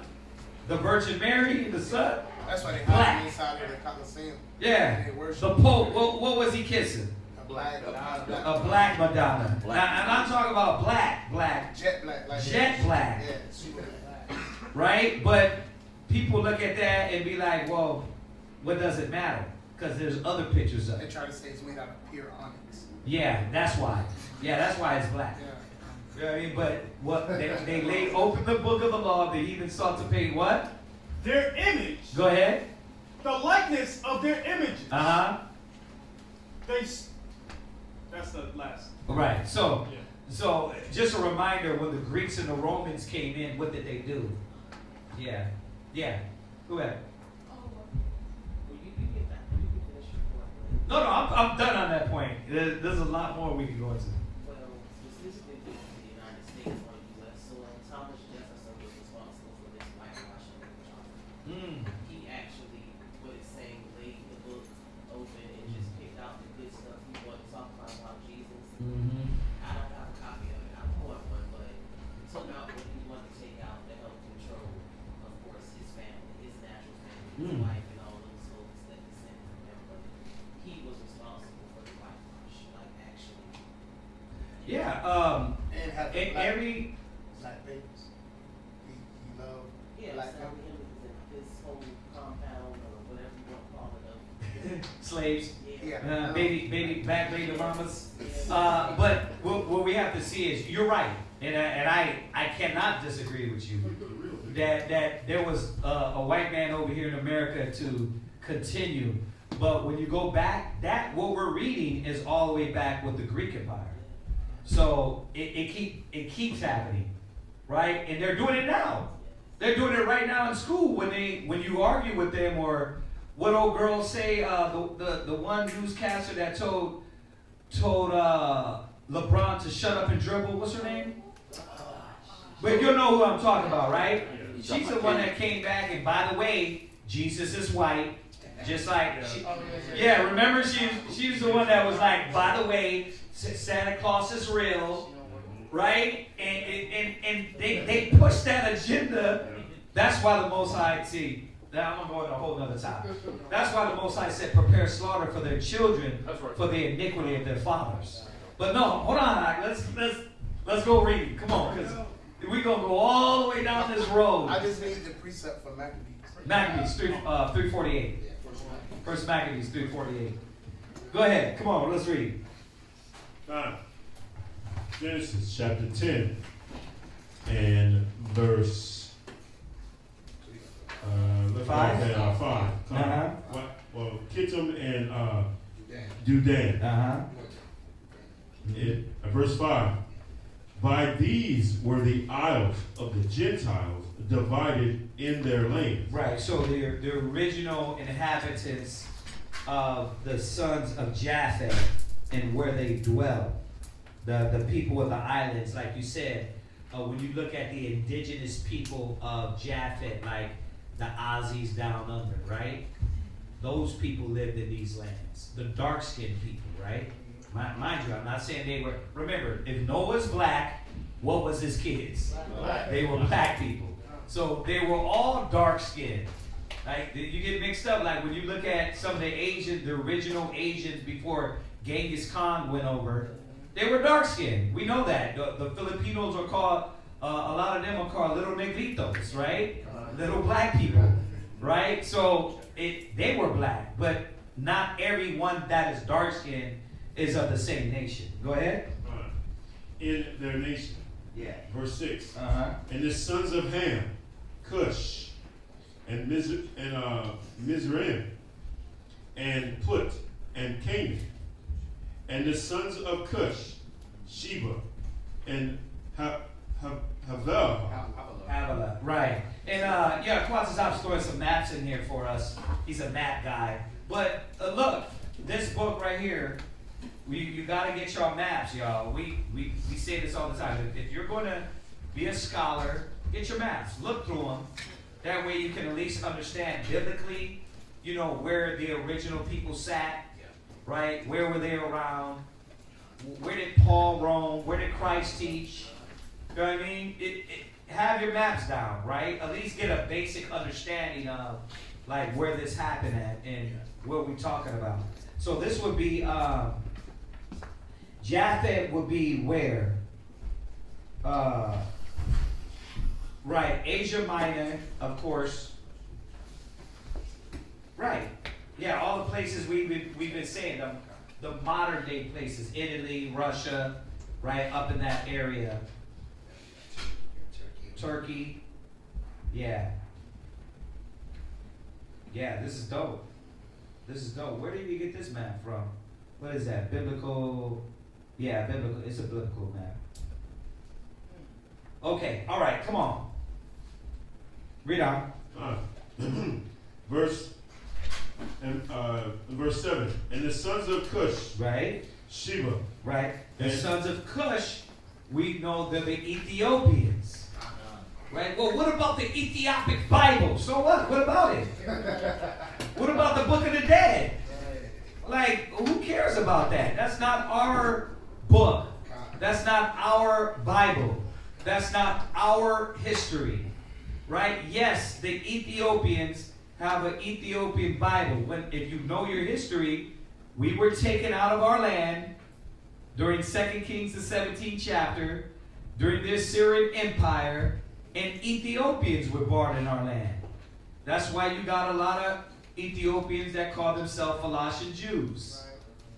the Virgin Mary and the Son. That's why they black. hide inside of the Colosseum. Yeah. The Pope. What was he kissing? A black Madonna. A black Madonna. Now, and I'm talking about black. Jet black. Like Jet black. Yeah, super black. Right? But people look at that and be like, well, what does it matter? Because there's other pictures of it. They try to say it's made out of pure onyx. Yeah, that's why. Yeah, that's why it's black. Yeah. You know what I mean? But what they laid open the book of the law, they even sought to paint what? Their image. Go ahead. The likeness of their images. Uh-huh. That's the last. Right. So just a reminder, when the Greeks and the Romans came in, what did they do? Yeah. Yeah. Go ahead. No, I'm done on that point. There's a lot more we can go into. Well, specifically with the United States on U.S. soil, Thomas Jefferson was responsible for this whitewashing of the John. He actually, what it's saying, laid the book open and just picked out the good stuff he wanted to talk about Jesus. I don't have a copy of it. I want one, but he took out what he wanted to take out to help control, of course, his family, his natural family, his wife, and all those folks that descended from him. But he was responsible for the whitewash, like actually. Yeah. And have and black, every black babies. He loved Yeah, black selling babies. him this whole compound or whatever you want to call it. slaves, Yeah. baby back baby mamas. But what we have to see is you're right, and I cannot disagree with you that there was a white man over here in America to continue. But when you go back, what we're reading is all the way back with the Greek Empire. So it keeps happening, right? And they're doing it now. They're doing it right now in school when you argue with them, or what old girls say. The one newscaster that told LeBron to shut up and dribble. What's her name? But you'll know who I'm talking about, right? You She's talking the about one Canaan? that came back, and by the way, Jesus is white, just like she, yeah. Remember, she's the one that was like, by the way, Santa Claus is real, right? And they pushed that agenda. That's why the Most High, see, now I'm going to go into a whole nother topic. That's why the Most High said, prepare slaughter for their children, for the iniquity of their fathers. But no, hold on, let's go read. Come on, because we're going to go all the way down this road. I just need the precept for Maccabees. Maccabees 348. First Maccabees 348. Go ahead, come on, let's read. Genesis chapter 10 and verse 5. 5. Well, Kittim and Dudan. Verse 5. By these were the isles of the Gentiles divided in their lands. Right, so the original inhabitants of the sons of Japheth and where they dwell. The people of the islands, like you said, when you look at the indigenous people of Japheth, like the Aussies down under, right? Those people lived in these lands. The dark-skinned people, right? Mind you, I'm not saying they were. Remember, if Noah's black, what was his kids? Black. They were black people. So they were all dark-skinned. Like you get mixed up. Like when you look at some of the Asians, the original Asians before Genghis Khan went over, they were dark-skinned. We know that. The Filipinos are called. A lot of them are called little negritos, right? Little black people, right? So they were black, but not everyone that is dark-skinned is of the same nation. Go ahead. In their nation. Yeah. Verse 6. Uh-huh. And the sons of Ham, Cush, and Mizraim, and Put, and Canaan. And the sons of Cush, Sheba, and Havilah, right. And yeah, Quasisop's throwing some maps in here for us. He's a map guy. But look, this book right here, you got to get your maps, y'all. We say this all the time. If you're going to be a scholar, get your maps. Look through them. That way you can at least understand biblically, you know, where the original people sat, right? Where were they around? Where did Paul roam? Where did Christ teach? You know what I mean? Have your maps down, right? At least get a basic understanding of like where this happened at and what we're talking about. So this would be Japheth would be where? Right, Asia Minor, of course. Right. Yeah, all the places we've been saying, the modern day places, Italy, Russia, right, up in that area. Turkey. Yeah. Yeah, this is dope. This is dope. Where did you get this map from? What is that? Biblical. Yeah, biblical. It's a biblical map. Okay, all right, come on. Read on. Verse 7. And the sons of Cush. Right. Sheba. Right. The sons of Cush, we know they're the Ethiopians. Right? Well, what about the Ethiopic Bible? So what? What about it? What about the Book of the Dead? Like, who cares about that? That's not our book. That's not our Bible. That's not our history. Right? Yes, the Ethiopians have an Ethiopian Bible. If you know your history, we were taken out of our land during 2 Kings, the 17th chapter, during the Assyrian Empire, and Ethiopians were born in our land. That's why you got a lot of Ethiopians that call themselves Falashan Jews.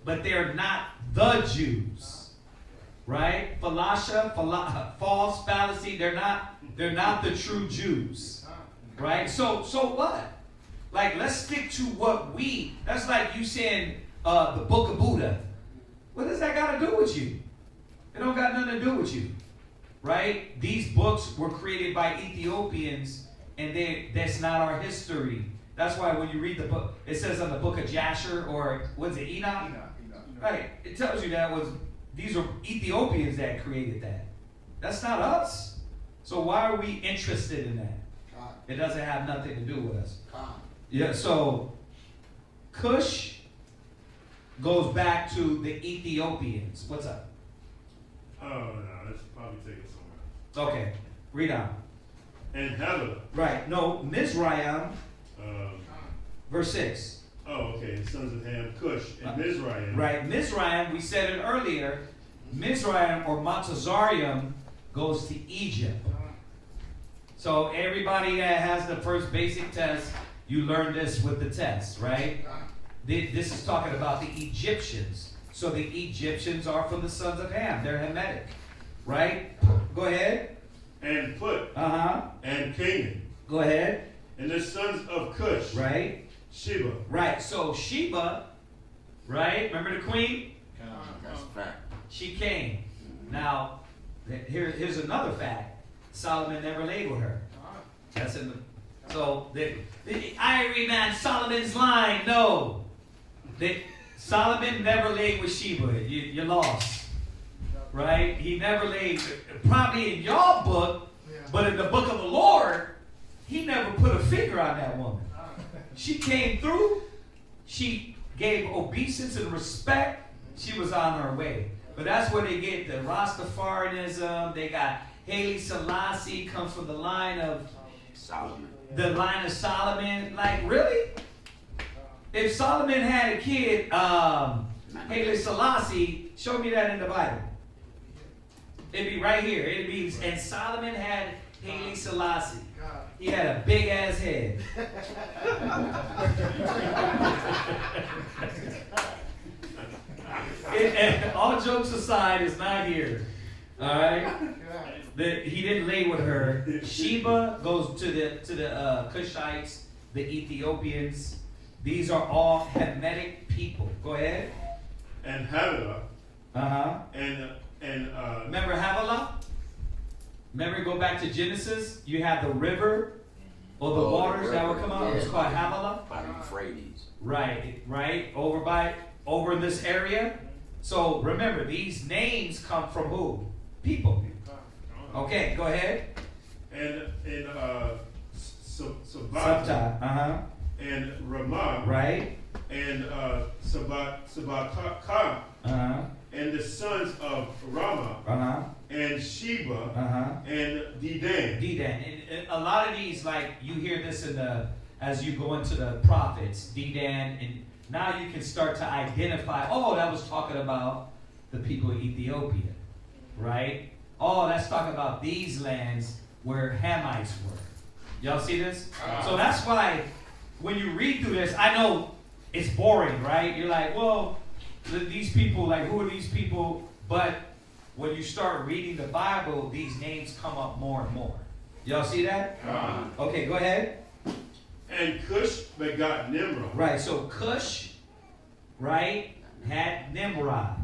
But they're not the Jews. Right? False fallacy, they're not the true Jews. Right? So what? Like, let's stick to what that's like you saying the Book of Buddha. What does that got to do with you? It don't got nothing to do with you. Right? These books were created by Ethiopians, and that's not our history. That's why when you read the book, it says on the book of Jasher, or what's it, Enoch? Right. It tells you these are Ethiopians that created that. That's not us. So why are we interested in that? God. It doesn't have nothing to do with us. God. Yeah, so Cush goes back to the Ethiopians. What's up? Oh, no, let's probably take it somewhere. Okay, read on. And Heather. Right, no, Mizraim, verse 6. Oh, okay, the sons of Ham, Cush, and Mizraim. Right, Mizraim, we said it earlier, Mizraim or Montezarium goes to Egypt. So everybody that has the first basic test, you learn this with the test, right? This is talking about the Egyptians. So the Egyptians are from the sons of Ham. They're Hamitic, right? Go ahead. And Put. Uh-huh. And Canaan. Go ahead. And the sons of Cush. Right. Sheba. Right. So Sheba, right? Remember the queen? That's a fact. She came. Now, here's another fact. Solomon never laid with her. That's in the. So I read, man, Solomon's lying. No. Solomon never laid with Sheba. You're lost. Right? He never laid, probably in your book, but in the book of the Lord, he never put a finger on that woman. She came through. She gave obeisance and respect. She was on her way. But that's where they get the Rastafarianism. They got Haile Selassie, comes from the line of Solomon. The line of Solomon. Like, really? If Solomon had a kid, Haile Selassie, show me that in the Bible. It'd be right here. It'd be, and Solomon had Haile Selassie. He had a big ass head. And all jokes aside, it's not here. All right. He didn't lay with her. Sheba goes to the Cushites, the Ethiopians. These are all Hamitic people. Go ahead. And Havilah. Uh-huh. And remember Havilah? Remember, go back to Genesis. You have the river or the waters that would come out. It's called Havilah. By the Euphrates. Right. Over this area. So remember, these names come from who? People. Okay, go ahead. And Sabbath. Uh-huh. And Ramah. Right. And Sabbath. Uh-huh. And the sons of Ramah. Uh-huh. And Sheba. Uh-huh. And Dedan. And a lot of these, like, you hear this as you go into the prophets, Dedan, and now you can start to identify, oh, that was talking about the people of Ethiopia, right? Oh, that's talking about these lands where Hamites were. Y'all see this? So that's why when you read through this, I know it's boring, right? You're like, well, these people, like, who are these people? But when you start reading the Bible, these names come up more and more. Y'all see that? Okay, go ahead. And Cush begot Nimrod. Right, so Cush, right, had Nimrod.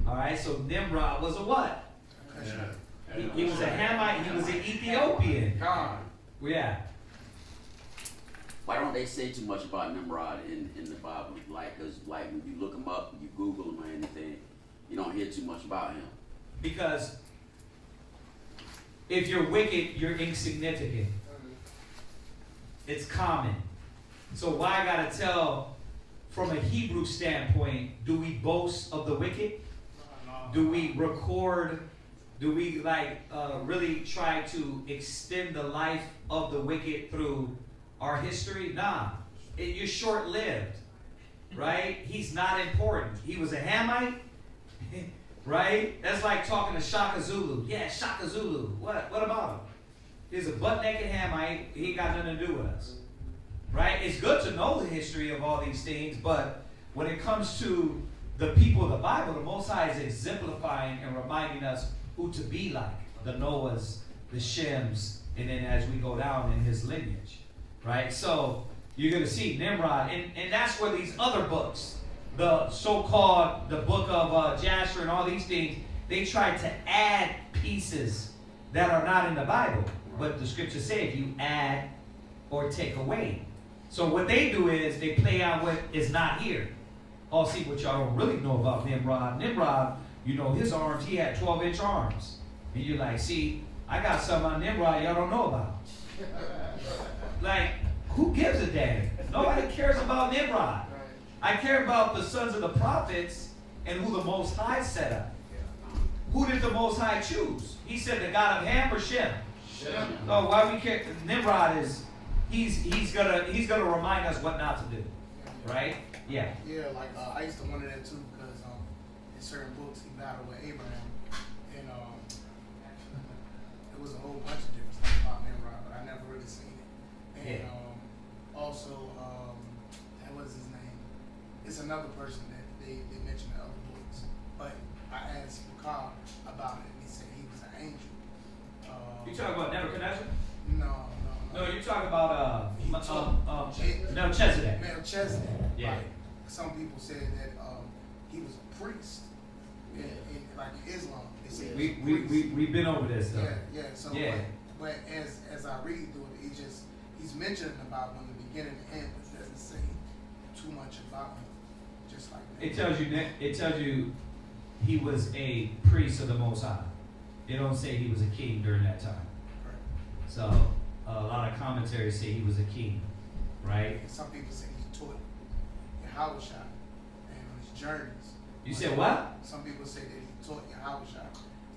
All right, so Nimrod was a what? Yeah. He was a Hamite, he was an Ethiopian. Yeah. Why don't they say too much about Nimrod in the Bible? Like, because like when you look him up, you Google him or anything, you don't hear too much about him. Because if you're wicked, you're insignificant. It's common. So why I gotta tell, from a Hebrew standpoint, do we boast of the wicked? Do we record? Do we really try to extend the life of the wicked through our history? Nah, you're short-lived, right? He's not important. He was a Hamite, right? That's like talking to Shaka Zulu. Yeah, Shaka Zulu. What about him? He's a butt-naked Hamite. He ain't got nothing to do with us, right? It's good to know the history of all these things, but when it comes to the people of the Bible, the Most High is exemplifying and reminding us who to be like. The Noahs, the Shems, and then as we go down in his lineage, right? So you're going to see Nimrod, and that's where these other books, the so-called, the book of Jasher and all these things, they try to add pieces that are not in the Bible. But the scriptures say if you add or take away. So what they do is they play out what is not here. Oh, see what y'all don't really know about Nimrod. Nimrod, you know, his arms, he had 12-inch arms. And you're like, see, I got something on Nimrod y'all don't know about. Like, who gives a damn? Nobody cares about Nimrod. I care about the sons of the prophets and who the Most High set up. Who did the Most High choose? He said the God of Ham or Shem? Shem. No, why we care? Nimrod is, he's gonna remind us what not to do, right? Yeah. Yeah, like I used to wonder that too because in certain books he battled with Abraham, and it was a whole bunch of different stuff about Nimrod, but I never really seen it. And also, what is his name? It's another person that they mentioned in other books, but I asked Makar about it, and he said he was an angel. You talking about Nebuchadnezzar? No. No, you're talking about Melchizedek. Melchizedek. Yeah. Right. Some people said that he was a priest. In like in Islam, they say We've been over this though. Yeah. So but as I read through it, he's mentioning about from the beginning to end, but it doesn't say too much about him. Just like that. It tells you he was a priest of the Most High. It don't say he was a king during that time. Right. So a lot of commentaries say he was a king, right? And some people say he taught Yahweh and on his journeys. You said what? Some people say that he taught Yahweh,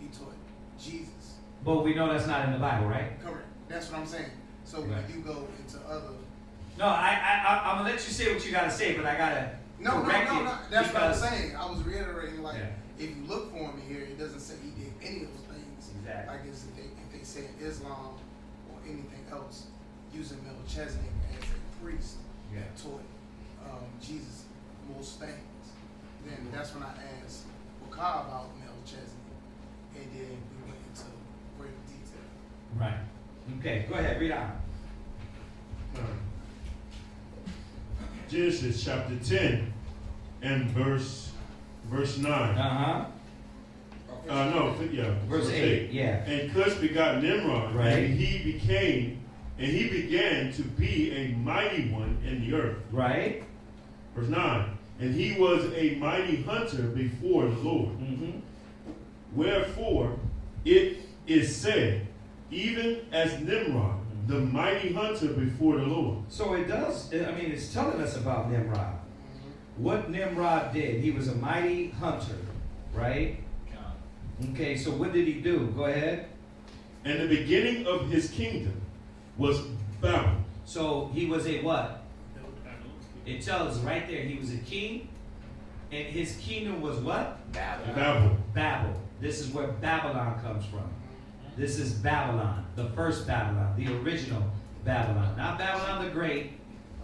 he taught Jesus. But we know that's not in the Bible, right? Correct. That's what I'm saying. So when you go into other. No, I'm gonna let you say what you gotta say, but I gotta correct it. That's what I'm saying. I was reiterating, like, if you look for him here, it doesn't say he did any of those things. Exactly. Like if they say Islam or anything else, using Melchizedek as a priest that taught Jesus most things. Then that's when I asked Wakar about Melchizedek, and then we went into greater detail. Right. Okay, go ahead, read on. Genesis chapter 10 and verse 9. Verse 8, yeah. And Cush begot Nimrod, right. and he began to be a mighty one in the earth. Right. Verse 9. And he was a mighty hunter before the Lord. Mm-hmm. Wherefore it is said, even as Nimrod, the mighty hunter before the Lord. So it does, it's telling us about Nimrod. What Nimrod did, he was a mighty hunter, right? Okay, so what did he do? Go ahead. And the beginning of his kingdom was Babel. So he was a what? It tells us right there, he was a king, and his kingdom was what? Babel. This is where Babylon comes from. This is Babylon, the first Babylon, the original Babylon. Not Babylon the Great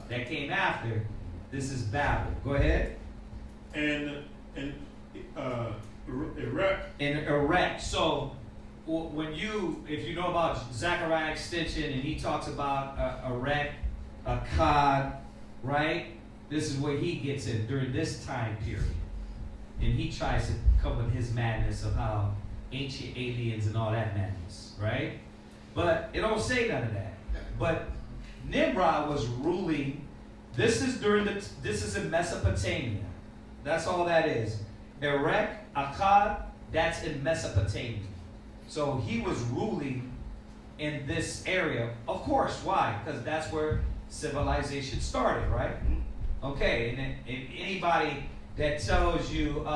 that came after. This is Babel. Go ahead. And erect. So if you know about Zechariah extension, and he talks about erect, akkad, right? This is where he gets it during this time period. And he tries to come with his madness of how ancient aliens and all that madness, right? But it don't say none of that. But Nimrod was ruling. This is in Mesopotamia. That's all that is. Erech, Akkad, that's in Mesopotamia. So he was ruling in this area. Of course, why? Because that's where civilization started, right? Okay, and then if anybody that tells you,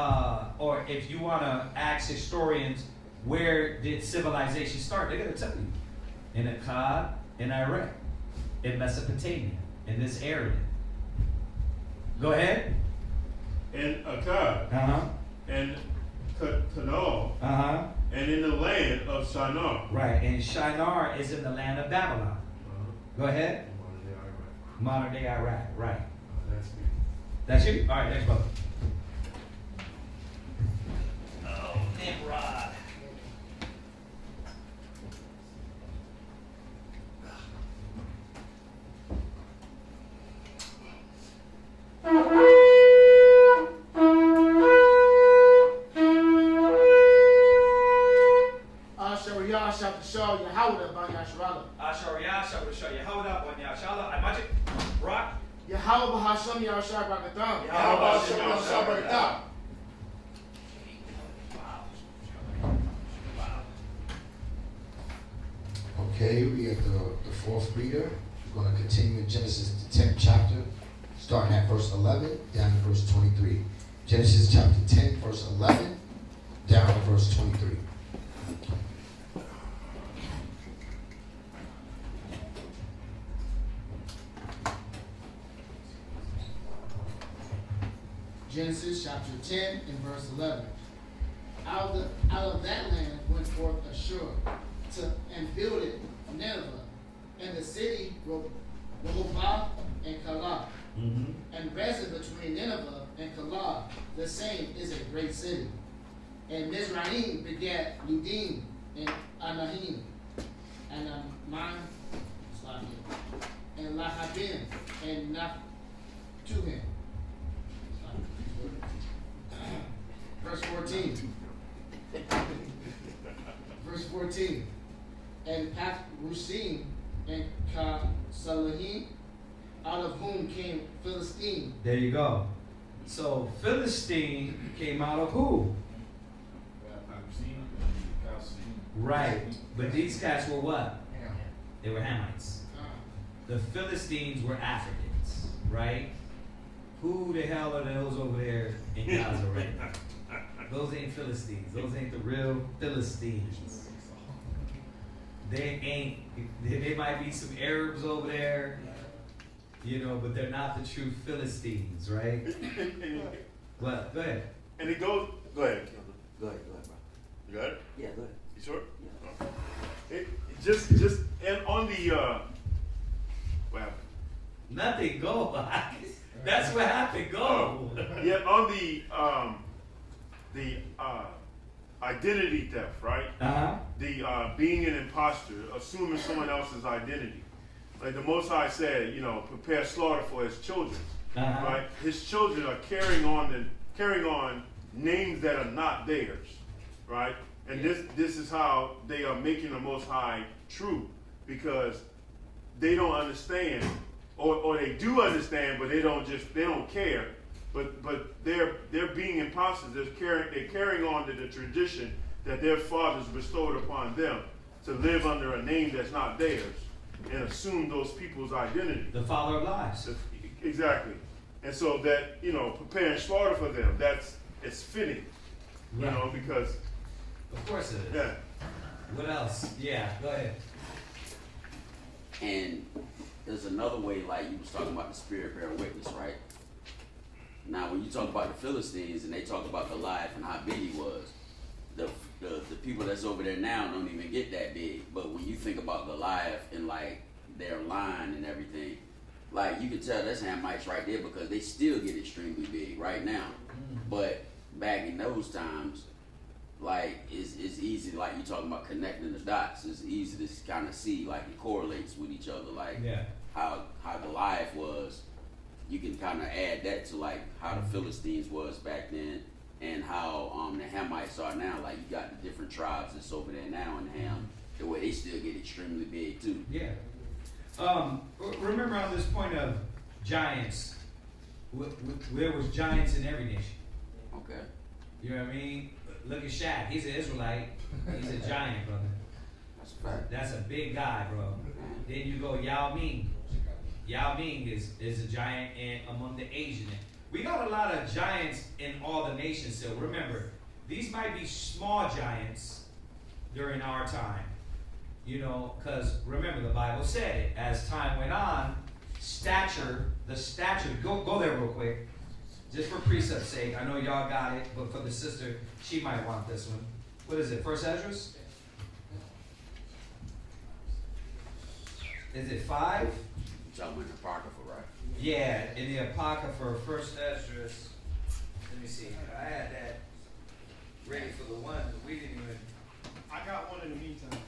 or if you want to ask historians, where did civilization start? They're going to tell you. In Akkad, in Iraq, in Mesopotamia, in this area. Go ahead. And Akkad. And Canaan. And in the land of Shinar. Right, and Shinar is in the land of Babylon. Go ahead. Modern day Iraq. Right. That's me. That's you? All right, next brother. Oh, Nimrod. Yahweh Bahasham Yahshua Barakatam. Yahweh Bahasham Yahshua Barakatam. Okay, we at the fourth reader. We're going to continue in Genesis, the 10th chapter, starting at verse 11 down to verse 23. Genesis chapter 10, verse 11 down to verse 23. Genesis chapter 10 and verse 11. Out of that land went forth Ashur and builded Nineveh, and the city Rehoboth and Calah. And resident between Nineveh and Calah, the same is a great city. And Mizraim begat Ludim and Anahim, and and Lahabim, and Naphtuhim. Verse 14. Verse 14. And Pathrusim and Salahim, out of whom came Philistine. There you go. So Philistine came out of who? Right. But these cats were what? They were Hamites. The Philistines were Africans, right? Who the hell are those over there in Gaza right now? Those ain't Philistines. Those ain't the real Philistines. They might be some Arabs over there, you know, but they're not the true Philistines, right? What? Go ahead. And it goes, go ahead. Go ahead, bro. You got it? Yeah, go ahead. You sure? Yeah. It just, and on the, what happened? Nothing, go. That's what happened, go. Yeah, on the identity theft, right? The being an imposter, assuming someone else's identity. Like the Most High said, you know, prepare slaughter for his children. Right? His children are carrying on names that are not theirs, right? And this is how they are making the Most High true, because they don't understand, or they do understand, but they don't care. But they're being imposters. They're carrying on to the tradition that their fathers bestowed upon them to live under a name that's not theirs and assume those people's identity. The father of lies. Exactly. And so that, you know, preparing slaughter for them, it's fitting, you know, because. Of course it is. Yeah. What else? Yeah, go ahead. And there's another way, like you was talking about the spirit bearing witness, right? Now, when you talk about the Philistines and they talk about Goliath and how big he was, the people that's over there now don't even get that big. But when you think about Goliath and like their line and everything, like you can tell that's Hamites right there, because they still get extremely big right now. But back in those times, like it's easy, like you talking about connecting the dots. It's easy to kind of see like it correlates with each other, like how Goliath was. You can kind of add that to like how the Philistines was back then, and how the Hamites are now. Like you got the different tribes that's over there now in Ham, the way they still get extremely big too. Yeah. Remember on this point of giants, there was giants in every nation. Okay. You know what I mean? Look at Shaq. He's an Israelite. He's a giant, brother. That's a fact. That's a big guy, bro. Then you go Yao Ming. Yao Ming is a giant among the Asian. We got a lot of giants in all the nations still. Remember, these might be small giants during our time. You know, because remember the Bible said it. As time went on, the stature, go there real quick. Just for precept's sake, I know y'all got it, but for the sister, she might want this one. What is it, First Esdras? Is it 5? You're talking about the Apocrypha, right? Yeah, in the Apocrypha, First Esdras. Let me see. I had that ready for the one, but we didn't even. I got one in the meantime.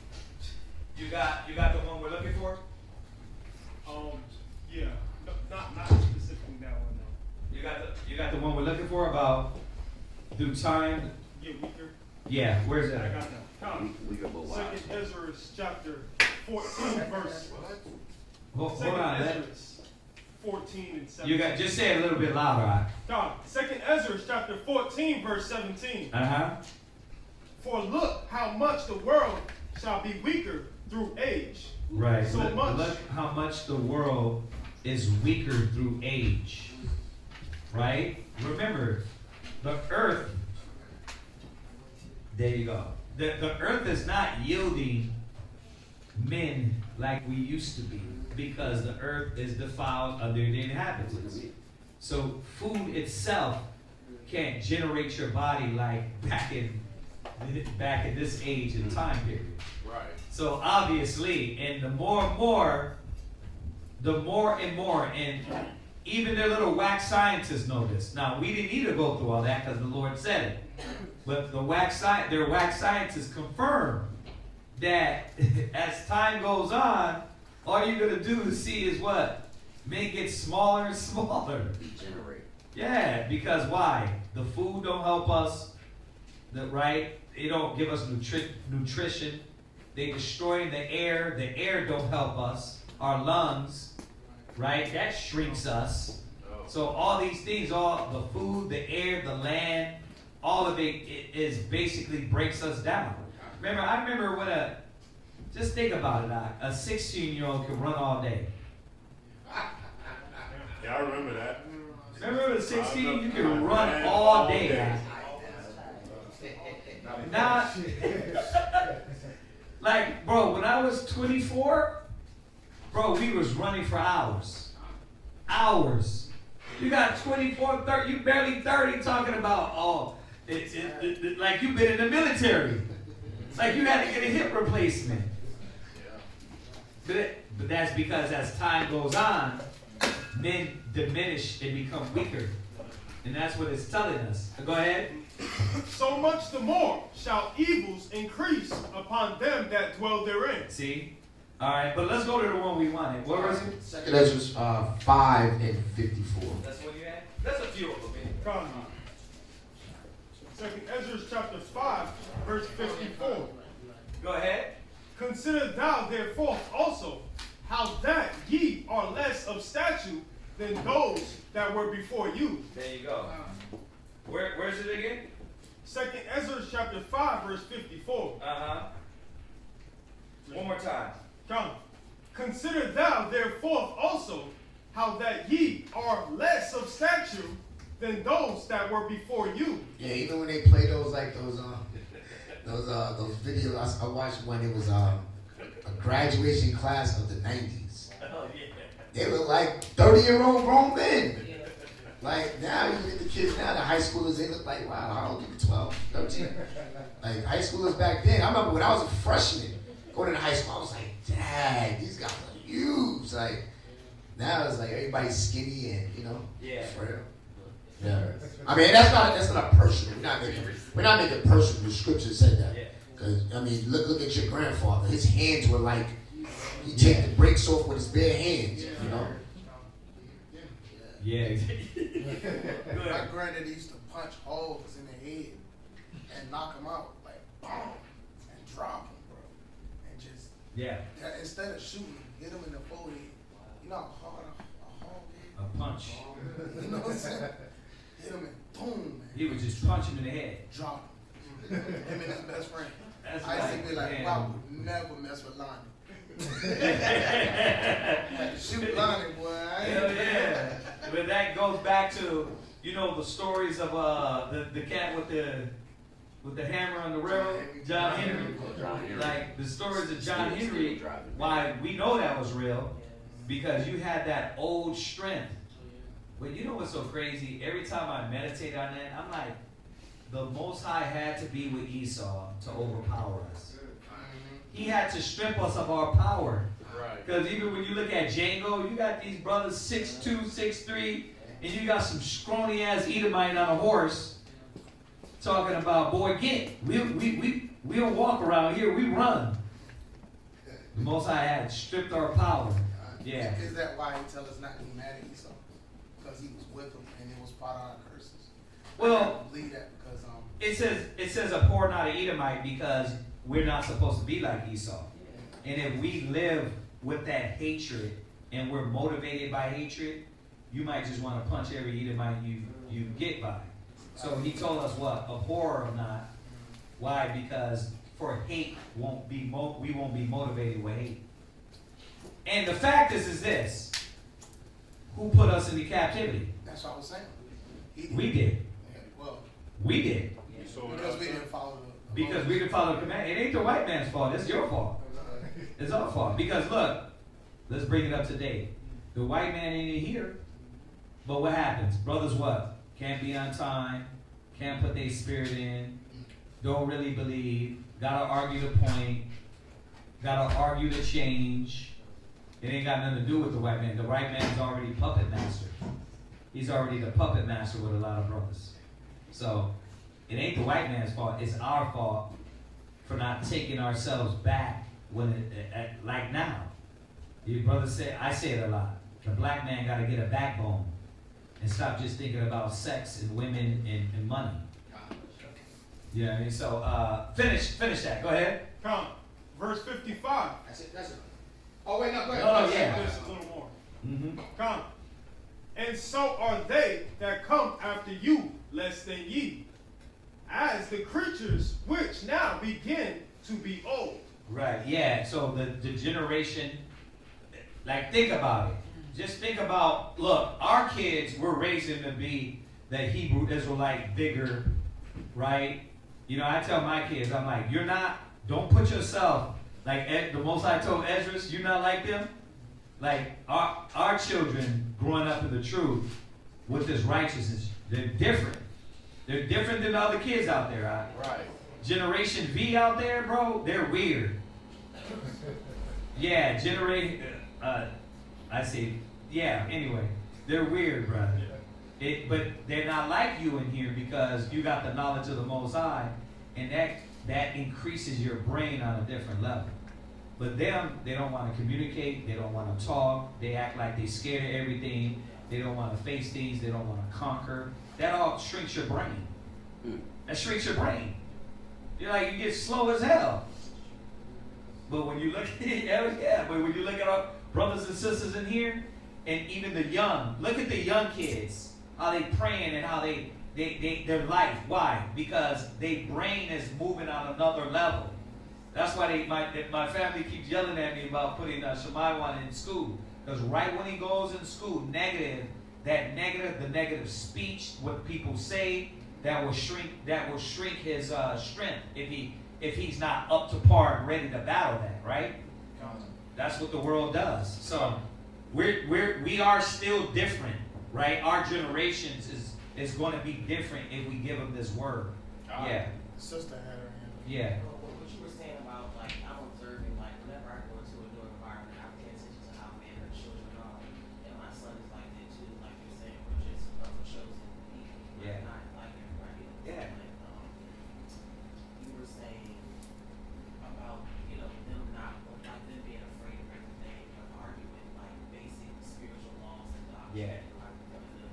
You got the one we're looking for? Yeah, no, not specifically that one though. You got the one we're looking for about through time. Get weaker. Yeah, where's that? I got that. We go both wild. Second Ezra chapter 14 verse. Hold on. Ezra 14 and 17. You got just say it a little bit louder. Right? God, Second Ezra chapter 14 verse 17. Uh-huh. For look how much the world shall be weaker through age. Right. So much. Look how much the world is weaker through age. Right? Remember, the earth, there you go. The earth is not yielding men like we used to be because the earth is defiled under the inhabitants. So food itself can't generate your body like back in this age and time period. Right. So obviously, and the more and more, and even their little whack scientists know this. Now, we didn't need to go through all that because the Lord said it. But their whack scientists confirm that as time goes on, all you're going to do is see is what? Men get smaller and smaller. Degenerate. Yeah, because why? The food don't help us, right? They don't give us nutrition. They destroy the air. The air don't help us. Our lungs, right? That shrinks us. So all these things, all the food, the air, the land, all of it is basically breaks us down. I remember when just think about it, a 16-year-old can run all day. Yeah, I remember that. Remember at 16, you can run all day. Now, like, bro, when I was 24, bro, we was running for hours. Hours. You got 24, 30, you barely 30 talking about, like you've been in the military. It's like you had to get a hip replacement. But that's because as time goes on, men diminish and become weaker. And that's what it's telling us. Go ahead. So much the more shall evils increase upon them that dwell therein. See? All right, but let's go to the one we wanted. What was it? Second Ezra 5 and 54. That's what you had? That's a few of them, man. Come on. Second Ezra chapter 5, verse 54. Go ahead. Consider thou therefore also how that ye are less of stature than those that were before you. There you go. Where's it again? Second Ezra chapter 5, verse 54. Uh-huh. One more time. Come. Consider thou therefore also how that ye are less of stature than those that were before you. Yeah, even when they play those videos, I watched one. It was a graduation class of the 90s. Oh, yeah. They were like 30-year-old grown men. Like now, you look at the kids now, the high schoolers, they look like, wow, how old are you? 12, 13? Like high schoolers back then. I remember when I was a freshman going into high school, I was like, dang, these guys are huge. Like now it's like everybody's skinny and Yeah. for real. Yeah. I mean that's not personal. We're not making personal. The scripture said that. Because I mean, look at your grandfather. His hands were like he take the brakes off with his bare hands. Yeah. My granddad used to punch holes in the head and knock them out, like, boom, and drop them, bro. And just, instead of shooting, hit them in the forehead. You know how hard a hog is? A punch. You know what I'm saying? Hit him and boom, man. He would just punch him in the head. Drop him. Him and his best friend. That's I used to be like, man. wow, would never mess with Lonnie. Shoot Lonnie, boy. Hell yeah. But that goes back to, the stories of the cat with the hammer on the railroad, John Henry. Like the stories of John Henry, why we know that was real, because you had that old strength. But you know what's so crazy? Every time I meditate on that, I'm like, the Most High had to be with Esau to overpower us. He had to strip us of our power. Because even when you look at Django, you got these brothers 6'2", 6'3", and you got some scrawny ass Edomite on a horse talking about, boy, we don't walk around here, we run. The Most High had stripped our power. Yeah. Is that why he tell us not to be mad at Esau? Because he was with them and it was part of our curses. Well, I don't believe that because it says abhor not an Edomite because we're not supposed to be like Esau. And if we live with that hatred and we're motivated by hatred, you might just want to punch every Edomite you get by. So he told us what? Abhor or not. Why? Because for hate we won't be motivated with hate. And the fact is this: who put us into captivity? That's what I was saying. We did. Well, we did. Because we didn't follow the Because we didn't follow the command. It ain't the white man's fault. It's your fault. It's our fault. Because look, let's bring it up to date. The white man ain't here. But what happens? Brothers what? Can't be on time. Can't put their spirit in. Don't really believe. Gotta argue the point. Gotta argue the change. It ain't got nothing to do with the white man. The white man's already puppet master. He's already the puppet master with a lot of brothers. So it ain't the white man's fault. It's our fault for not taking ourselves back when like now. You brothers say, I say it a lot. The black man got to get a backbone and stop just thinking about sex and women and money. You know what I mean? So finish that. Go ahead. Come, verse 55. That's it. Oh wait, no, go ahead. Oh yeah. There's a little more. Mm-hmm. Come. And so are they that come after you, less than ye, as the creatures which now begin to be old. Right, yeah. So the generation, like, think about it. Just think about, look, our kids, we're raising to be that Hebrew Israelite vigor, right? You know, I tell my kids, I'm like, don't put yourself, like the Most High told Esdras, you're not like them. Like, our children growing up in the truth with this righteousness, they're different. They're different than the other kids out there. Right. Generation V out there, bro, they're weird. Yeah, anyway, they're weird, brother. But they're not like you in here because you got the knowledge of the Most High, and that increases your brain on a different level. But them, they don't want to communicate, they don't want to talk, they act like they're scared of everything, they don't want to face things, they don't want to conquer. That all shrinks your brain. That shrinks your brain. You're like, you get slow as hell. But when you look when you look at our brothers and sisters in here, and even the young, look at the young kids, how they praying and how their life. Why? Because their brain is moving on another level. That's why my family keeps yelling at me about putting Shemaiwan in school. Because right when he goes in school, the negative speech, what people say, that will shrink his strength if he's not up to par and ready to battle that, right? That's what the world does. So we are still different, right? Our generations is going to be different if we give them this word. Yeah. Sister had her hand. Yeah. What you were saying about, like, I'm observing, like, whenever I go into a new environment, I pay attention to how men or children are. And my son is like that too. Like you're saying, we're just chosen people. Yeah. Not like everybody else. Yeah. Like, you were saying about, them not, like, them being afraid of everything, but arguing, like, basic spiritual laws and doctrine. Yeah. Like, to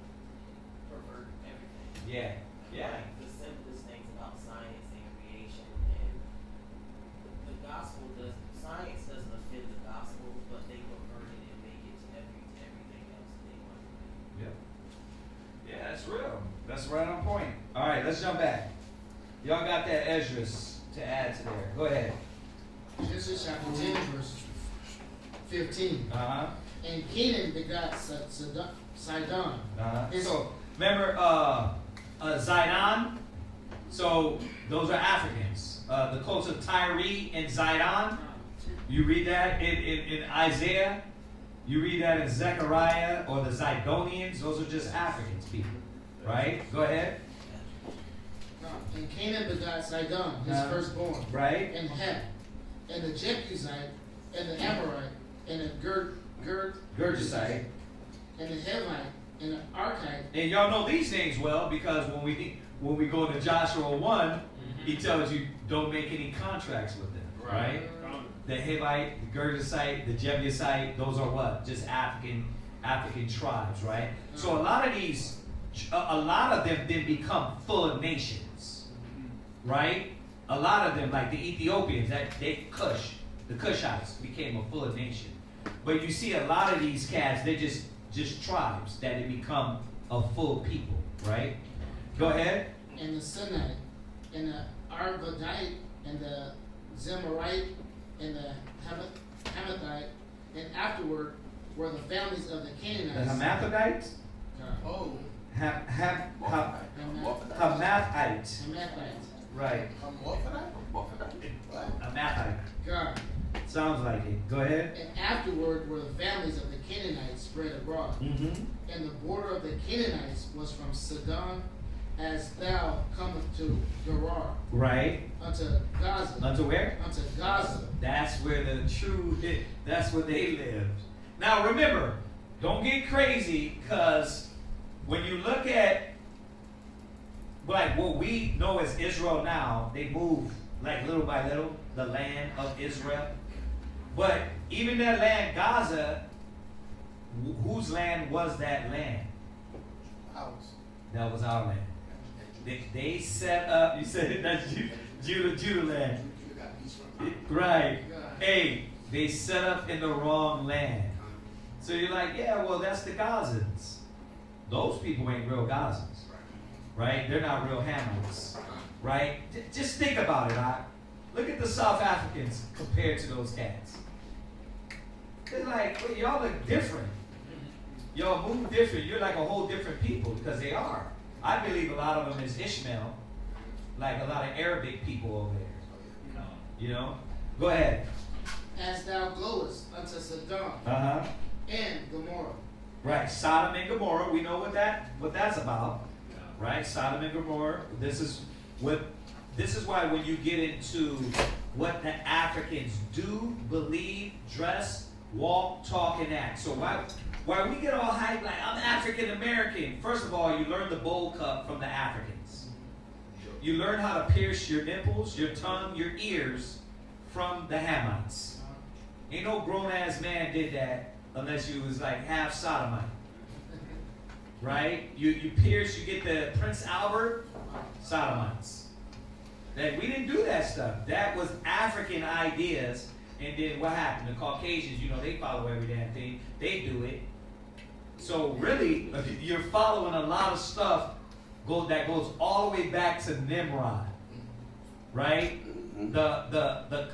pervert everything. Yeah. Yeah. Like, the simplest things about science and creation, and the gospel science doesn't offend the gospel, but they pervert it and make it to everything else that they want to do. Yep. Yeah, that's real. That's right on point. All right, let's jump back. Y'all got that Esdras to add to there. Go ahead. Genesis chapter 10, verse 15. And Canaan begot Sidon. So remember Zidon? So those are Africans. The coast of Tyre and Zidon. You read that in Isaiah. You read that in Zechariah, or the Zidonians. Those are just Africans people, right? Go ahead. And Canaan begot Sidon, his firstborn. Right. And Heth, and the Jebusite, and the Amorite, and the Gergesite, and the Hivite, and the Archite. And y'all know these names well because when we go to Joshua 1, he tells you don't make any contracts with them, right? The Hivite, the Gergesite, the Jebusite, those are what? Just African tribes, right? So a lot of them then become full nations, right? A lot of them, like the Ethiopians, the Cushites became a full nation. But you see a lot of these cats, they're just tribes that have become a full people, right? Go ahead. And the Sinite, and the Arvadite, and the Zemarite, and the Hamathite, and afterward were the families of the The Canaanites. Hermaphrodites? Oh. Hamathite. Hamathite. Right. Hamathite. God. Sounds like it. Go ahead. And afterward were the families of the Canaanites spread abroad. Mm-hmm. And the border of the Canaanites was from Sidon, as thou cometh to Gerar. Right. Unto Gaza. Unto where? Unto Gaza. That's where that's where they lived. Now remember, don't get crazy, because when you look at like what we know as Israel now, they move like little by little, the land of Israel. But even that land, Gaza, whose land was that land? Ours. That was our land. They set up, you said that's Judah land. Right. Hey, they set up in the wrong land. So you're like, yeah, well, that's the Gazans. Those people ain't real Gazans. Right? They're not real Hamites. Right? Just think about it, right? Look at the South Africans compared to those cats. They're like, well, y'all look different. Y'all move different. You're like a whole different people, because they are. I believe a lot of them is Ishmael, like a lot of Arabic people over there. You know? Go ahead. As thou goest unto Sodom and Gomorrah. Right, Sodom and Gomorrah. We know what that's about. Right, Sodom and Gomorrah. This is why when you get into what the Africans do, believe, dress, walk, talk, and act. So why we get all hyped like I'm African American? First of all, you learn the bowl cut from the Africans. You learn how to pierce your nipples, your tongue, your ears from the Hamites. Ain't no grown ass man did that unless you was like half sodomite. Right? You pierce, you get the Prince Albert sodomites. That we didn't do that stuff. That was African ideas. And then what happened? The Caucasians, they follow every damn thing. They do it. So really, you're following a lot of stuff that goes all the way back to Nimrod, right? The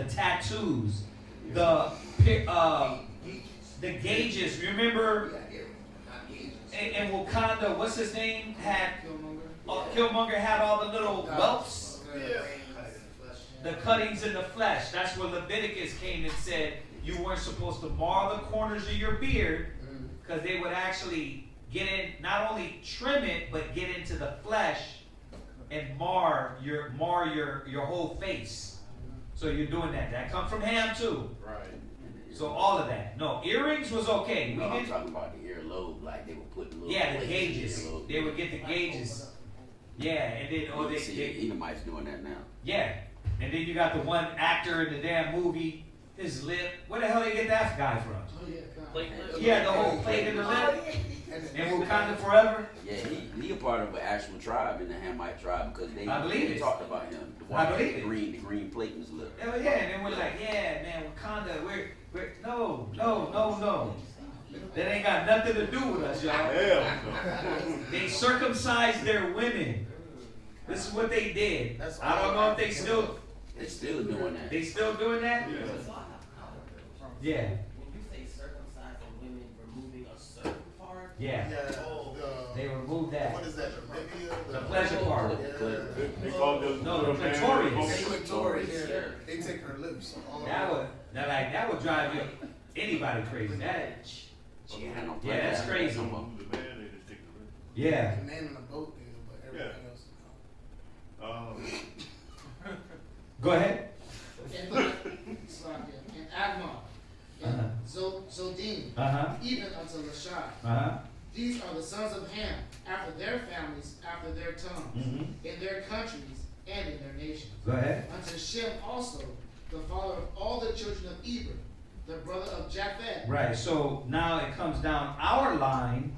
tattoos, the gauges. Remember, in Wakanda, what's his name? Killmonger had all the little whelps. The cuttings in the flesh. That's where Leviticus came and said you weren't supposed to mar the corners of your beard, because they would actually get in, not only trim it, but get into the flesh and mar your whole face. So you're doing that. That comes from Ham too. Right. So all of that. No, earrings was okay. No, I'm talking about the earlobe, like they would put the little the gauges. They would get the gauges. Yeah, and then Edomites doing that now. Yeah. And then you got the one actor in the damn movie, his lip. Where the hell they get that guy from? Yeah, the whole plate in the lip. And Wakanda forever. Yeah, he a part of an actual tribe in the Hamite tribe, because they talked about him. The one with the green plate in his lip. Hell yeah, and then we're like, yeah, man, Wakanda, we're no. That ain't got nothing to do with us, y'all. Hell no. They circumcised their women. This is what they did. I don't know if they still doing that. They still doing that? Yeah. When you say circumcising women, removing a certain part. Yeah. They removed that. What is that? The pleasure part. They call them the clitoris. They take her lips. That would drive anybody crazy. That's crazy. Yeah. The man in the boat did, but everything else. Go ahead. And Agmar, and Zodim, even unto Lashai. These are the sons of Ham, after their families, after their tongues, in their countries, and in their nations. Go ahead. Unto Shem also, the father of all the children of Eber, the brother of Japheth. Right, so now it comes down our line,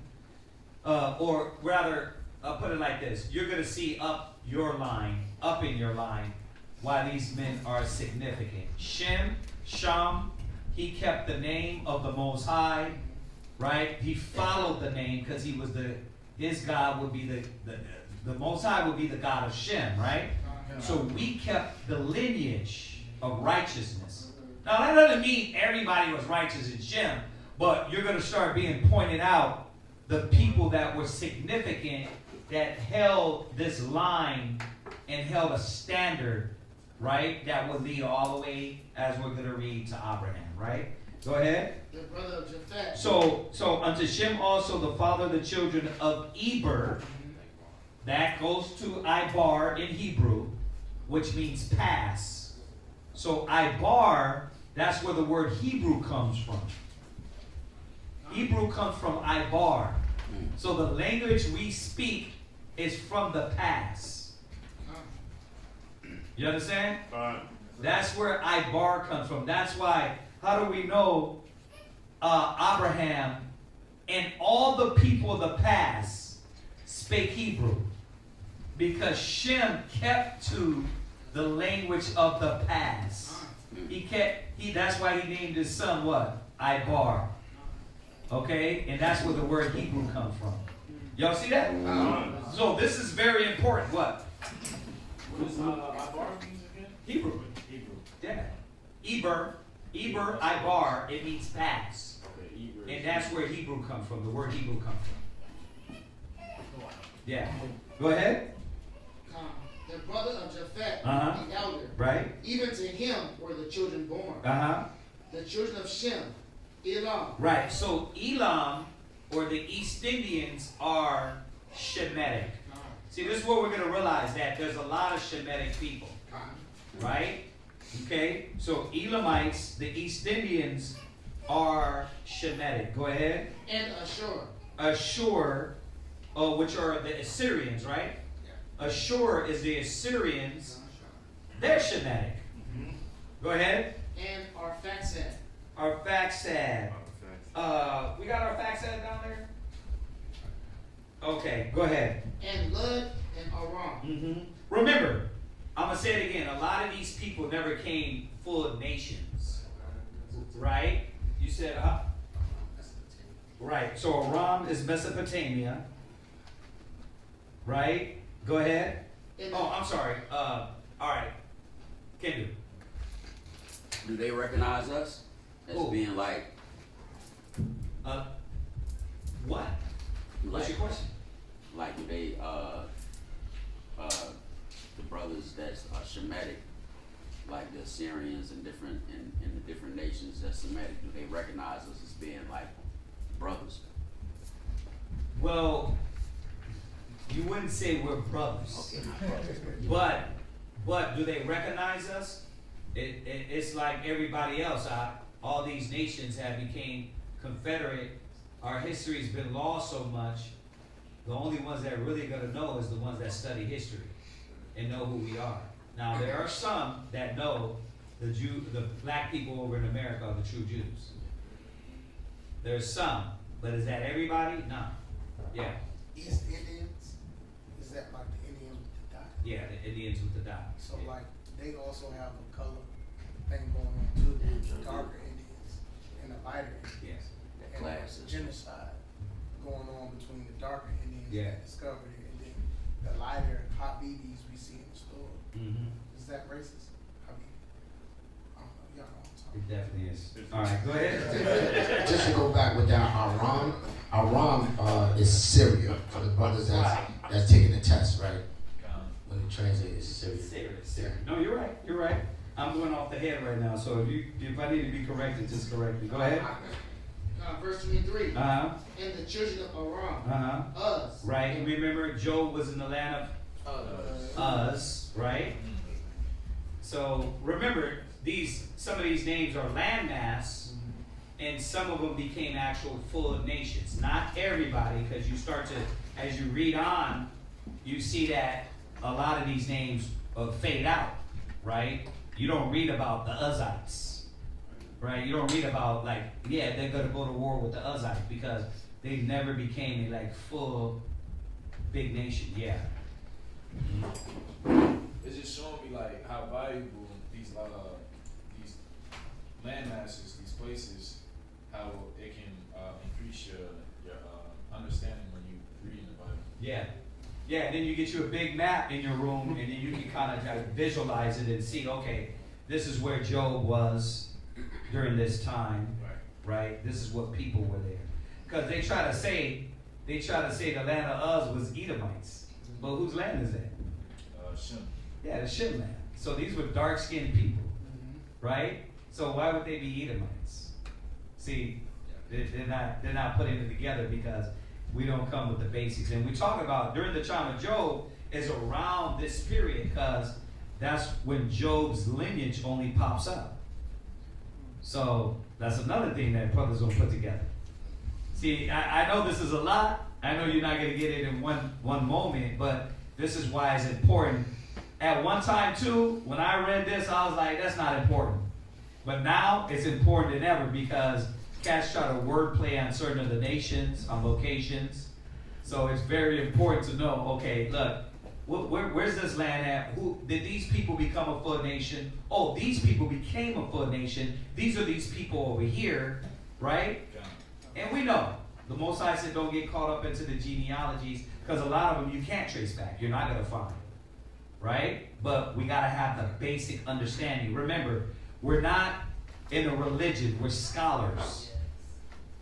or rather, I'll put it like this. You're going to see up in your line, why these men are significant. Shem, he kept the name of the Most High, right? He followed the name because he was his God would be the Most High would be the God of Shem, right? So we kept the lineage of righteousness. Now that doesn't mean everybody was righteous in Shem, but you're going to start being pointed out the people that were significant that held this line and held a standard, right? That would lead all the way, as we're going to read, to Abraham, right? Go ahead. The brother of Japhet. So unto Shem also the father of the children of Eber, that goes to Ibar in Hebrew, which means pass. So Ibar, that's where the word Hebrew comes from. Hebrew comes from Ibar. So the language we speak is from the past. You understand? That's where Ibar comes from. That's why, how do we know Abraham and all the people of the past spake Hebrew? Because Shem kept to the language of the past. That's why he named his son what? Ibar. Okay? And that's where the word Hebrew comes from. Y'all see that? So this is very important. What? What is Ibar means again? Hebrew. Yeah. Eber, Ibar, it means past. Okay, Eber. And that's where Hebrew comes from. The word Hebrew comes from. Yeah. Go ahead. The brother of Japhet, the elder. Right. Even to him were the children born. The children of Shem, Elam. Right. So Elam, or the East Indians, are Shemitic. See, this is what we're going to realize, that there's a lot of Shemitic people. Right? Okay? So Elamites, the East Indians, are Shemitic. Go ahead. And Ashur. Ashur, which are the Assyrians, right? Ashur is the Assyrians. They're Shemitic. Go ahead. And Arphaxad. Arphaxad. We got Arphaxad down there? Okay, go ahead. And Lud and Aram. Remember, I'm going to say it again. A lot of these people never came full of nations. Right? You said, right. So Aram is Mesopotamia. Right? Go ahead. Oh, I'm sorry. All right. Kendu. Do they recognize us as being like? What? What's your question? Like, do they, the brothers that's Shemitic, like the Assyrians and different in the different nations that's Semitic, do they recognize us as being like brothers? Well, you wouldn't say we're brothers. Okay, not brothers. But do they recognize us? It's like everybody else. All these nations have became confederate. Our history's been lost so much. The only ones that are really going to know is the ones that study history and know who we are. Now, there are some that know the black people over in America are the true Jews. There's some, but is that everybody? No. Yeah. East Indians, is that like the Indians with the dot? Yeah, the Indians with the dot. So like they also have a color thing going on too. The darker Indians and the lighter Indians. Yes. And Classes. genocide going on between the darker Indians Yeah. that discovered it and then the lighter hot BBs we see in the store. Is that racist? I mean, I don't know. Y'all know what I'm talking It definitely is. All right, go ahead. Just to go back with that, Aram is Syria for the brothers that's taking the test, right? When you translate, it's Syria. Syria. No, you're right. You're right. I'm going off the head right now, so if I need to be corrected, just correct me. Go ahead. Verse 23. Uh-huh. And the children of Aram. Uh-huh. Uz. Right. And remember, Job was in the land of Uz, right? So remember, some of these names are landmass, and some of them became actual full nations. Not everybody, because you start to, as you read on, you see that a lot of these names fade out, right? You don't read about the Uzites, right? You don't read about they're gonna go to war with the Uzites because they never became a full big nation. Yeah. It's just showing me how valuable these land masses, these places, how it can increase your understanding when you read the Bible. Yeah. Yeah, and then you get you a big map in your room, and then you can kind of visualize it and see, okay, this is where Job was during this time, right? This is what people were there. Because they try to say the land of Uz was Edomites. But whose land is that? Shem. Yeah, the Shem land. So these were dark-skinned people, right? So why would they be Edomites? See, they're not putting it together because we don't come with the basics. And we talk about during the time of Job is around this period because that's when Job's lineage only pops up. So that's another thing that brothers will put together. See, I know this is a lot. I know you're not going to get it in one moment, but this is why it's important. At one time, too, when I read this, I was like, that's not important. But now it's important than ever because cats try to wordplay on certain of the nations, on locations. So it's very important to know, okay, look, where's this land at? Who did these people become a foot nation? Oh, these people became a foot nation. These are these people over here, right? And we know. The Most High said don't get caught up into the genealogies because a lot of them you can't trace back. You're not going to find. Right? But we got to have the basic understanding. Remember, we're not in a religion. We're scholars.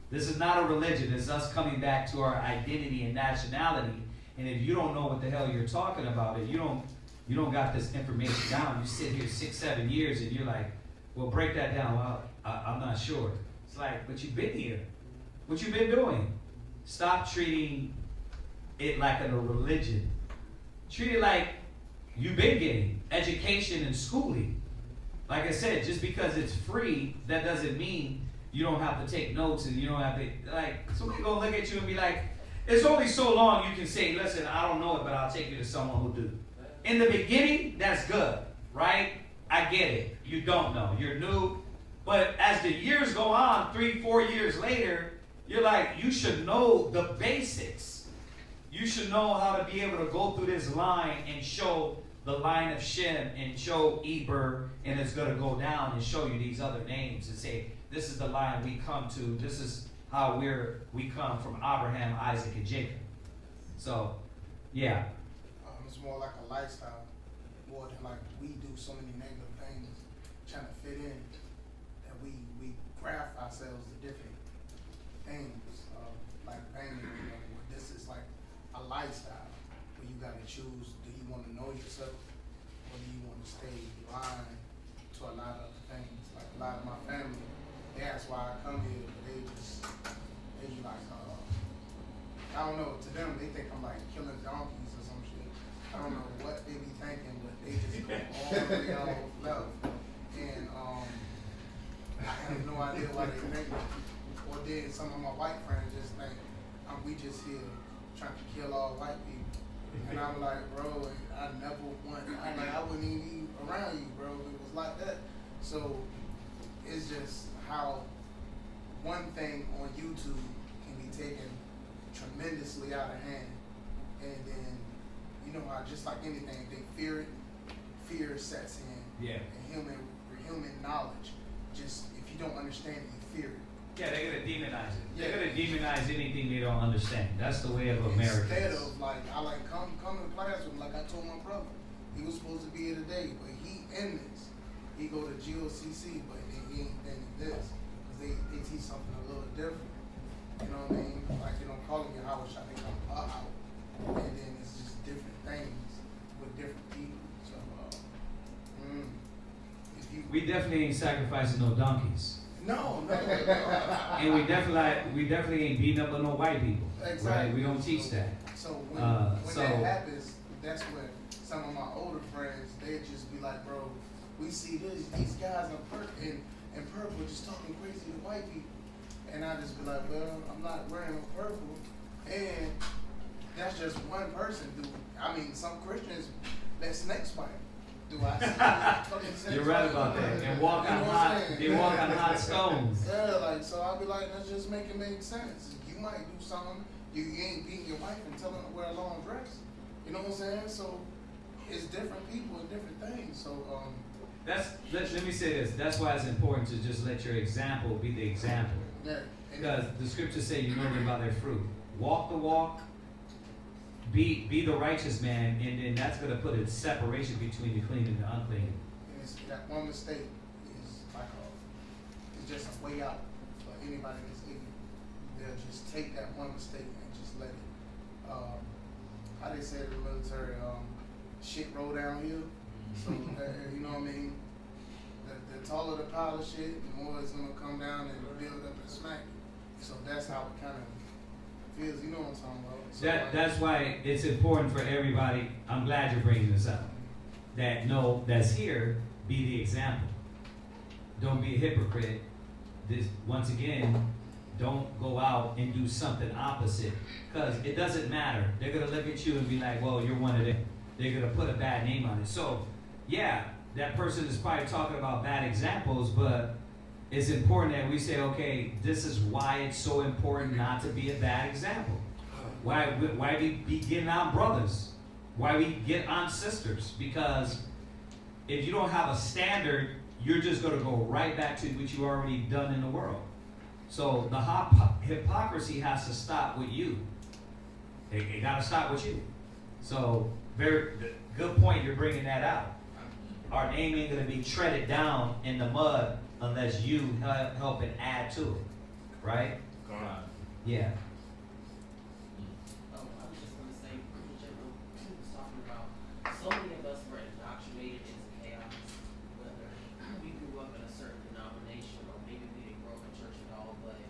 This is not a religion. It's us coming back to our identity and nationality. And if you don't know what the hell you're talking about, if you don't got this information down, you sit here 6-7 years and you're like, well, break that down. Well, I'm not sure. It's like, but you've been here. What you been doing? Stop treating it like a religion. Treat it like you've been getting education and schooling. Like I said, just because it's free, that doesn't mean you don't have to take notes and you don't have to, like, somebody gonna look at you and be like, it's only so long you can say, listen, I don't know it, but I'll take you to someone who do. In the beginning, that's good, right? I get it. You don't know. You're new. But as the years go on, 3-4 years later, you're like, you should know the basics. You should know how to be able to go through this line and show the line of Shem and show Eber, and it's going to go down and show you these other names and say, this is the line we come to. This is how we come from Abraham, Isaac, and Jacob. So, yeah. It's more like a lifestyle, more than like we do so many negative things, trying to fit in, that we craft ourselves to different things, like banging. This is like a lifestyle where you got to choose: do you want to know yourself, or do you want to stay blind to a lot of other things? Like a lot of my family, they ask why I come here, but they like, I don't know. To them, they think I'm like killing donkeys or some shit. I don't know what they be thinking, but they just go all the way out left. And I have no idea why they think that. Or did some of my white friends just think we just here trying to kill all white people? And I'm like, bro, I wouldn't even be around you, bro. If it was like that. So it's just how one thing on YouTube can be taken tremendously out of hand, and then you know how just like anything, if they fear it, fear sets in. Yeah. And human knowledge, just if you don't understand it, you fear it. Yeah, they're going to demonize it. They're going to demonize anything they don't understand. That's the way of Americans. Instead of like, I like come to class with him, like I told my brother. He was supposed to be here today, but he in this. He go to GOCC, but he ain't been in this. Because they teach something a little different. You know what I mean? Like they don't call him your house shot, they call him a house. And then it's just different things with different people. So, we definitely ain't sacrificing no donkeys. No. And we definitely ain't beating up on no white people. Exactly. Right? We don't teach that. So when that happens, that's when some of my older friends, they just be like, bro, we see these guys in purple just talking crazy to white people. And I just be like, well, I'm not wearing no purple. And that's just one person. I mean, some Christians let snakes bite. Do I see? You're right about that. And walk on hot stones. Yeah, like, so I'll be like, let's just make it make sense. You might do something, you ain't beating your wife and telling her to wear a long dress. You know what I'm saying? So it's different people and different things. So let me say this. That's why it's important to just let your example be the example. Yeah. Because the scriptures say you know them by their fruit. Walk the walk, be the righteous man, and then that's gonna put a separation between the clean and the unclean. And it's, that one mistake is like it's just a way out for anybody that's ignorant. They'll just take that one mistake and just let it, how they say it in the military, shit roll downhill. So, you know what I mean? The taller the pile of shit, the more it's gonna come down and build up and smack you. So that's how it kind of feels, you know what I'm talking about? So That's why it's important for everybody. I'm glad you're bringing this up. That's here, be the example. Don't be a hypocrite. This, once again, don't go out and do something opposite, because it doesn't matter. They're gonna look at you and be like, well, you're one of them. They're gonna put a bad name on it. So, yeah, that person is probably talking about bad examples, but it's important that we say, okay, this is why it's so important not to be a bad example. Why we be getting on brothers? Why we get on sisters? Because if you don't have a standard, you're just going to go right back to what you already done in the world. So the hypocrisy has to stop with you. It got to stop with you. So very good point. You're bringing that out. Our name ain't going to be treaded down in the mud unless you help and add to it, right? Yeah. I was just going to say, Brother General was talking about so many of us were indoctrinated into chaos, whether we grew up in a certain denomination or maybe we didn't grow up in church at all, but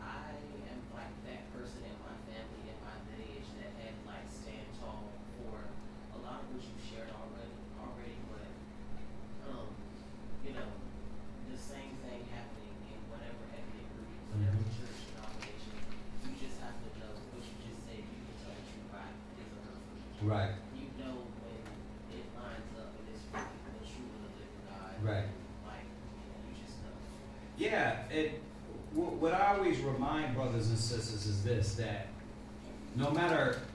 I am like that person in my family, in my lineage that had like stand tall for a lot of what you shared already, but you know, the same thing happening in whatever ethnic group, whatever church denomination. You just have to know what you just said. You can tell the truth by his or her fruit. Right. You know when it lines up and it's the true and the living God. Right. Like, you just know. Yeah, what I always remind brothers and sisters is this, that no matter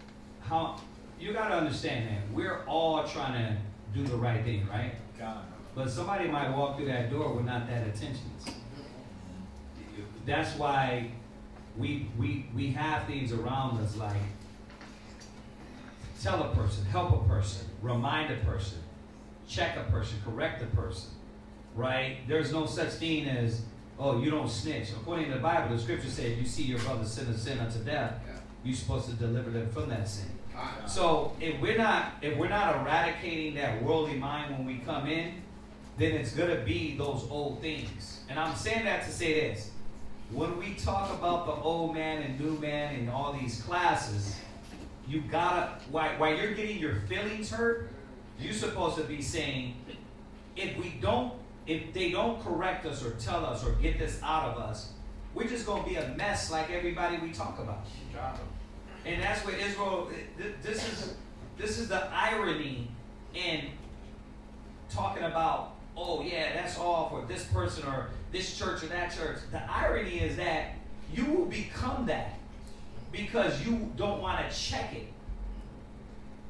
how, you got to understand that we're all trying to do the right thing, right? God. But somebody might walk through that door with not that intentions. That's why we have things around us like tell a person, help a person, remind a person, check a person, correct a person, right? There's no such thing as, oh, you don't snitch. According to the Bible, the scripture says, you see your brother sin unto death, you're supposed to deliver them from that sin. So if we're not eradicating that worldly mind when we come in, then it's going to be those old things. And I'm saying that to say this. When we talk about the old man and new man and all these classes, you gotta, while you're getting your feelings hurt, you're supposed to be saying, if they don't correct us or tell us or get this out of us, we're just going to be a mess like everybody we talk about. And that's what Israel, this is the irony in talking about, oh yeah, that's all for this person or this church or that church. The irony is that you will become that because you don't want to check it.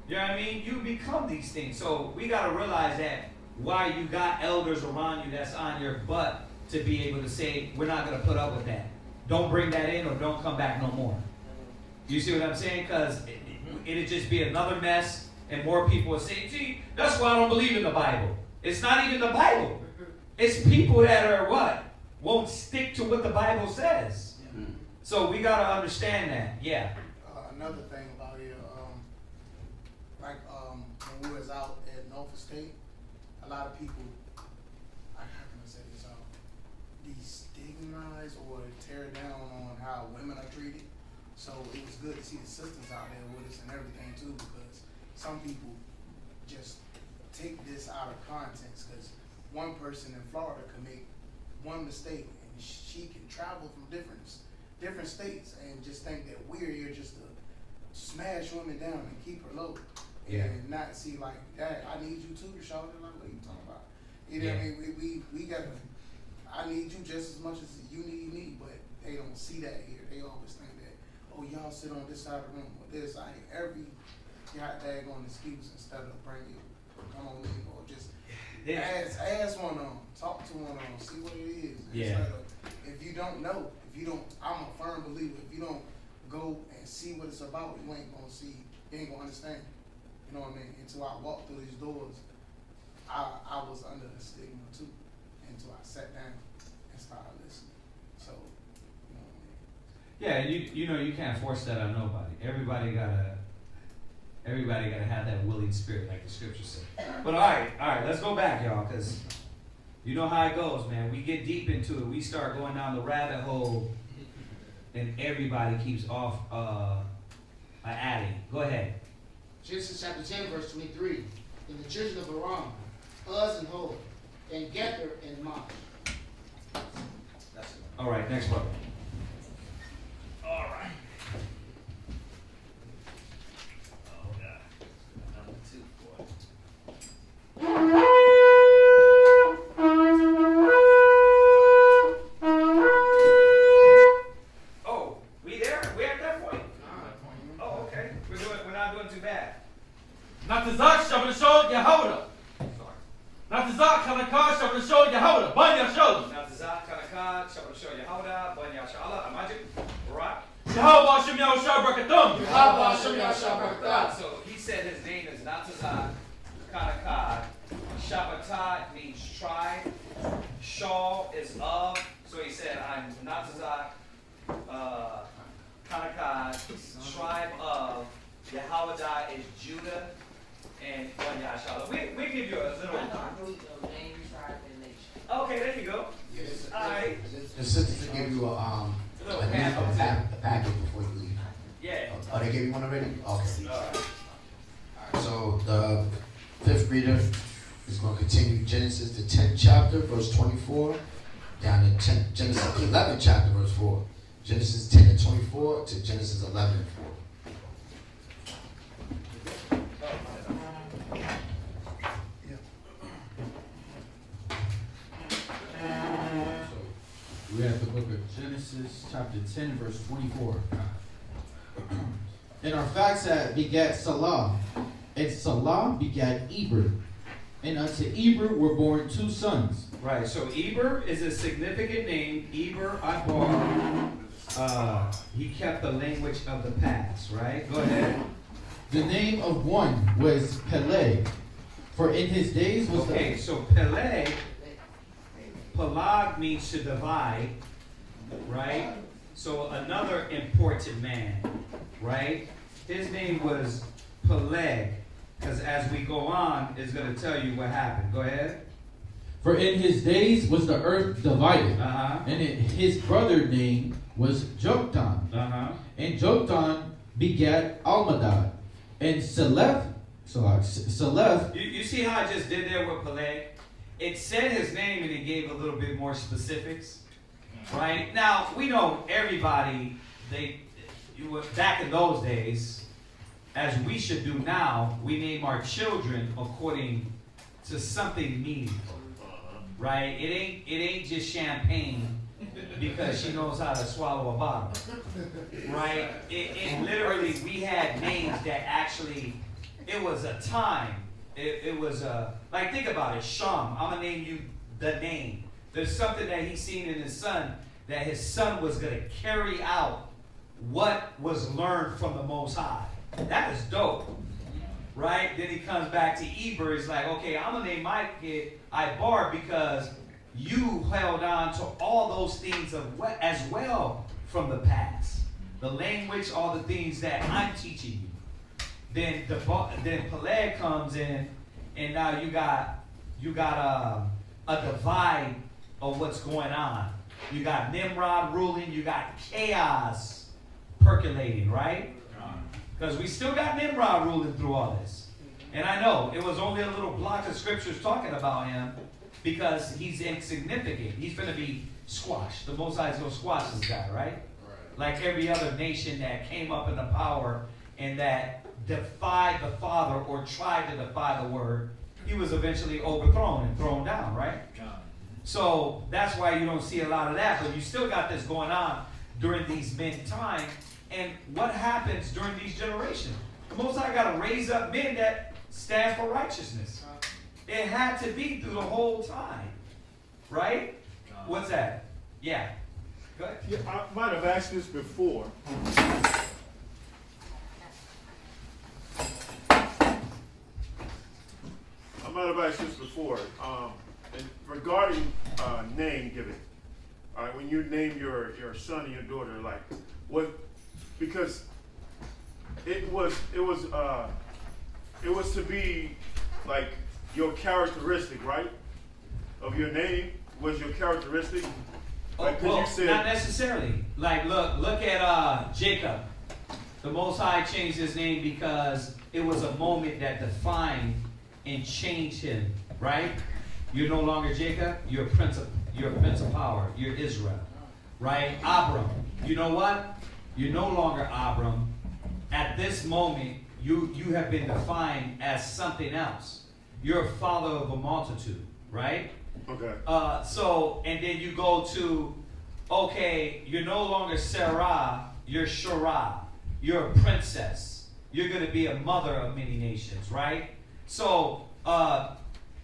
You know what I mean? You become these things. So we got to realize that why you got elders around you that's on your butt to be able to say, we're not going to put up with that. Don't bring that in or don't come back no more. You see what I'm saying? Because it'd just be another mess and more people would say, gee, that's why I don't believe in the Bible. It's not even the Bible. It's people that are what? Won't stick to what the Bible says. So we got to understand that. Yeah. Another thing about it, when we was out at Norfolk State, a lot of people, how can I say this, destigmatize or tear down on how women are treated. So it was good to see the sisters out there with us and everything too, because some people just take this out of context, because one person in Florida can make one mistake and she can travel from different states and just think that we're here just to smash women down and keep her low. Yeah. And not see like that. I need you too, Rashad. Like, what are you talking about? You know what I mean? We got to, I need you just as much as you need me, but they don't see that here. They always think that, oh, y'all sit on this side of the room or this. I hear every daggone excuse instead of bringing, come on in, or just ask one of them, talk to one of them, see what it is. Yeah. Instead of, if you don't know, I'm a firm believer, if you don't go and see what it's about, you ain't gonna see You ain't gonna understand. You know what I mean? Until I walked through these doors, I was under a stigma too. Until I sat down and started listening. So, you know what I mean? Yeah, and you know you can't force that on nobody. Everybody gotta have that willing spirit, like the scripture said. But all right, let's go back, y'all, because you know how it goes, man. We get deep into it. We start going down the rabbit hole, and everybody keeps off adding. Go ahead. Genesis chapter 10, verse 23. And the children of Aram, Uz and Hol, and Gether and Mach. All right, next one. All right. Oh, God. Number 2, boy. Oh, we there? We at that point? Oh, okay. We're not doing too bad. Natazak Shabashod Yehoda. Natazak Kanakar Shabashod Yehoda. Banya Shalom. Natazak Kanakar Shabashod Yehoda. Banya Shalom. Imagine. Right. Yehovah Hashem Yahushua Brakathum. Yehovah Hashem Yahushua Brakathum. So he said his name is Natazak Kanakar. Shabbatat means tribe. Shaw is of. So he said, I'm Natazak Kanakar, tribe of. Yehowadah is Judah. And Banya Shalom. We give you a little. Name, tribe, and nation. Okay, there you go. Yes. All right. The sisters will give you a packet before you leave. Yeah. Oh, they gave you one already? Okay. All right. So the fifth reader is going to continue Genesis, the 10th chapter, verse 24, down to Genesis 11th chapter, verse 4. Genesis 10 and 24 to Genesis 11 and 4. We're at the book of Genesis, chapter 10, verse 24. And Arphaxad begat Salah, and Salah begat Eber. And unto Eber were born 2 sons. Right, so Eber is a significant name. Eber, Ibar, he kept the language of the past, right? Go ahead. The name of one was Peleg, for in his days was okay, so Peleg, Pelag means to divide, right? So another important man, right? His name was Peleg, because as we go on, it's going to tell you what happened. Go ahead. For in his days was the earth divided, and his brother name was Joktan. And Joktan begat Almadad, and Seleth. You see how I just did there with Peleg? It said his name and it gave a little bit more specifics, right? Now, we know everybody, back in those days, as we should do now, we name our children according to something meaningful, right? It ain't just champagne because she knows how to swallow a bottle, right? It literally, we had names that actually, it was a time. It was like, think about it. Sham, I'm going to name you the name. There's something that he's seen in his son, that his son was going to carry out what was learned from the Most High. That is dope, right? Then he comes back to Eber. He's like, okay, I'm going to name my kid Ibar because you held on to all those things as well from the past. The language, all the things that I'm teaching you. Then Peleg comes in, and now you got a divide of what's going on. You got Nimrod ruling, you got chaos percolating, right? Because we still got Nimrod ruling through all this. And I know it was only a little block of scriptures talking about him because he's insignificant. He's going to be squashed. The Most High is going to squash this guy, right? Like every other nation that came up in the power and that defied the Father or tried to defy the Word, he was eventually overthrown and thrown down, right? So that's why you don't see a lot of that, but you still got this going on during these men time. And what happens during these generations? The Most High got to raise up men that stand for righteousness. It had to be through the whole time, right? What's that? Yeah. Go ahead. Yeah, I might have asked this before. mind if I ask this before? And regarding name giving, all right, when you name your son and your daughter, like what? Because it was to be like your characteristic, right? Of your name was your characteristic. Like, 'cause Well, you said, not necessarily. Like, look at Jacob. The Most High changed his name because it was a moment that defined and changed him, right? You're no longer Jacob, you're a prince of power, you're Israel, right? Abram, you know what? You're no longer Abram. At this moment, you have been defined as something else. You're a father of a multitude, right? okay. So, and then you go to, okay, you're no longer Sarah, you're Shurah. You're a princess. You're going to be a mother of many nations, right? So,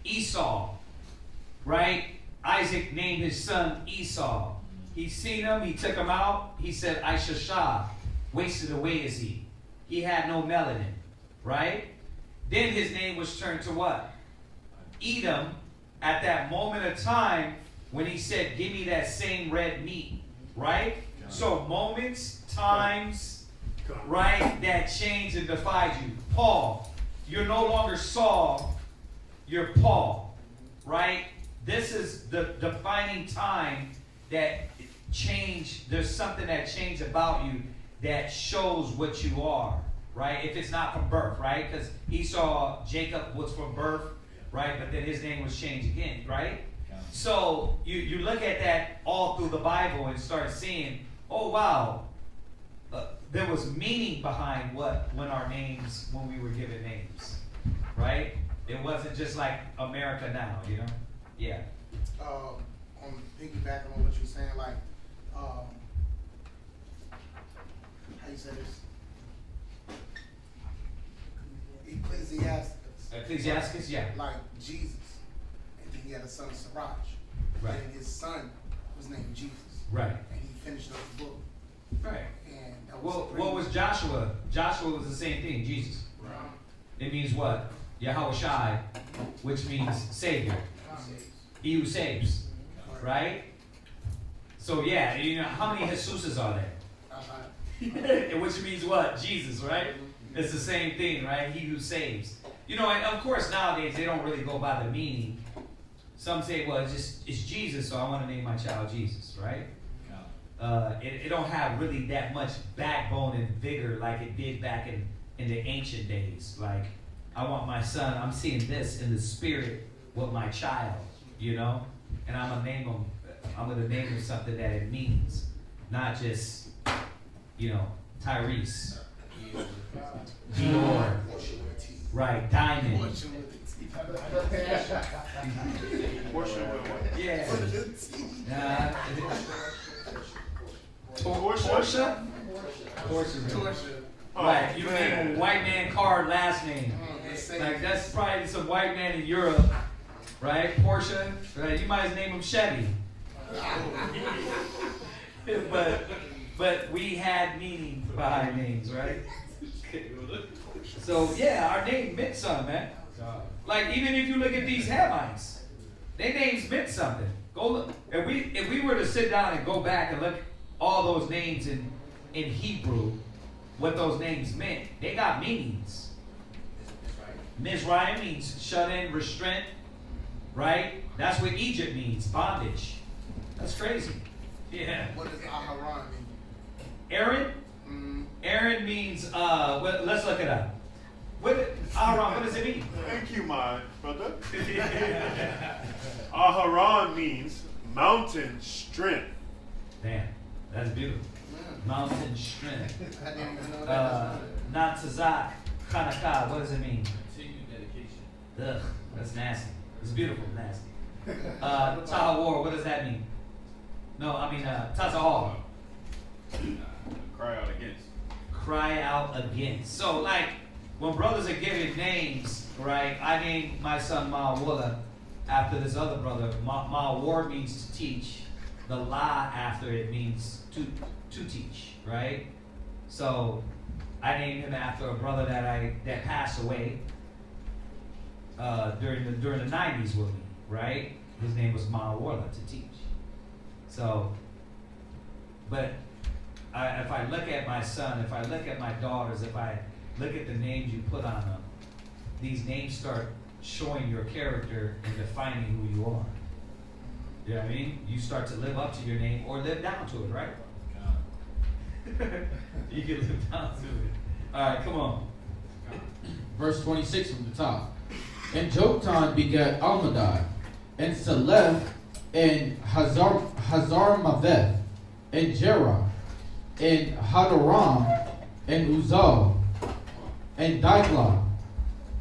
Esau, right? Isaac named his son Esau. He seen him, he took him out. He said, Ishashah, wasted away is he. He had no melanin, right? Then his name was turned to what? Edom, at that moment of time when he said, give me that same red meat, right? So moments, times, right, that change and defied you. Paul, you're no longer Saul, you're Paul, right? This is the defining time that changed. There's something that changed about you that shows what you are, right? If it's not from birth, right? Because Esau, Jacob was from birth, right? But then his name was changed again, right? So you look at that all through the Bible and start seeing, oh wow, there was meaning behind when we were given names, right? It wasn't just like America now, you know? Yeah. On piggybacking on what you're saying, like, how you say this? Ecclesiastes, yeah. Like Jesus, and then he had a son, Siraj, Right. and his son was named Jesus, Right. and he finished up the book. Right. And that was What was Joshua? Joshua was the same thing, Jesus. Right. It means what? Yahweh Shai, which means Savior. He who saves. Right? So yeah, you know, how many Jesuses are there? Which means what? Jesus, right? It's the same thing, right? He who saves. You know, and of course nowadays they don't really go by the meaning. Some say, well, it's Jesus, so I want to name my child Jesus, right? It don't have really that much backbone and vigor like it did back in the ancient days. Like, I want my son, I'm seeing this in the spirit with my child, you know? And I'm gonna name him something that it means, not just, you know, Tyrese, Dior, right, Diamond. Yeah. Portia? Right, you name a white man card last name. Like, that's probably some white man in Europe, right? Portia, right? You might as well name him Chevy. But we had meaning behind names, right? So yeah, our name meant something, man. Like, even if you look at these Hamites, their names meant something. Go look. If we were to sit down and go back and look at all those names in Hebrew, what those names meant, they got meanings. Mizraim means shut in, restraint, right? That's what Egypt means, bondage. That's crazy. Yeah. What does Aharon mean? Aaron? Aaron means, let's look it up. Aharon, what does it mean? Thank you, my brother. Aharon means mountain strength. Damn, that's beautiful. Mountain strength. I didn't even know that. Natazak, Chanukah, what does it mean? Continued dedication. Ugh, that's nasty. It's beautiful, nasty. Tahawar, what does that mean? No, I mean, Tazahar. Cry out against. Cry out against. So, like, when brothers are giving names, right? I named my son Ma'awala after this other brother. Ma'awar means to teach. The La after it means to teach, right? So I named him after a brother that passed away. during the 90s with me, right? His name was Ma Warla to teach. So, but if I look at my son, if I look at my daughters, if I look at the names you put on them, these names start showing your character and defining who you are. You know what I mean? You start to live up to your name or live down to it, right? You can live down to it. All right, come on. Verse 26 from the top. And Joktan begat Almadai, and Seleth, and Hazarmaveth, and Jerah, and Hadaram, and Uzal, and Diklah,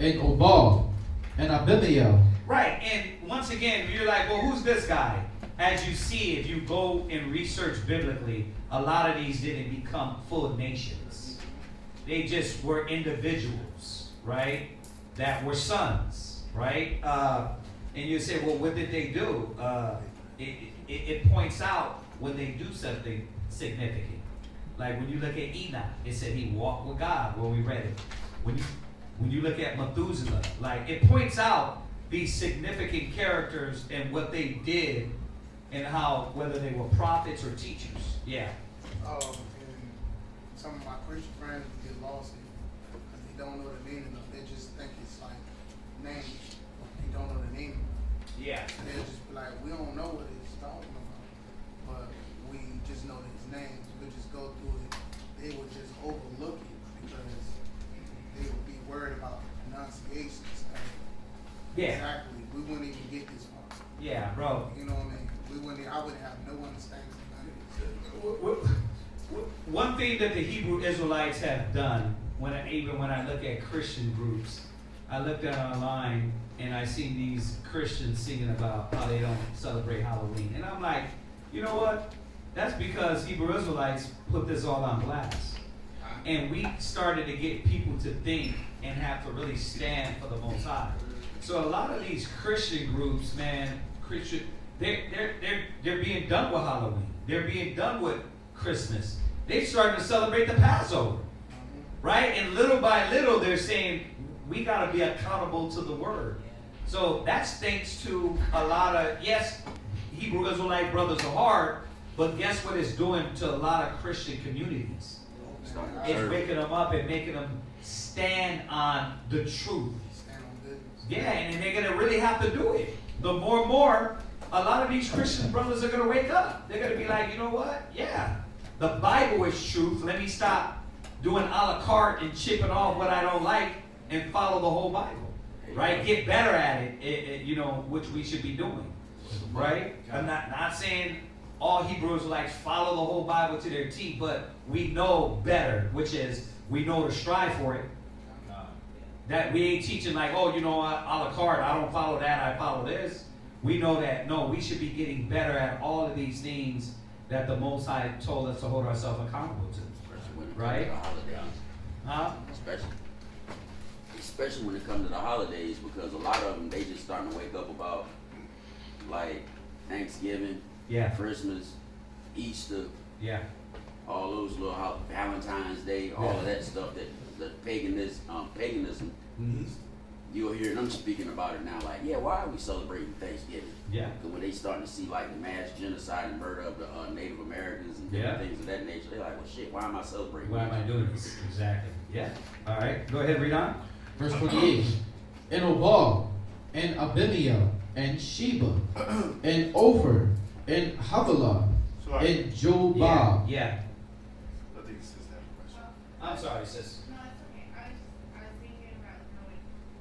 and Obal, and Abimael. Right, and once again, you're like, well, who's this guy? As you see, if you go and research biblically, a lot of these didn't become full nations. They just were individuals, right? That were sons, right? And you say, well, what did they do? It points out when they do something significant. Like when you look at Enoch, it said he walked with God when we read it. When you look at Methuselah, like it points out these significant characters and what they did and how, whether they were prophets or teachers. Yeah. And some of my Christian friends get lost because they don't know the meaning of it. They just think it's like names. They don't know the meaning. Yeah. And they'll just be like, we don't know what it's talking about, but we just know these names. We just go through it. They would just overlook it because they would be worried about pronunciations. Yeah. Exactly. We wouldn't even get this far. Yeah, bro. You know what I mean? I wouldn't have no understanding of it. One thing that the Hebrew Israelites have done, even when I look at Christian groups, I looked at online and I seen these Christians singing about how they don't celebrate Halloween. And I'm like, you know what? That's because Hebrew Israelites put this all on blast. And we started to get people to think and have to really stand for the Most High. So a lot of these Christian groups, man, they're being done with Halloween. They're being done with Christmas. They're starting to celebrate the Passover, right? And little by little, they're saying, we got to be accountable to the Word. So that's thanks to a lot of, yes, Hebrew Israelite brothers are hard, but guess what it's doing to a lot of Christian communities? It's waking them up and making them stand on the truth. Yeah, and they're going to really have to do it. The more and more, a lot of these Christian brothers are going to wake up. They're going to be like, you know what? Yeah, the Bible is truth. Let me stop doing a la carte and chipping off what I don't like and follow the whole Bible, right? Get better at it, which we should be doing, right? I'm not saying all Hebrew Israelites follow the whole Bible to their T, but we know better, which is we know to strive for it. That we ain't teaching like, oh, a la carte, I don't follow that, I follow this. We know that, no, we should be getting better at all of these things that the Most High told us to hold ourselves accountable to. Right? Huh? Especially when it comes to the holidays, because a lot of them, they just starting to wake up about, like, Thanksgiving, Christmas, Easter, all those little Valentine's Day, all of that stuff that the paganism. You'll hear them speaking about it now, like, why are we celebrating Thanksgiving? Yeah. Because when they starting to see like the mass genocide and murder of the Native Americans and different things of that nature, they're like, well, shit, why am I celebrating? Why am I doing this? Exactly. Yeah. All right. Go ahead, read on. Verse 28. And Obal, and Abimael, and Sheba, and Ophir, and Havilah, and Jobab. Yeah. I think sis has a question. I'm sorry, sis. No, it's okay. I was thinking about how it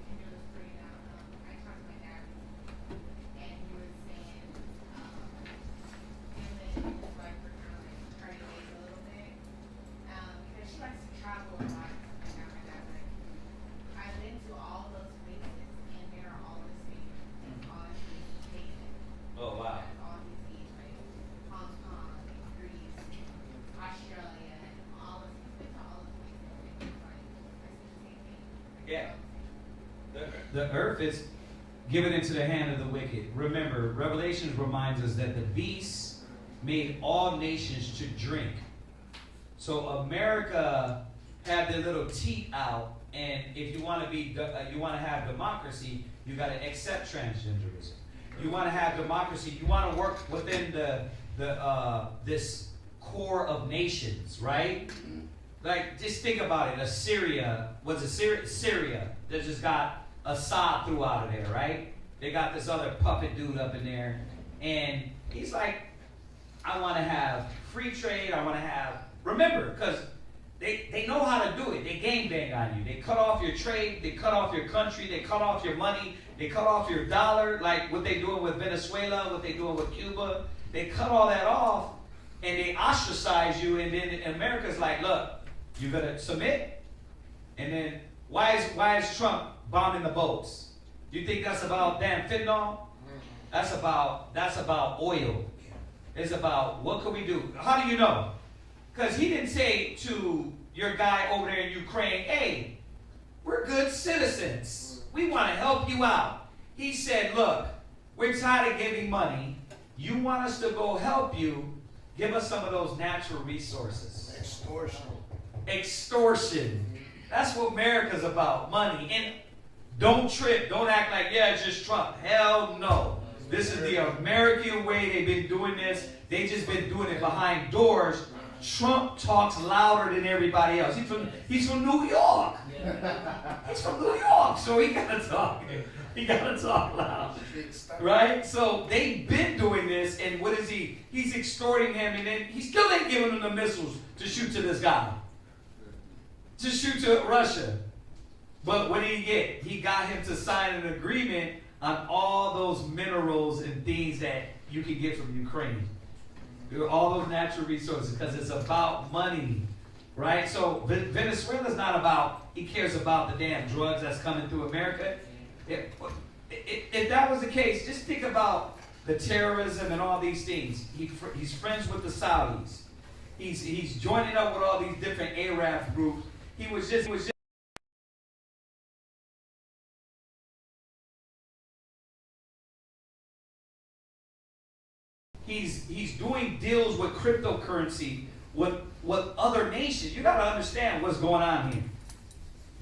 can really bring out. I talked to my dad, and he was saying him and his wife were kind of like parting ways a little bit because she likes to travel a lot. And now my dad's like, I've been to all those places, and they are all the same. All these pagan. Oh, wow. All these things, right? Hong Kong, Greece, Australia, and all of these. Been to all of these places. Yeah. The earth is given into the hand of the wicked. Remember, Revelations reminds us that the beast made all nations to drink. So America had their little teeth out And if you want to you want to have democracy, you got to accept transgenderism. You want to have democracy. You want to work within this core of nations, right? Like, just think about it. Syria, they just got Assad threw out of there, right? They got this other puppet dude up in there, and he's like, I want to have free trade. I want to have, remember, because they know how to do it. They game bang on you. They cut off your trade. They cut off your country. They cut off your money. They cut off your dollar, like what they doing with Venezuela, what they doing with Cuba. They cut all that off, and they ostracize you. And then America's like, look, you gotta submit. And then why is Trump bombing the boats? You think that's about damn fentanyl? That's about oil. It's about what can we do? How do you know? Because he didn't say to your guy over there in Ukraine, hey, we're good citizens. We want to help you out. He said, look, we're tired of giving money. You want us to go help you. Give us some of those natural resources. Extortion. That's what America's about, money. And don't trip. Don't act like, yeah, it's just Trump. Hell no. This is the American way. They've been doing this. They just been doing it behind doors. Trump talks louder than everybody else. He's from New York. He's from New York, so he gotta talk. He gotta talk loud, right? So they've been doing this, and what is he? He's extorting him, and then he still ain't giving him the missiles to shoot to this guy, to shoot to Russia. But what did he get? He got him to sign an agreement on all those minerals and things that you can get from Ukraine. All those natural resources, because it's about money, right? So Venezuela's not about, he cares about the damn drugs that's coming through America. If that was the case, just think about the terrorism and all these things. He's friends with the Saudis. He's joining up with all these different Arab groups. He was just He's doing deals with cryptocurrency with other nations. You got to understand what's going on here.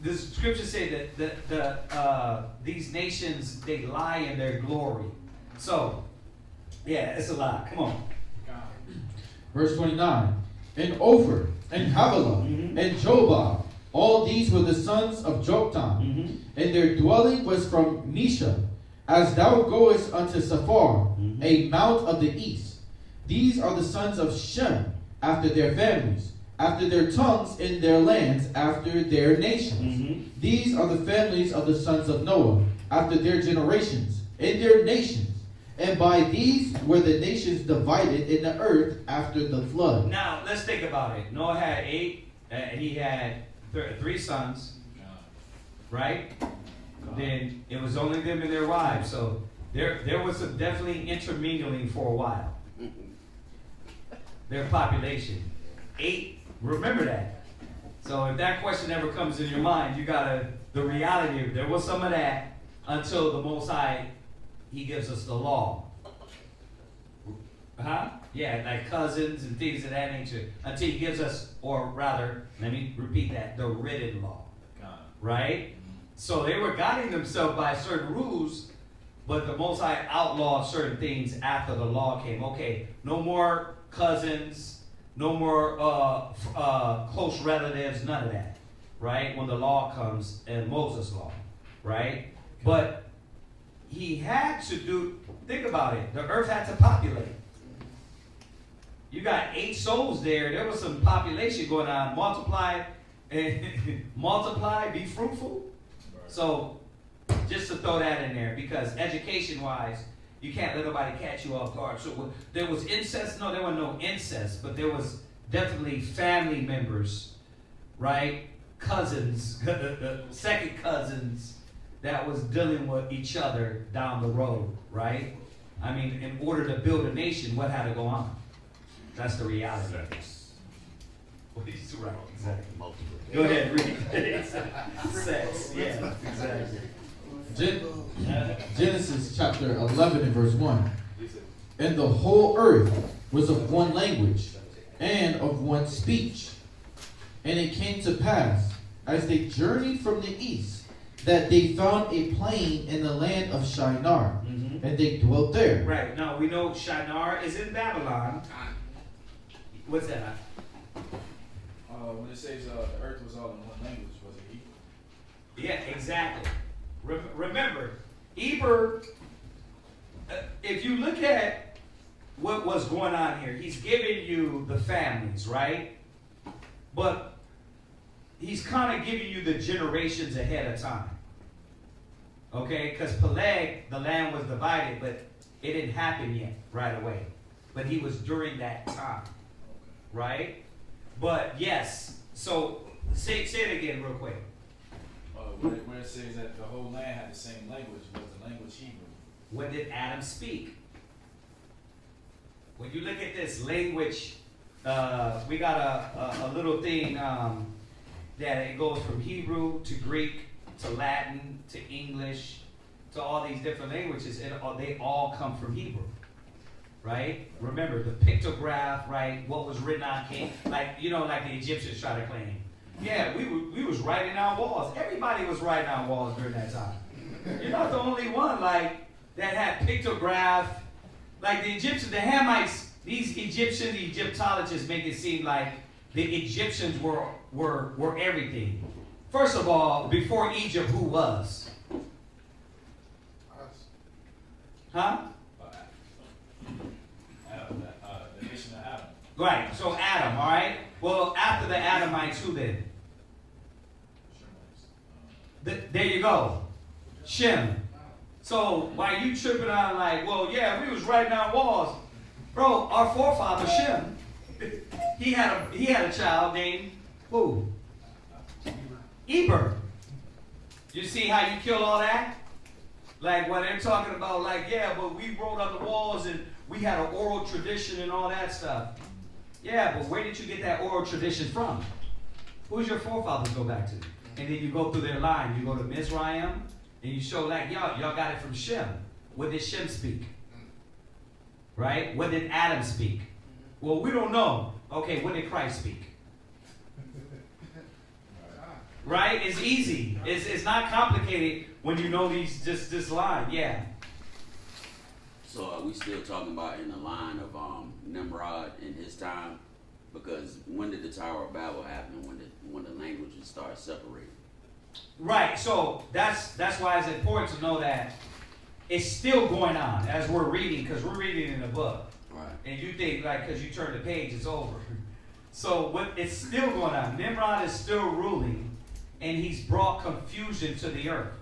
The scriptures say that these nations, they lie in their glory. So, yeah, it's a lie. Come on. Verse 29. And Ophir, and Havilah, and Jobab, all these were the sons of Joktan, and their dwelling was from Nisha, as thou goest unto Saphar, a mount of the east. These are the sons of Shem, after their families, after their tongues in their lands, after their nations. These are the families of the sons of Noah, after their generations, in their nations. And by these were the nations divided in the earth after the flood. Now, let's think about it. Noah had 8, he had 3 sons, right? Then it was only them and their wives. So there was some definitely intermingling for a while. Their population. 8, remember that. So if that question ever comes in your mind, you gotta, the reality, there was some of that until the Most High, He gives us the law. Yeah, like cousins and things of that nature. Until He gives us, or rather, let me repeat that, the written law. Right? So they were guiding themselves by certain rules, but the Most High outlawed certain things after the law came. Okay, no more cousins, no more close relatives, none of that, right? When the law comes, and Moses' law, right? But he had to do, think about it, the earth had to populate. You got 8 souls there, there was some population going on, multiply, be fruitful. So, just to throw that in there, because education-wise, you can't let nobody catch you off guard. So, there was incest? No, there was no incest, but there was definitely family members, right? Cousins, second cousins that was dealing with each other down the road, right? I mean, in order to build a nation, what had to go on? That's the reality. What is right? Exactly. Go ahead, read. Sex. Yeah, exactly. Genesis chapter 11 and verse 1. And the whole earth was of one language and of one speech. And it came to pass, as they journeyed from the east, that they found a plain in the land of Shinar, and they dwelt there. Right. Now we know Shinar is in Babylon. What's that? When it says the earth was all in one language, was it Hebrew? Yeah, exactly. Remember, Eber, if you look at what was going on here, he's giving you the families, right? But he's kind of giving you the generations ahead of time. Okay? Because Peleg, the land was divided, but it didn't happen yet right away. But he was during that time. Right? But yes, so say it again real quick. Where it says that the whole land had the same language, was the language Hebrew? When did Adam speak? When you look at this language, we got a little thing that it goes from Hebrew to Greek to Latin to English to all these different languages. They all come from Hebrew. Right? Remember the pictograph, right? What was written on came, like the Egyptians try to claim. Yeah, we was writing on walls. Everybody was writing on walls during that time. You're not the only one that had pictograph. Like the Egyptians, the Hamites, these Egyptians, the Egyptologists make it seem like the Egyptians were everything. First of all, before Egypt, who was? Huh? The nation of Adam. Right, so Adam, all right? Well, after the Adamites, who then? There you go. Shem. So why you tripping on we was writing on walls. Bro, our forefather Shem, he had a child named who? Eber. You see how you kill all that? Like when they're talking about but we wrote on the walls and we had an oral tradition and all that stuff. Yeah, but where did you get that oral tradition from? Who's your forefathers go back to? And then you go through their line. You go to Mizraim, and you show y'all got it from Shem. What did Shem speak? Right? What did Adam speak? Well, we don't know. Okay, what did Christ speak? Right? It's easy. It's not complicated when you know this line. Yeah. So are we still talking about in the line of Nimrod in his time? Because when did the Tower of Babel happen? When the languages start separating? Right. So that's why it's important to know that it's still going on as we're reading, because we're reading in a book. Right. And you think because you turn the page, it's over. So it's still going on. Nimrod is still ruling, and he's brought confusion to the earth.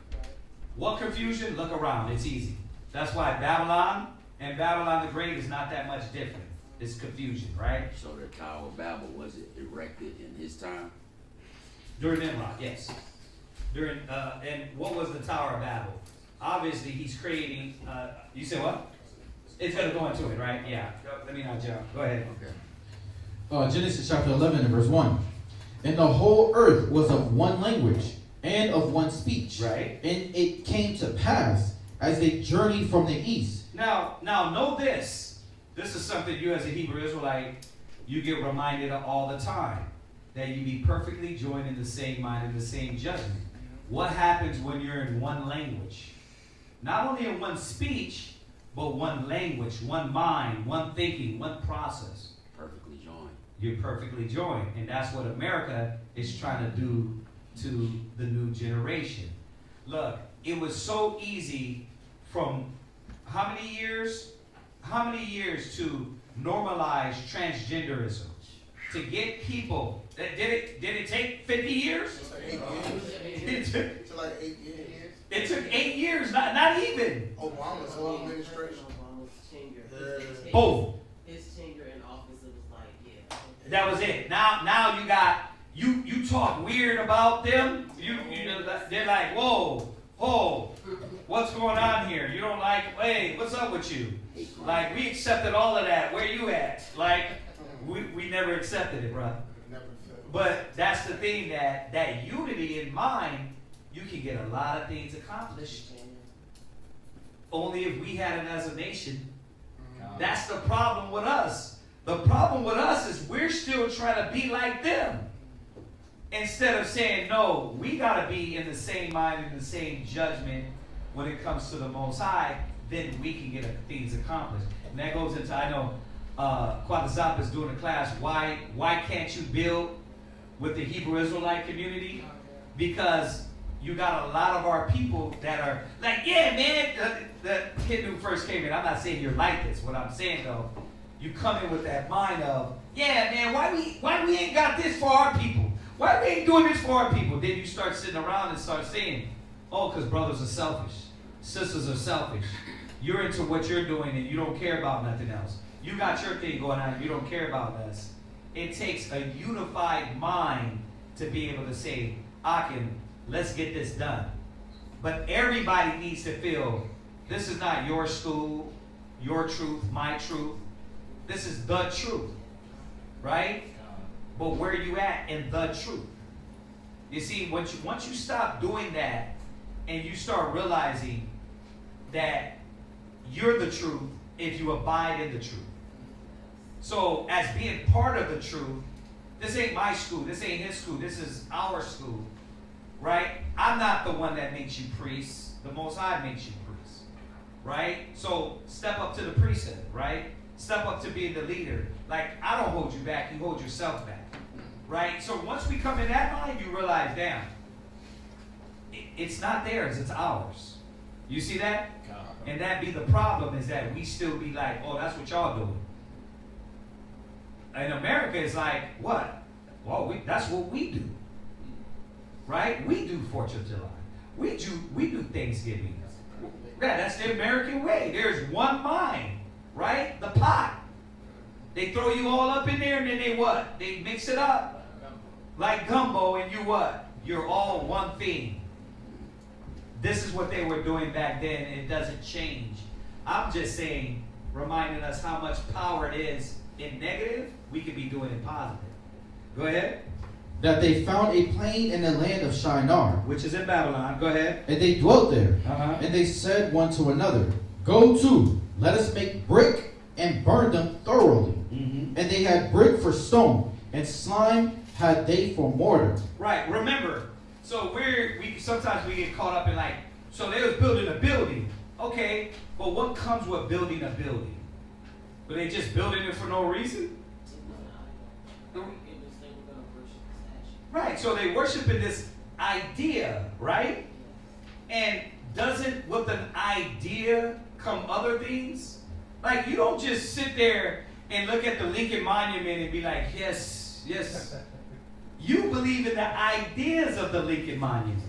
What confusion? Look around. It's easy. That's why Babylon and Babylon the Great is not that much different. It's confusion, right? So the Tower of Babel, was it erected in his time? During Nimrod, yes. And what was the Tower of Babel? Obviously, he's creating, you said what? It's going to go into it, right? Yeah. Let me not jump. Go ahead. Okay. Genesis chapter 11 and verse 1. And the whole earth was of one language and of one speech. Right. And it came to pass as they journeyed from the east. Now know this. This is something you as a Hebrew Israelite, you get reminded of all the time. That you be perfectly joined in the same mind and the same judgment. What happens when you're in one language? Not only in one speech, but one language, one mind, one thinking, one process. Perfectly joined. You're perfectly joined. And that's what America is trying to do to the new generation. Look, it was so easy from how many years to normalize transgenderism? To get people, did it take 50 years? It took like 8 years. It took 8 years, not even. Obama's whole administration. Both. His tenure in office, it was like, That was it. Now you got you talk weird about them. They're like, whoa, what's going on here? You don't like, hey, what's up with you? Like we accepted all of that. Where you at? Like we never accepted it, bro. But that's the thing, that unity in mind, you can get a lot of things accomplished. Only if we had it as a nation. That's the problem with us. The problem with us is we're still trying to be like them. instead of saying, no, we got to be in the same mind and the same judgment when it comes to the Most High, then we can get things accomplished. And that goes into, I know, Quadazap is doing a class, why can't you build with the Hebrew Israelite community? Because you got a lot of our people that are like, yeah, man, the kid who first came in, I'm not saying you're like this. What I'm saying, though, you come in with that mind of, yeah, man, why we ain't got this for our people? Why we ain't doing this for our people? Then you start sitting around and start saying, oh, because brothers are selfish. Sisters are selfish. You're into what you're doing and you don't care about nothing else. You got your thing going on and you don't care about us. It takes a unified mind to be able to say, Akim, let's get this done. But everybody needs to feel, this is not your school, your truth, my truth. This is the truth, right? But where are you at in the truth? You see, once you stop doing that and you start realizing that you're the truth if you abide in the truth. So as being part of the truth, this ain't my school, this ain't his school, this is our school, right? I'm not the one that makes you priests. The Most High makes you priests, right? So step up to the priesthood, right? Step up to being the leader. Like, I don't hold you back, you hold yourself back, right? So once we come in that mind, you realize, damn, it's not theirs, it's ours. You see that? And that be the problem, is that we still be like, oh, that's what y'all doing. In America, it's like, what? Well, that's what we do. Right? We do 4th of July. We do Thanksgiving. Yeah, that's the American way. There's one mind, right? The pot. They throw you all up in there and then they what? They mix it up like gumbo and you what? You're all one thing. This is what they were doing back then, and it doesn't change. I'm just saying, reminding us how much power it is in negative, we could be doing it positive. Go ahead. That they found a plain in the land of Shinar, which is in Babylon. Go ahead. And they dwelt there. And they said one to another, go to, let us make brick and burn them thoroughly. And they had brick for stone, and slime had they for mortar. Right. Remember, so we sometimes we get caught up in like, so they was building a building. Okay, but what comes with building a building? Were they just building it for no reason? Right, so they worshiping this idea, right? And doesn't with an idea come other things? Like, you don't just sit there and look at the Lincoln Monument and be like, yes, yes. You believe in the ideas of the Lincoln Monument.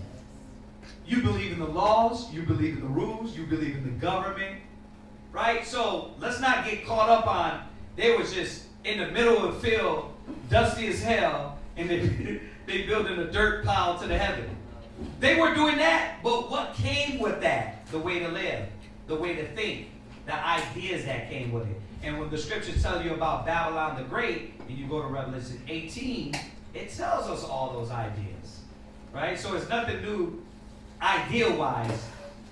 You believe in the laws, you believe in the rules, you believe in the government, right? So let's not get caught up on, they was just in the middle of the field, dusty as hell, and they building a dirt pile to the heaven. They were doing that, but what came with that? The way to live, the way to think, the ideas that came with it. And when the scriptures tell you about Babylon the Great, and you go to Revelation 18, it tells us all those ideas, right? So it's nothing new idea-wise.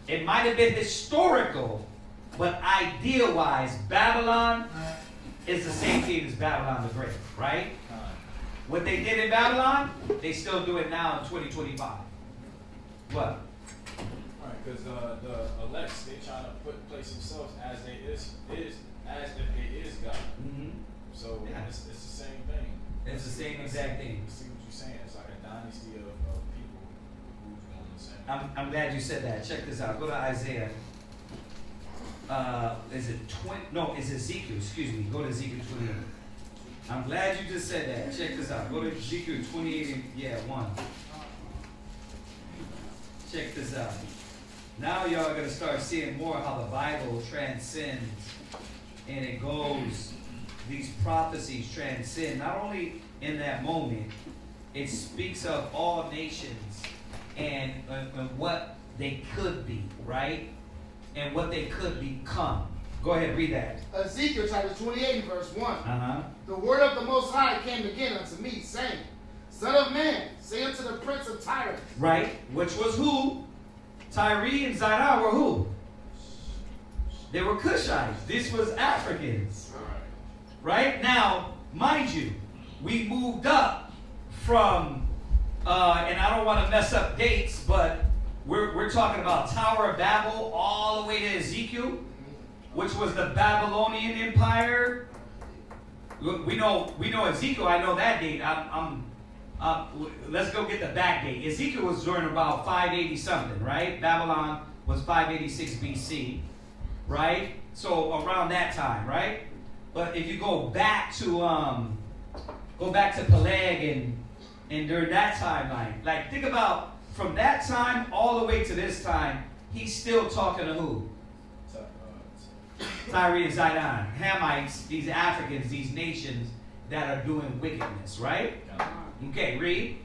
It might have been historical, but idea-wise, Babylon is the same thing as Babylon the Great, right? What they did in Babylon, they still do it now in 2025. What? Right, because the elects, they trying to place themselves as as if they is God. So it's the same thing. It's the same exact thing. See what you're saying? It's like a dynasty of people who's doing the same. I'm glad you said that. Check this out. Go to Isaiah. Is it 20? No, it's Ezekiel. Excuse me. Go to Ezekiel 28. I'm glad you just said that. Check this out. Go to Ezekiel 28 and 1. Check this out. Now y'all are going to start seeing more how the Bible transcends, and it goes, these prophecies transcend, not only in that moment, it speaks of all nations and what they could be, right? And what they could become. Go ahead, read that. Ezekiel chapter 28, verse 1. The word of the Most High came again unto me, saying, Son of man, say unto the prince of Tyre. Right, which was who? Tyre and Zidon were who? They were Cushites. This was Africans. Right? Now, mind you, we moved up from and I don't want to mess up dates, but we're talking about Tower of Babel all the way to Ezekiel, which was the Babylonian Empire. We know Ezekiel. I know that date. Let's go get the back date. Ezekiel was during about 580 something, right? Babylon was 586 BC, right? So around that time, right? But if you go back to Peleg and during that timeline, like think about from that time all the way to this time, he's still talking to who? Tyre and Zidon, Hamites, these Africans, these nations that are doing wickedness, right? Okay, read.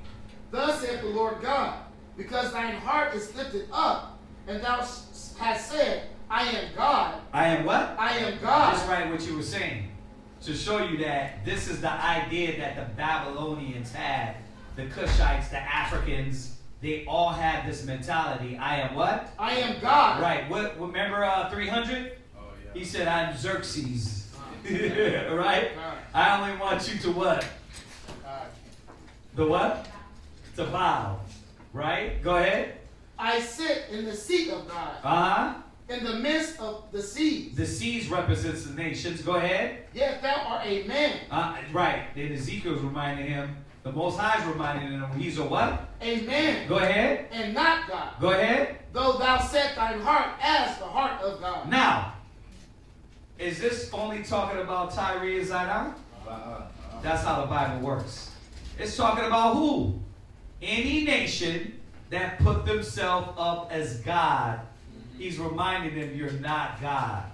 Thus saith the Lord God, because thine heart is lifted up, and thou hast said, I am God. I am what? I am God. That's right, what you were saying. To show you that this is the idea that the Babylonians had, the Cushites, the Africans, they all had this mentality. I am what? I am God. Right. What? Remember 300? He said, I'm Xerxes. Right? I only want you to what? The what? To bow. Right? Go ahead. I sit in the seat of God. Uh-huh. In the midst of the seas. The seas represents the nations. Go ahead. Yet thou art a man. Right. And Ezekiel's reminding him, the Most High is reminding him, he's a what? A man. Go ahead. And not God. Go ahead. Though thou set thine heart as the heart of God. Now, is this only talking about Tyre and Zidon? That's how the Bible works. It's talking about who? Any nation that put themselves up as God. He's reminding them you're not God.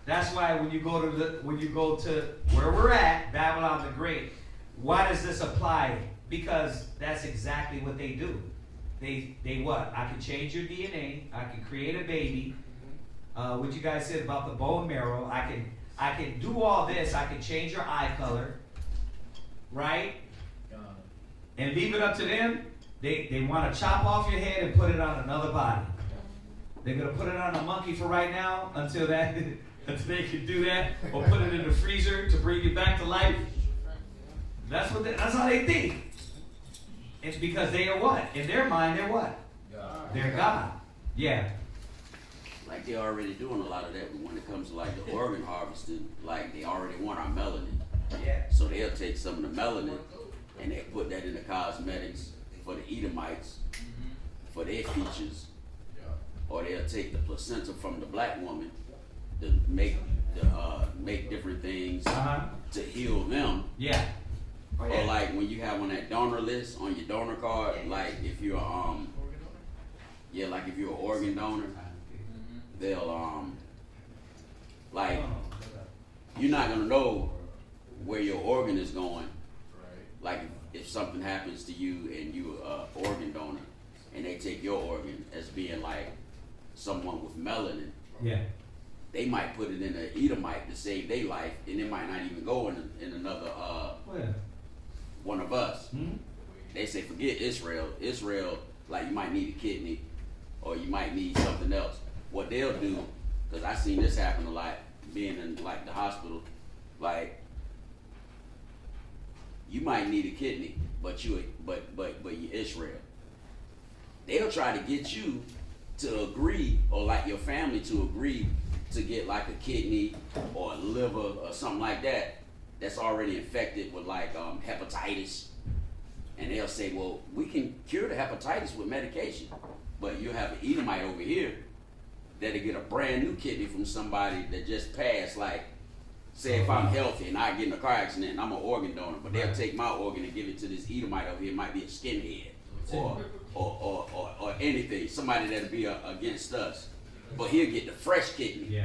That's why when you go to where we're at, Babylon the Great, why does this apply? Because that's exactly what they do. They what? I can change your DNA. I can create a baby. What you guys said about the bone marrow. I can do all this. I can change your eye color, right? And leave it up to them. They want to chop off your head and put it on another body. They're gonna put it on a monkey for right now until they can do that, or put it in the freezer to bring you back to life. That's how they think. It's because they are what? In their mind, they're what? God. They're God. Yeah. Like they're already doing a lot of that when it comes to like the organ harvesting. Like they already want our melanin. Yeah. So they'll take some of the melanin and they put that in the cosmetics for the Edomites, for their features. Or they'll take the placenta from the black woman to make different things to heal them. Yeah. Or like when you have on that donor list on your donor card, like if you're like if you're an organ donor, they'll like you're not gonna know where your organ is going. Like if something happens to you and you're an organ donor, and they take your organ as being like someone with melanin, they might put it in an Edomite to save their life, and it might not even go in another one of us. They say forget Israel. Israel, like you might need a kidney, or you might need something else. What they'll do, because I've seen this happen a lot, being in like the hospital, like you might need a kidney, but you're Israel. They'll try to get you to agree, or like your family to agree to get like a kidney or a liver or something like that that's already infected with like hepatitis. And they'll say, well, we can cure the hepatitis with medication, but you have an Edomite over here that'll get a brand new kidney from somebody that just passed. Like, say if I'm healthy and I get in a car accident and I'm an organ donor, but they'll take my organ and give it to this Edomite over here. It might be a skinhead or anything, somebody that'll be against us. But he'll get the fresh kidney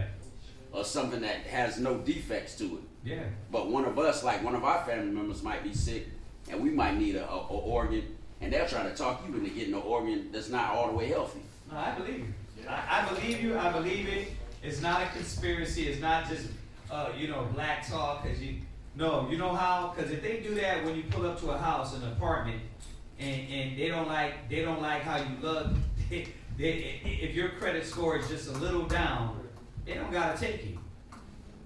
or something that has no defects to it. Yeah. But one of us, like one of our family members might be sick and we might need a organ, and they'll try to talk you into getting an organ that's not all the way healthy. No, I believe you. I believe you. I believe it. It's not a conspiracy. It's not just black talk. You know how? Because if they do that when you pull up to a house, an apartment, and they don't like how you look, if your credit score is just a little down, they don't gotta take you.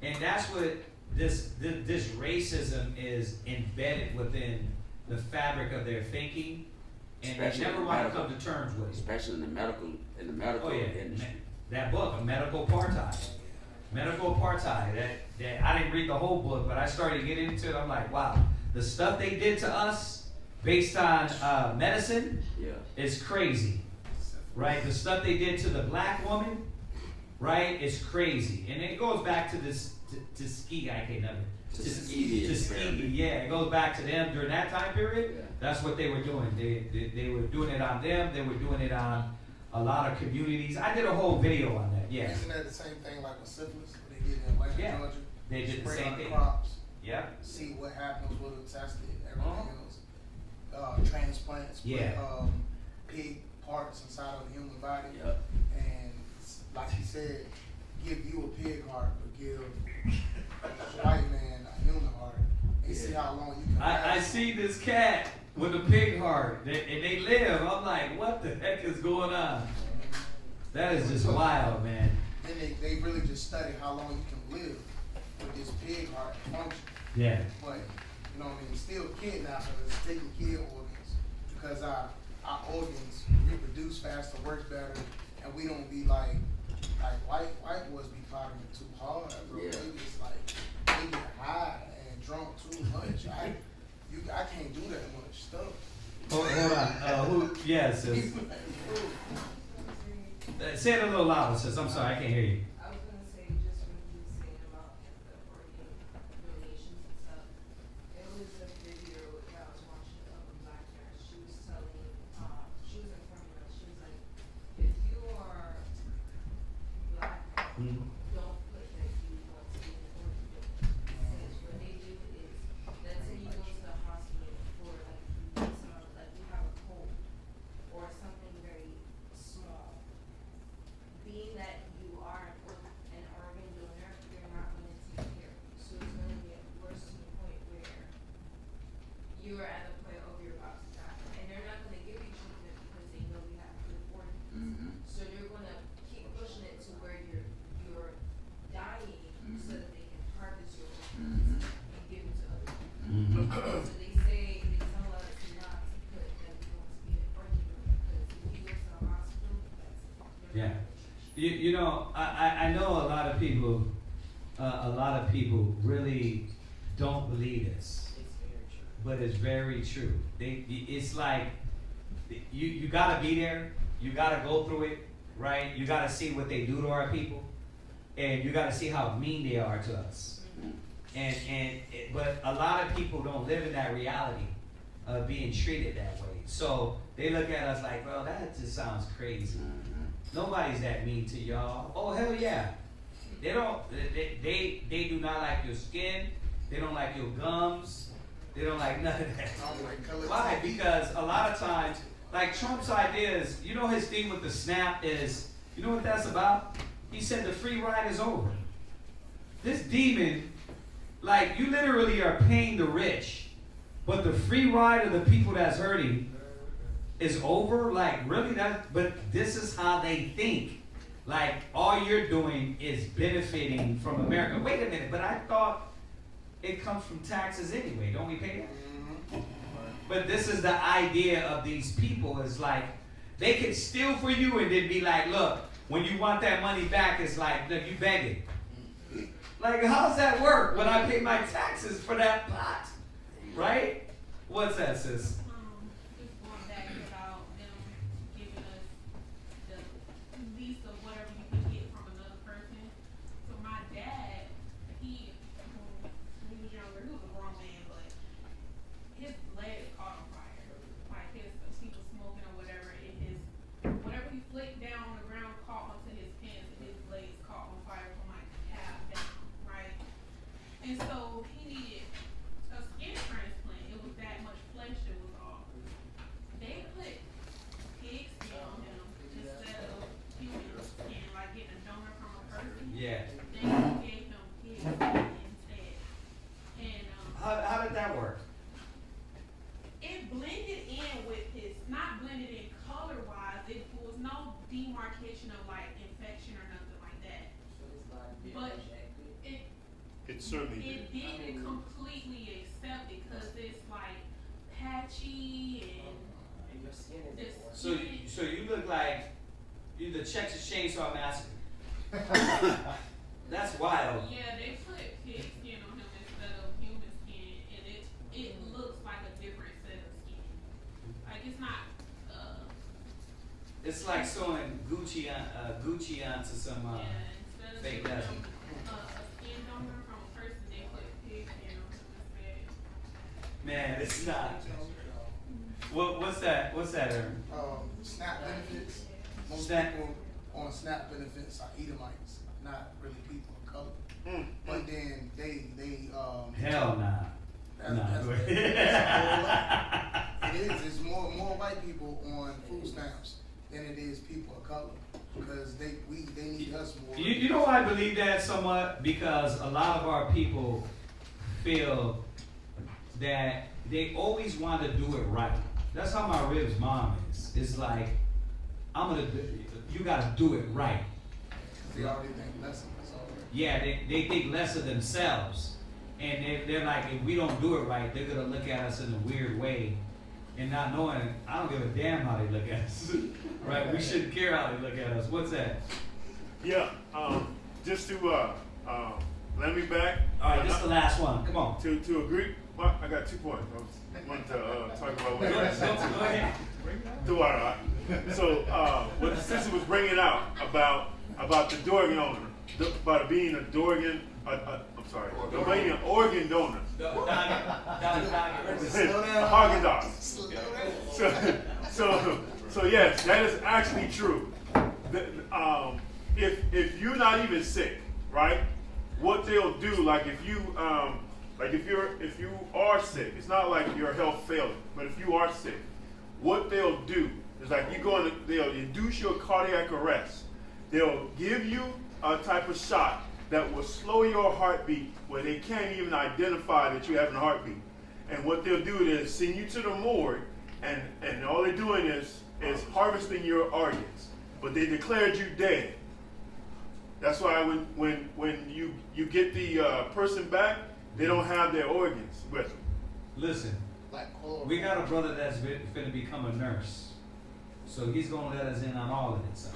And that's what this racism is embedded within the fabric of their thinking. and they never want to come to terms with it. Especially in the medical Oh yeah, industry. that book, A Medical Apartheid. Medical Apartheid. That I didn't read the whole book, but I started to get into it. I'm like, wow, the stuff they did to us based on medicine is crazy, right? The stuff they did to the black woman, right, is crazy, and it goes back to this Tuskegee. I can't remember. Tuskegee. Yeah, it goes back to them during that time period. Yeah. That's what they were doing. They were doing it on them. They were doing it on a lot of communities. I did a whole video on that. Yeah. Isn't that the same thing like with syphilis? What they did in Atlanta, Georgia? They did the Spray same on thing. Crops. Yeah. See what happens with them tested, everything else. Transplants, put pig parts inside of the human body. Yep. And like he said, give you a pig heart, but give a white man a human heart. And see how long you can I see this cat with a pig heart, and they live. I'm like, what the heck is going on? That is just wild, man. Then they really just study how long you can live with this pig heart function. Yeah. But, you know what I mean, still kidnapping us, taking kid organs, because our organs reproduce faster, work better, and we don't be like white boys be partying too hard, bro. Yeah. They just like, they get high and drunk too much. I can't do that much stuff. Hold on. Yes, sis. Say it a little louder, sis. I'm sorry, I can't hear you. I was gonna say, just when you were saying about the organ donations and stuff, there was a video that I was watching of a black nurse. She was telling, she was informing us, she was like, if you are black, don't put that you want to be an organ donor. Because what they do is, let's say you go to the hospital for like you have a cold or something very small. Being that you are an organ donor, they're not going to take care of you. So it's going to get worse to the point where you are at the point of you're about to die. And they're not going to give you treatment because they know you have good organs. So they're going to keep pushing it to where you're dying so that they can harvest your organs and give it to other people. So they tell us not to put that we want to be an organ donor because if you go to the hospital, Yeah. You know, I know a lot of people really don't believe this, but it's very true. It's like you gotta be there, you gotta go through it, right? You gotta see what they do to our people, and you gotta see how mean they are to us. But a lot of people don't live in that reality of being treated that way. So they look at us like, well, that just sounds crazy. Nobody's that mean to y'all. Oh, hell yeah. They don't, they do not like your skin. They don't like your gums. They don't like none of that. Why? Because a lot of times, like Trump's ideas, you know his thing with the SNAP is, you know what that's about? He said the free ride is over. This demon, like you literally are paying the rich, but the free ride of the people that's hurting is over. Like really, but this is how they think. Like all you're doing is benefiting from America. Wait a minute, but I thought it comes from taxes anyway. Don't we pay that? But this is the idea of these people is like they can steal for you and then be like, look, when you want that money back, it's like, look, you begging. Like, how's that work when I pay my taxes for that pot? Right? What's that, sis? Just going back about them giving us the least of whatever you can get from another person. So my dad, when he was younger, he was a grown man, but his leg caught on fire. Like he was smoking or whatever, and whatever he flicked down on the ground caught onto his pants, and his legs caught on fire from like half down, right? And so he needed a skin transplant. It was that much flesh that was off. They put pig skin on him instead of human skin, like getting a donor from a person. Yeah. They gave him pig skin instead. And How did that work? it blended in with his, not blended in color wise, it was no demarcation of like infection or nothing like that. But It certainly it didn't completely accept it because it's like patchy and and your skin is It's- more. So you look like you the Texas Chainsaw Massacre. That's wild. Yeah, they put pig skin on him instead of human skin, and it looks like a different set of skin. Like it's not. It's like sewing Gucci onto some Instead of fake giving leather. him a skin donor from a person, they put pig skin on him instead. Man, it's not. What's that? What's that, Aaron? SNAP benefits. Most SNAP. people on SNAP benefits are Edomites, not really people of color. But then they Hell nah. That's a whole lot. It is. It's more white people on food stamps than it is people of color because they need us more. You know why I believe that somewhat? Because a lot of our people feel that they always want to do it right. That's how my Rib's mom is. It's like, you gotta do it right. They already think less of us already. Yeah, they think less of themselves. And they're like, if we don't do it right, they're gonna look at us in a weird way. And not knowing, I don't give a damn how they look at us. Right? We shouldn't care how they look at us. What's that? Yeah, just to let me back. All right, this is the last one. Come on. To agree, well, I got 2 points. I wanted to talk about what Go ahead. So, what the sister was bringing out about the organ owner, about being an organ, being an organ donor. So yes, that is actually true. If you're not even sick, right? What they'll do, like if you are sick, it's not like your health failing, but if you are sick, what they'll do is like they'll induce your cardiac arrest. They'll give you a type of shot that will slow your heartbeat where they can't even identify that you're having a heartbeat. And what they'll do is send you to the morgue, and all they're doing is harvesting your organs. But they declared you dead. That's why when you get the person back, they don't have their organs with them. Listen, we got a brother that's finna become a nurse. So he's gonna let us in on all of it. So.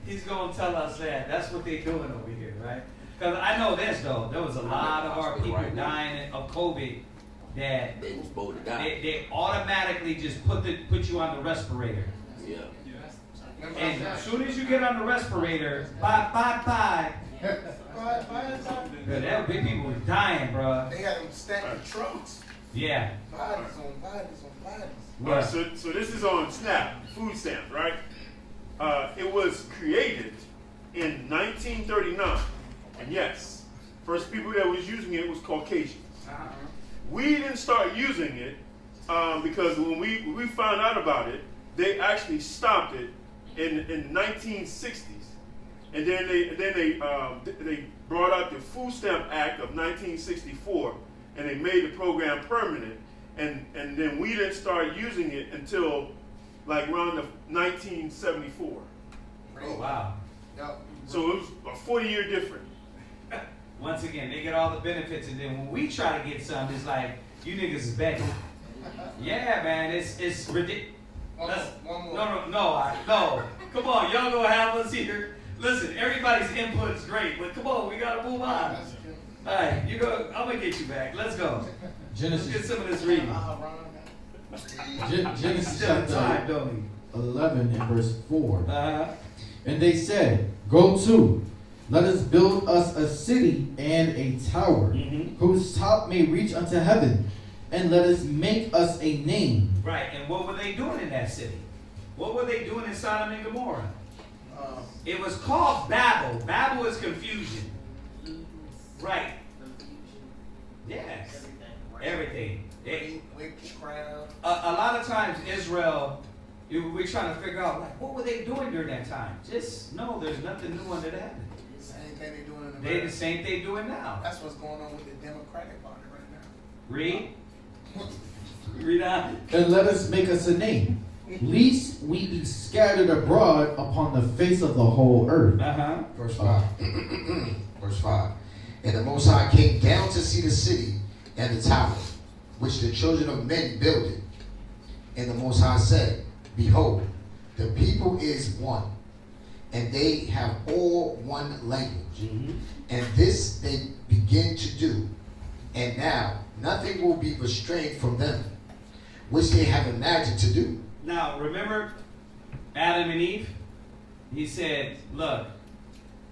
He's gonna tell us that. That's what they're doing over here, right? Because I know this though. There was a lot of our people dying of COVID that they automatically just put you on the respirator. Yeah. And as soon as you get on the respirator, bye. There were big people was dying, bro. They had them stacked in trunks. Yeah. Bodies on bodies on bodies. Right. So this is on SNAP, food stamps, right? It was created in 1939, and yes, first people that was using it was Caucasians. We didn't start using it because when we found out about it, they actually stopped it in the 1960s, and then they brought out the Food Stamp Act of 1964, and they made the program permanent, and then we didn't start using it until like around the 1974. Oh wow! So it was a 40-year difference. Once again, they get all the benefits, and then when we try to get some, it's like you niggas is begging. Yeah, man, it's ridiculous. No. Come on, y'all gonna have us here. Listen, everybody's input is great, but come on, we gotta move on. All right, I'm gonna get you back. Let's go. Genesis. Let's get some of this reading. Genesis Time, chapter don't we? 11 and verse 4. And they said, "Go to, let us build us a city and a tower, whose top may reach unto heaven, and let us make us a name." Right, and what were they doing in that city? What were they doing in Sodom and Gomorrah? It was called Babel. Babel is confusion. Right. Yes. Everything. A lot of times Israel, we're trying to figure out, like, what were they doing during that time? Just, no, there's nothing new under the heaven. Same thing they're doing in America. They're the same thing doing now. That's what's going on with the Democratic Party right now. Read. Read on. And let us make us a name, lest we be scattered abroad upon the face of the whole earth. Verse 5. Verse 5. And the Most High came down to see the city and the tower, which the children of men builded. And the Most High said, Behold, the people is one, and they have all one language. And this they begin to do. And now nothing will be restrained from them, which they have imagined to do. Now, remember Adam and Eve? He said, look,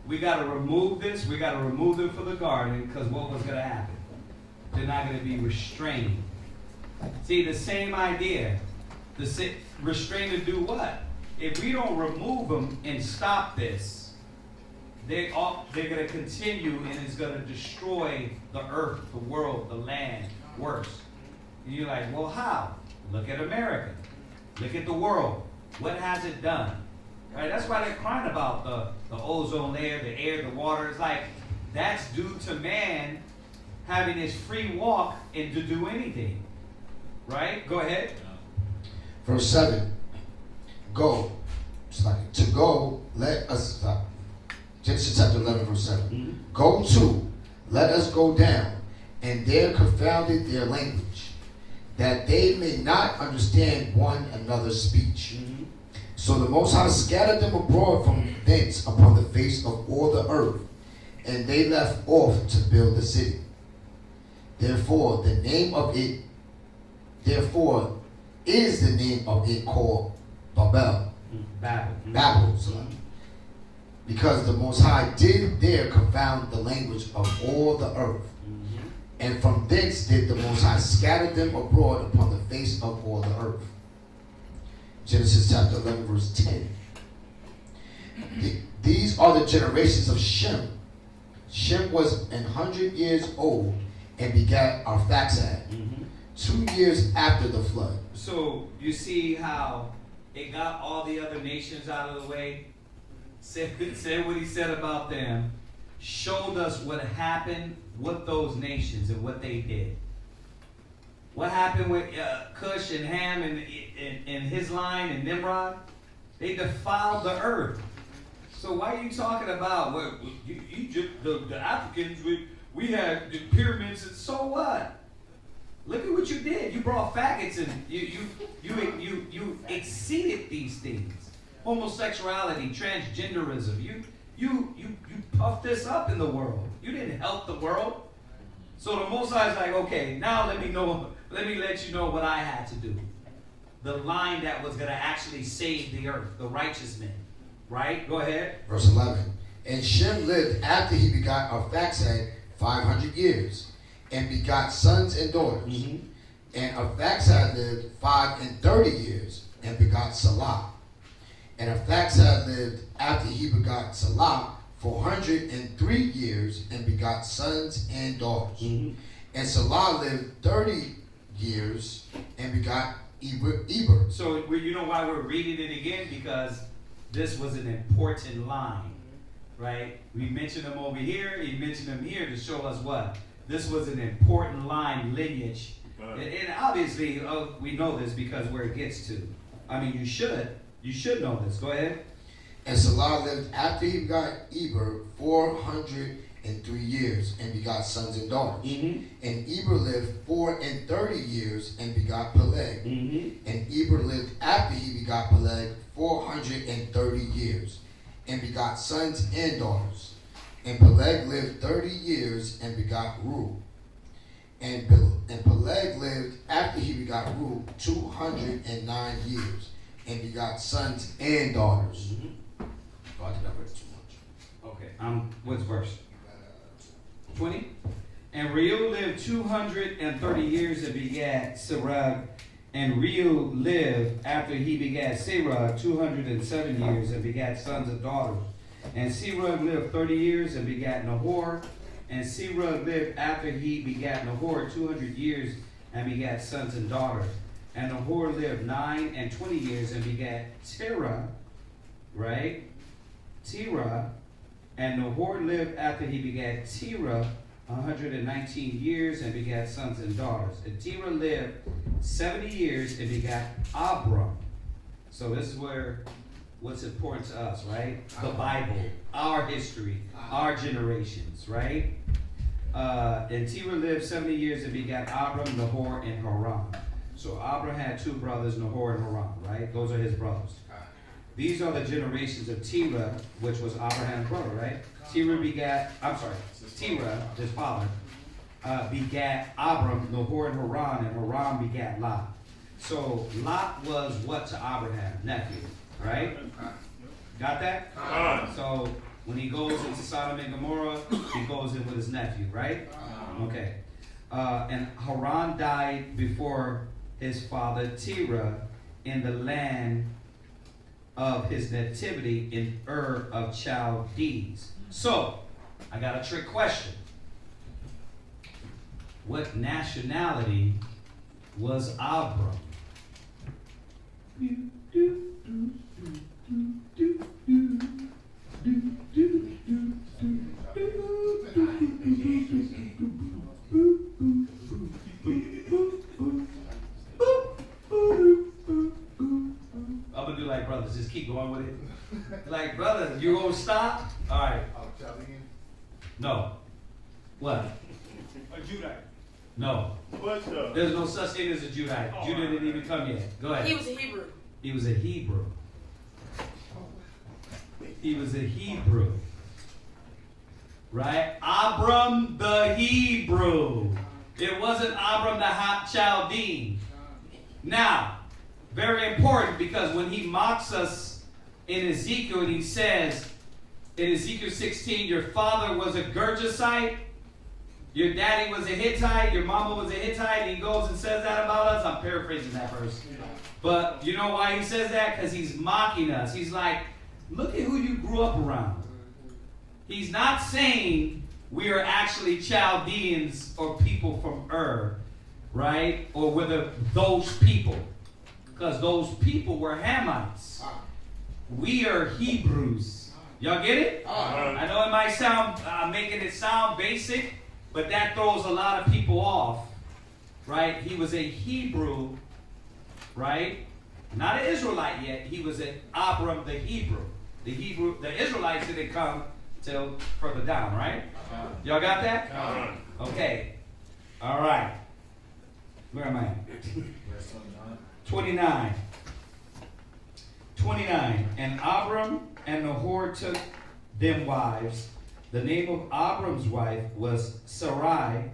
we got to remove this. We got to remove them from the garden, because what was going to happen? They're not going to be restrained. See, the same idea. Restrained to do what? If we don't remove them and stop this, they're going to continue, and it's going to destroy the earth, the world, the land, worse. And you're like, well, how? Look at America. Look at the world. What has it done? Right? That's why they're crying about the ozone layer, the air, the water. It's like, that's due to man having his free walk and to do anything. Right? Go ahead. Verse 7. Go. To go, let us stop. Genesis chapter 11, verse 7. Go to, let us go down, and there confounded their language, that they may not understand one another's speech. So the Most High scattered them abroad from thence upon the face of all the earth, and they left off to build the city. Therefore is the name of it called Babel. Babel. Because the Most High did there confound the language of all the earth. And from thence did the Most High scatter them abroad upon the face of all the earth. Genesis chapter 11, verse 10. These are the generations of Shem. Shem was 100 years old and begat Arphaxad, 2 years after the flood. So you see how it got all the other nations out of the way, said what he said about them, showed us what happened with those nations and what they did. What happened with Cush and Ham and his line and Nimrod? They defiled the earth. So why are you talking about Egypt, the Africans? We had the pyramids, and so what? Look at what you did. You brought faggots, and you exceeded these things. Homosexuality, transgenderism. You puffed this up in the world. You didn't help the world. So the Most High is like, okay, now let me let you know what I had to do. The line that was going to actually save the earth, the righteous men. Right? Go ahead. Verse 11. And Shem lived after he begot Arphaxad 500 years, and begot sons and daughters. And Arphaxad lived 530 years, and begot Salah. And Arphaxad lived after he begot Salah 403 years, and begot sons and daughters. And Salah lived 30 years, and begot Eber. So you know why we're reading it again? Because this was an important line, right? We mentioned them over here. He mentioned them here to show us what? This was an important line, lineage. And obviously, we know this because where it gets to. I mean, you should know this. Go ahead. And Salah lived after he begot Eber 403 years, and begot sons and daughters. And Eber lived 430 years, and begot Peleg. And Eber lived after he begot Peleg 430 years, and begot sons and daughters. And Peleg lived 30 years, and begot Reu. And Peleg lived after he begot Reu 209 years, and begot sons and daughters. Oh, I did not read too much. Okay. What's verse? 20. And Reu lived 230 years and begat Serug. And Reu lived after he begat Serug 207 years and begat sons and daughters. And Serug lived 30 years and begat Nahor. And Serug lived after he begat Nahor 200 years and begat sons and daughters. And Nahor lived 9 and 20 years and begat Terah, right? Terah. And Nahor lived after he begat Terah 119 years and begat sons and daughters. And Terah lived 70 years and begat Abram. So this is what's important to us, right? The Bible, our history, our generations, right? And Terah lived 70 years and begat Abram, Nahor, and Haran. So Abram had two brothers, Nahor and Haran, right? Those are his brothers. These are the generations of Terah, which was Abraham's brother, right? Terah, his father, begat Abram, Nahor and Haran begat Lot. So Lot was what to Abraham? Nephew, right? Got that? So when he goes into Sodom and Gomorrah, he goes in with his nephew, right? Okay. And Haran died before his father Terah in the land of his nativity in Ur of Chaldees. So, I got a trick question. What nationality was Abram? I'm gonna do like brothers, just keep going with it. Like brother, you gonna stop? All right. No. What? A Judite. No. What's up? There's no such thing as a Judite. Judah didn't even come yet. Go ahead. He was a Hebrew. He was a Hebrew. He was a Hebrew. Right? Abram the Hebrew. It wasn't Abram the Chaldean. Now, very important, because when he mocks us in Ezekiel and he says in Ezekiel 16, your father was a Gergesite, your daddy was a Hittite, your mama was a Hittite, and he goes and says that about us. I'm paraphrasing that verse. But you know why he says that? Because he's mocking us. He's like, look at who you grew up around. He's not saying we are actually Chaldeans or people from Ur, right? Or whether those people. Because those people were Hamites. We are Hebrews. Y'all get it? I know it might sound, making it sound basic, but that throws a lot of people off, right? He was a Hebrew, right? Not an Israelite yet. He was an Abram the Hebrew. The Israelites didn't come till further down, right? Y'all got that? Okay. All right. Where am I at? 29. 29. And Abram and Nahor took them wives. The name of Abram's wife was Sarai,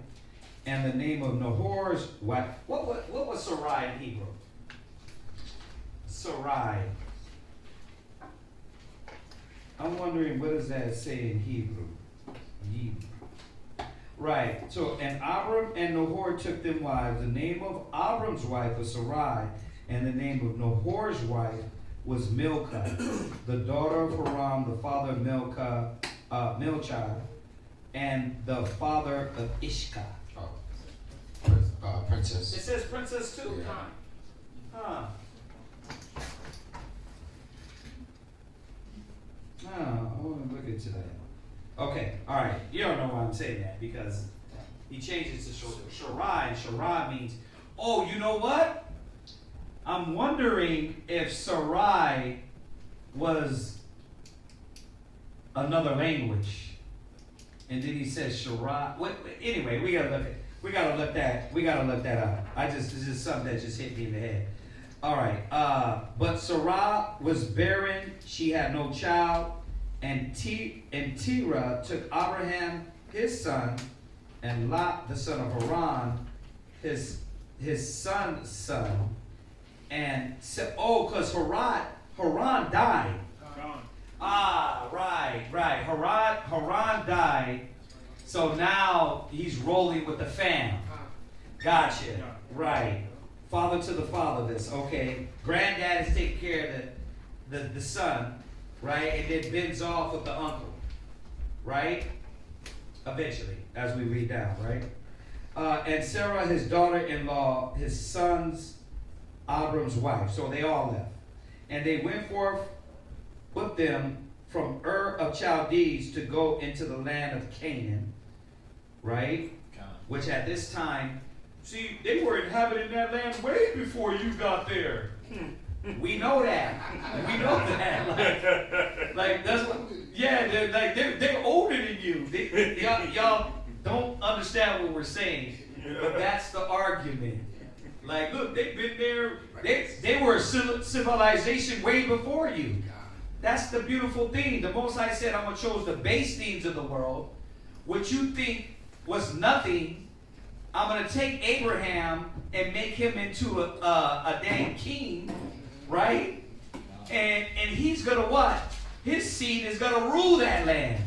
and the name of Nahor's wife. What was Sarai in Hebrew? Sarai. I'm wondering, what does that say in Hebrew? Right. So, and Abram and Nahor took them wives. The name of Abram's wife was Sarai, and the name of Nahor's wife was Milcah, the daughter of Haran, the father of Milcah, and the father of Ishka. Princess. It says princess too? Yeah. Huh. I want to look into that. Okay, all right. You don't know why I'm saying that, because he changes to Sharai, and Sharai means, oh, you know what? I'm wondering if Sarai was another language. And then he says Sharai. Anyway, we gotta look that up. It's just something that just hit me in the head. All right. But Sarai was barren; she had no child. And Terah took Abraham his son, and Lot the son of Haran, his son's son. And so, because Haran died. Right. Haran died. So now he's rolling with the fam. Gotcha. Right. Father to the fatherless. Okay. Granddad is taking care of the son, right? And then bends off with the uncle, right? Eventually, as we read down, right? And Sarah, his daughter-in-law, his son's Abram's wife. So they all left. And they went forth with them from Ur of Chaldees to go into the land of Canaan, right? Which at this time, see, they were inhabiting that land way before you got there. We know that. We know that. Like that's what. Yeah, they're older than you. Y'all don't understand what we're saying, but that's the argument. Like, look, they've been there. They were a civilization way before you. That's the beautiful thing. The Most High said, I'm going to chose the base things of the world. What you think was nothing, I'm going to take Abraham and make him into a dang king, right? And he's going to what? His seed is going to rule that land.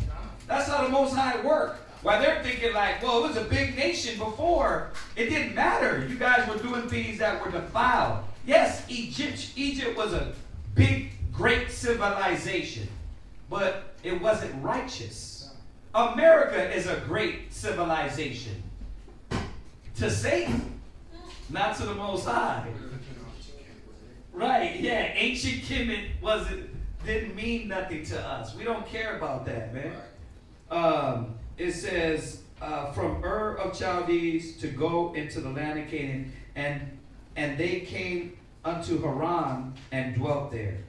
That's how the Most High work. While they're thinking like, well, it was a big nation before. It didn't matter. You guys were doing things that were defiled. Yes, Egypt was a big, great civilization, but it wasn't righteous. America is a great civilization. To Satan, not to the Most High. Right, yeah. Ancient Kemet didn't mean nothing to us. We don't care about that, man. It says, from Ur of Chaldees to go into the land of Canaan, and they came unto Haran and dwelt there.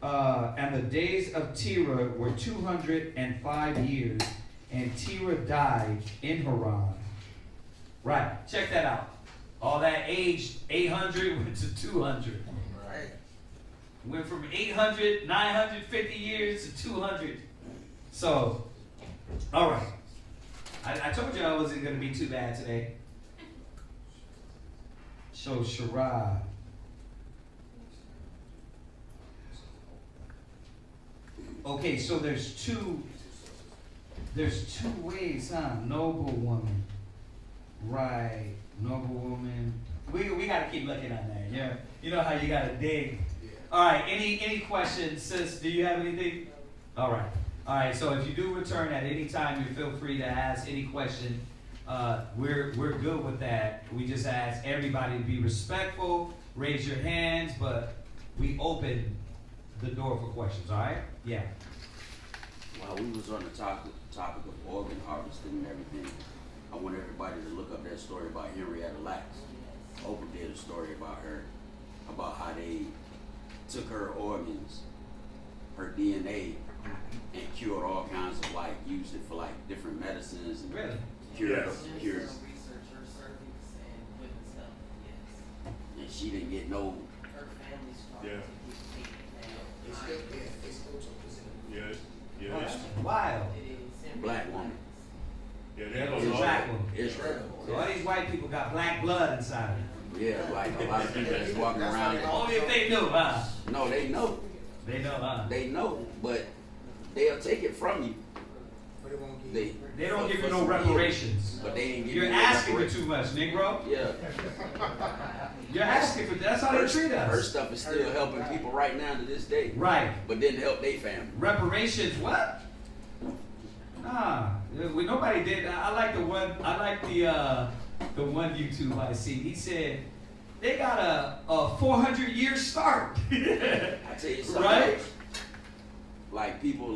And the days of Terah were 205 years, and Terah died in Haran. Right, check that out. All that aged 800 went to 200. Right. Went from 800, 950 years to 200. So, all right. I told you I wasn't going to be too bad today. So, Shirah. Okay, so there's two ways, huh? Noble woman. Right. Noble woman. We got to keep looking on that. Yeah. You know how you got to dig. All right. Any questions, sis? Do you have anything? All right. All right. So if you do return at any time, you feel free to ask any question. We're good with that. We just ask everybody to be respectful, raise your hands, but we open the door for questions. All right? Yeah. While we was on the topic of organ harvesting and everything, I want everybody to look up that story about Henrietta Lacks. Oprah did a story about her, about how they took her organs, her DNA, and cured all kinds of used it for different medicines and cured. And she didn't get no. Her family's Yeah. Yes. Yeah. Oh, that's wild. Black woman. Yeah, That was a black woman. Israel. So all these white people got black blood inside of them. Yeah, like a lot of people that's walking around. Only if they knew, huh? No, they know. They know, huh? They know, but they'll take it from you. They don't give you no reparations. But they ain't give You're you no asking for reparations. too much, Negro. Yeah. You're asking for that's how they treat us. Her stuff is still helping people right now to this day. Right. But didn't help their family. Reparations, what? Nah, nobody did. I like the one. I like the one YouTube I see. He said they got a 400-year start. I tell you something. Right? Like people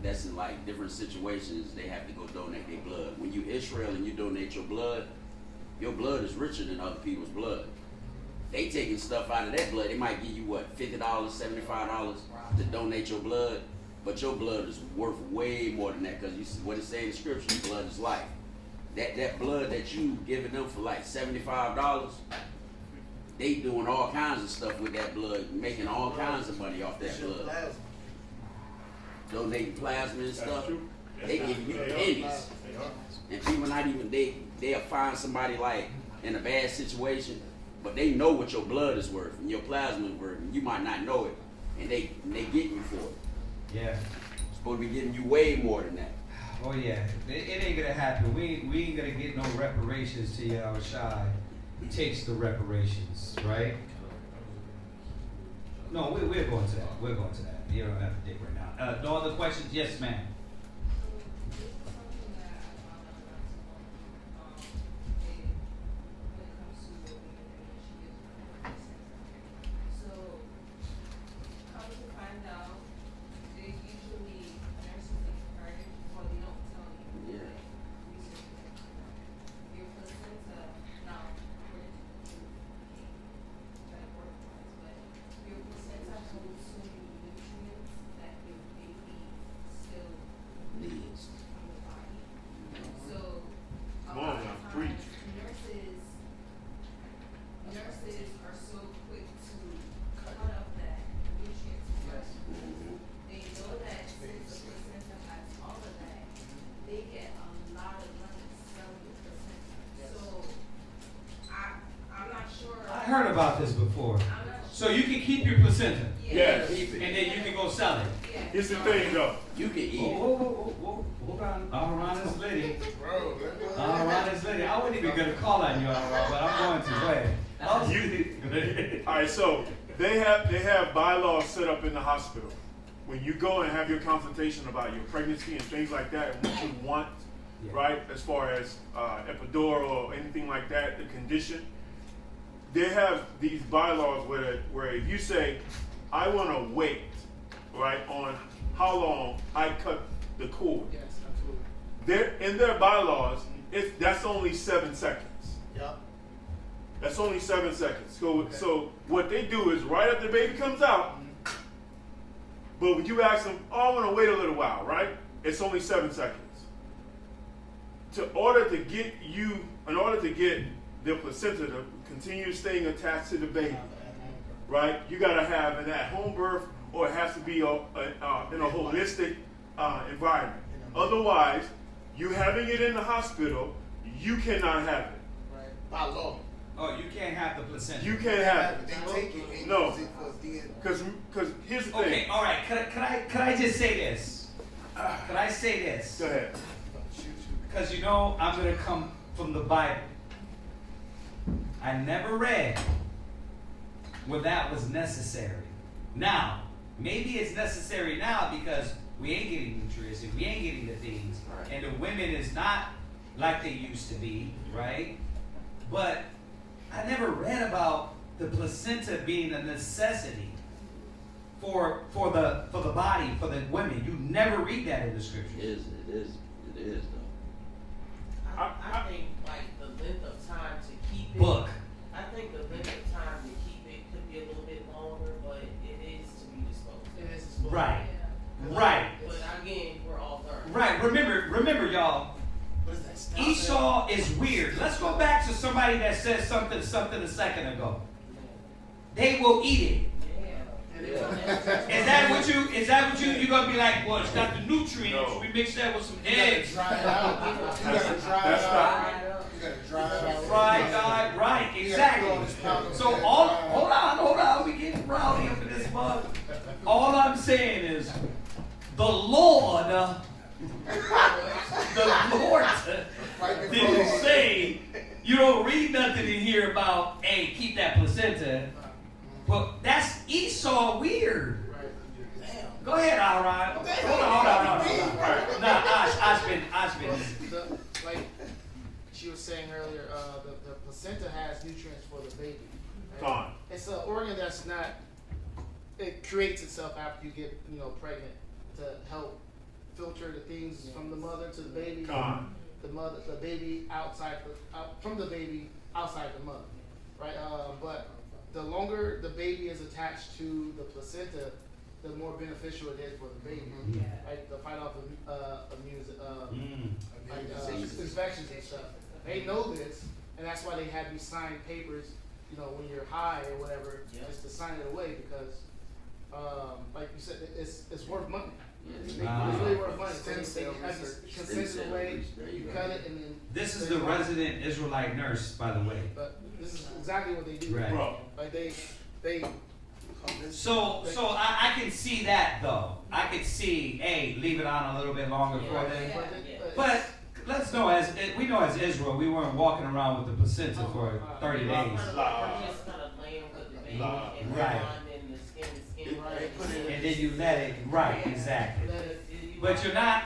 that's in different situations, they have to go donate their blood. When you Israel and you donate your blood is richer than other people's blood. They taking stuff out of that blood. They might give you what, $50, $75 to donate your blood, but your blood is worth way more than that because you see what it says in scripture, blood is life. That blood that you giving them for $75, they doing all kinds of stuff with that blood, making all kinds of money off that blood. Donating plasma and stuff. They give you pennies. And people not even, they'll find somebody in a bad situation, but they know what your blood is worth and your plasma is worth, and you might not know it, and they getting you for it. Yeah. Supposed to be giving you way more than that. Oh yeah, it ain't gonna happen. We ain't gonna get no reparations till Yahushua takes the reparations, right? No, we're going to that. We're going to that. You don't have to dig right now. No other questions? Yes, ma'am. heard about this before. So you can keep your placenta. Yes. And then you can go sell it. Here's the thing, though. You can eat it. Whoa, hold on. All around this lady. All around this lady. I wasn't even gonna call on you, all right, but I'm going to. Go ahead. All right, so they have bylaws set up in the hospital. When you go and have your consultation about your pregnancy and things like that, and what you want, right, as far as epidural or anything like that, the condition, they have these bylaws where if you say, I want to wait, right, on how long I cut the cord. Yes, absolutely. In their bylaws, that's only 7 seconds. Yep. That's only 7 seconds. So what they do is right after the baby comes out, but when you ask them, oh, I want to wait a little while, right? It's only 7 seconds. In order to get the placenta to continue staying attached to the baby, right? You got to have an at-home birth, or it has to be in a holistic environment. Otherwise, you having it in the hospital, you cannot have it. Right. By law. Oh, you can't have the placenta. You can't have it. They take it and No. use it for DNA. Because here's the thing. Okay, all right. Could I just say this? Could I say this? Go ahead. Because you know I'm going to come from the Bible. I never read where that was necessary. Now, maybe it's necessary now because we ain't getting nutrients and we ain't getting the things, and the women is not like they used to be, right? But I never read about the placenta being a necessity for the body, for the women. You never read that in the scriptures. It is though. I think like the length of time to keep it. Book. I think the length of time to keep it could be a little bit longer, but it is to be disposed of. It is disposed. Right. Right. But again, we're all learning. Right. Remember, y'all. What is that? Esau is weird. Let's go back to somebody that said something a second ago. They will eat it. Is that what you gonna be like, well, it's got the nutrients, we mix that with some eggs. Dry it out. You gotta dry it out. You gotta dry it out. Fried God, right, exactly. So hold on, we getting rowdy up in this mug. All I'm saying is the Lord didn't say, you don't read nothing in here about, hey, keep that placenta. But that's Esau weird. Go ahead, Aaron. Hold on. Nah, Ashbin. Like she was saying earlier, the placenta has nutrients for the baby. Right? Gone. It's an organ that's not. It creates itself after you get pregnant to help filter the things from the mother to the baby. Gone. The baby from the baby outside the mother, right? But the longer the baby is attached to the placenta, the more beneficial it is for the baby, right? To fight off infections and stuff. They know this, and that's why they have you sign papers. When you're high or whatever, just to sign it away because, like you said, it's worth money. It's really worth money. They have you consent away, you cut it, and then. This is the resident Israelite nurse, by the way. But this is exactly what they do. Right. Bro. Like they. So I can see that though. I could see, hey, leave it on a little bit longer for them. But let's know, as Israel, we weren't walking around with the placenta for 30 days. Just kind of laying with the baby and Right. in the skin right. And then you let it, right, exactly. But you're not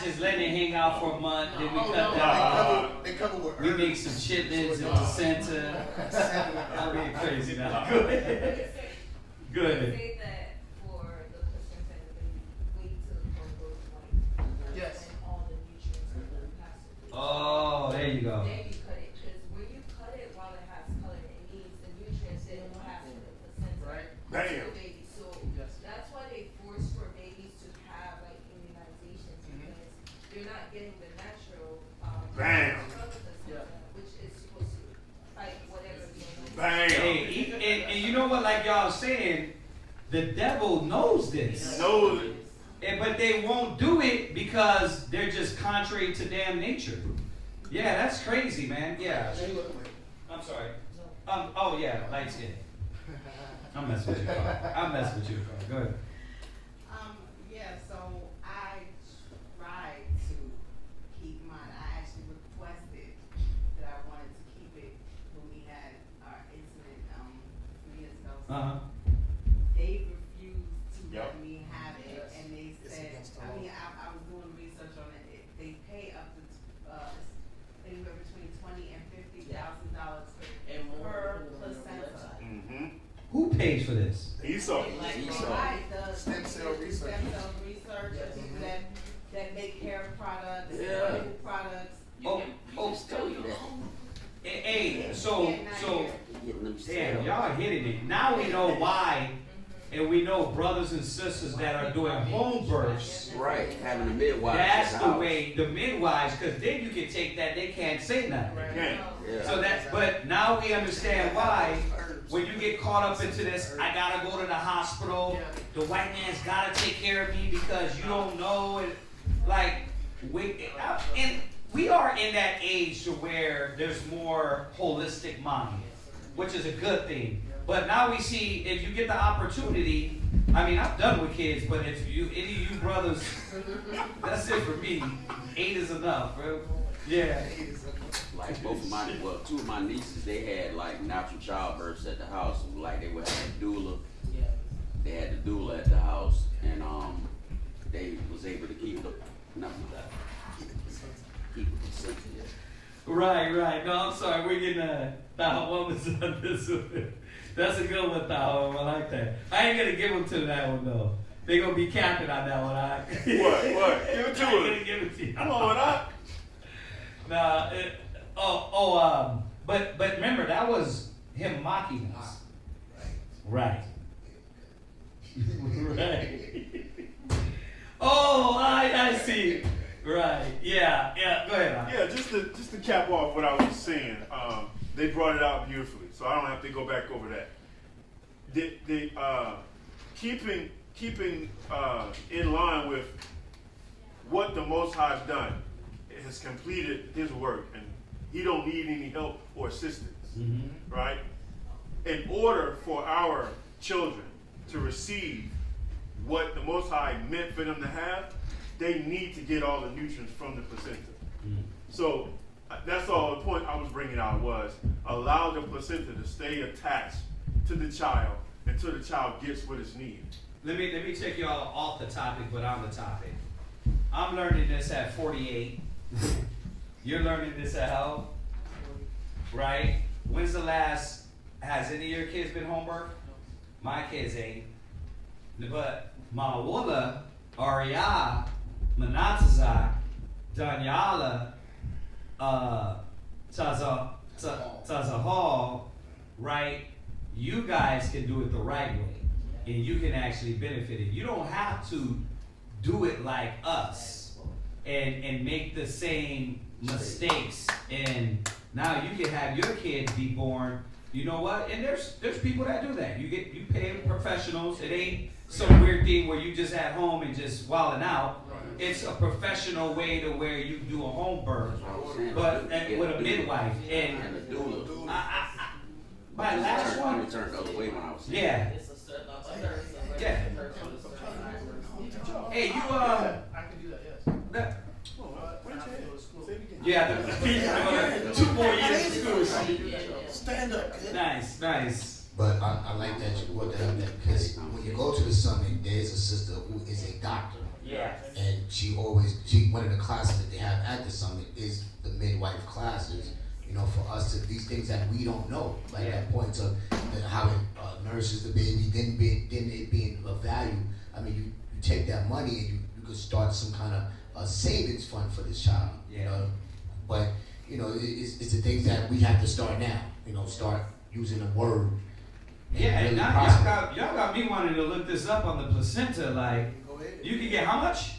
just letting it hang out for a month, then we cut that. They cover with We herbs. make some chitlins and placenta. I'm being crazy now. Go ahead. Good. Say that for the placenta, they wait till the cord goes white. Yes. And all the nutrients are going to pass through. Oh, there you go. Then you cut it, because when you cut it while it has color, it means the nutrients didn't pass through the placenta. Right. To Bam. the baby. So that's why they force for babies to have like immunizations, because they're not getting the natural Bam. from the placenta, which is supposed to fight whatever the Bam. Hey, and you know what, like y'all saying, the devil knows this. Knows it. But they won't do it because they're just contrary to damn nature. Yeah, that's crazy, man. Yeah. I'm sorry. Oh yeah, light skin. I'm messing with you, Carl. I'm messing with you, Carl. Go ahead. Yeah, so I tried to keep mine. I actually requested that I wanted to keep it when we had our incident, years ago. They refused to let me have it, and they said, I was doing research on it. They pay up to, anywhere between $20,000 and $50,000 per placenta. Who pays for this? Esau. Right, the Stem cell research. Stem cell research, the people that make hair products, Yeah. medical products. Just tell you that. Hey, so, Getting them damn, cells. y'all hitting it. Now we know why, and we know brothers and sisters that are doing home births. Right, having a midwife. That's at the house. way, the midwives, because then you can take that, they can't say nothing. Yeah. So but now we understand why, when you get caught up into this, I gotta go to the hospital, the white man's gotta take care of me because you don't know, and like, and we are in that age to where there's more holistic mind, which is a good thing. But now we see, if you get the opportunity, I mean, I'm done with kids, but if any of you brothers, that's it for me. 8 is enough, bro. Yeah. Like two of my nieces, they had like natural childbirths at the house. Like they would have a doula. They had the doula at the house, and they was able to keep the placenta. Right. No, I'm sorry. We're getting Tahoe woman's on this one. That's a good one, Tahoe. I like that. I ain't gonna give them to that one though. They gonna be capping on that one. What? Give it to I ain't us. gonna give it to you. Come on, huh? But remember that was him mocking us. Right. Right. Oh, I see. Right. Yeah. Go ahead. Yeah, just to cap off what I was saying, they brought it out beautifully, so I don't have to go back over that. Keeping in line with what the Most High has done, has completed His work, and He don't need any help or assistance, right? In order for our children to receive what the Most High meant for them to have, they need to get all the nutrients from the placenta. So that's all the point I was bringing out was allow the placenta to stay attached to the child until the child gets what it's needed. Let me take y'all off the topic, but on the topic. I'm learning this at 48. You're learning this at how? Right? When's the last? Has any of your kids been home birthed? My kids ain't. But Mawula, Arya, Manataza, Danyala, Tazahal, right? You guys can do it the right way, and you can actually benefit it. You don't have to do it like us and make the same mistakes. And now you can have your kids be born. You know what? And there's people that do that. You pay professionals. It ain't some weird thing where you just at home and just wilding out. It's a professional way to where you do a home birth, but with a midwife and a doula. My last one. We turned the other way when I was. Yeah. Yeah. Hey, you I can do that. Yes. 2 more years of school. Stand up, kid. Nice. But I like that you brought that up there because when you go to the summit, there's a sister who is a doctor. Yeah. And one of the classes that they have at the summit is the midwife classes. You know, for us to these things that we don't know, like that point of how it nourishes the baby, then it being of value. I mean, you take that money and you could start some kind of a savings fund for this child. You know, but you know, it's the things that we have to start now. You know, start using the word. Yeah, and really now y'all got me wanting to look this up on the placenta. Like, you can get how much?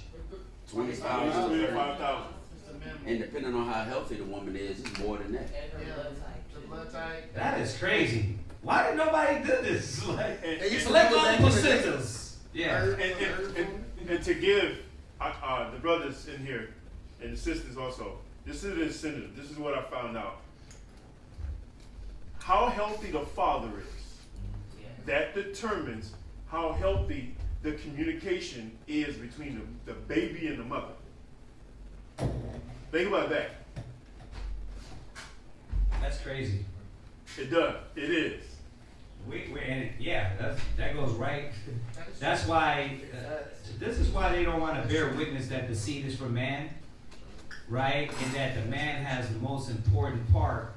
25,000. And depending on how healthy the woman is, it's more than that. That is crazy. Why did nobody do this? Like, used to select do all it the back in the day. placentas. Yeah. And to give the brothers in here and the sisters also, this is an incentive. This is what I found out. how healthy the father is. That determines how healthy the communication is between the baby and the mother. Think about that. That's crazy. It does. It is. That goes right. That's why, this is why they don't want to bear witness that the seed is from man, right? And that the man has the most important part,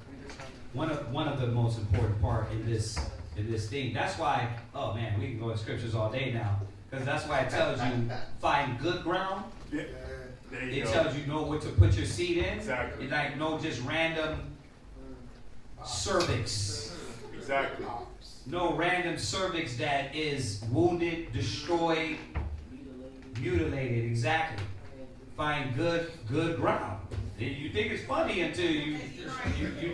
one of the most important part in this thing. That's why, oh man, we can go in scriptures all day now, because that's why it tells you find good ground. Yeah. It tells you know what to put your seed in. Exactly. It's like no just random cervix. Exactly. No random cervix that is wounded, destroyed, mutilated. Exactly. Find good ground. You think it's funny until you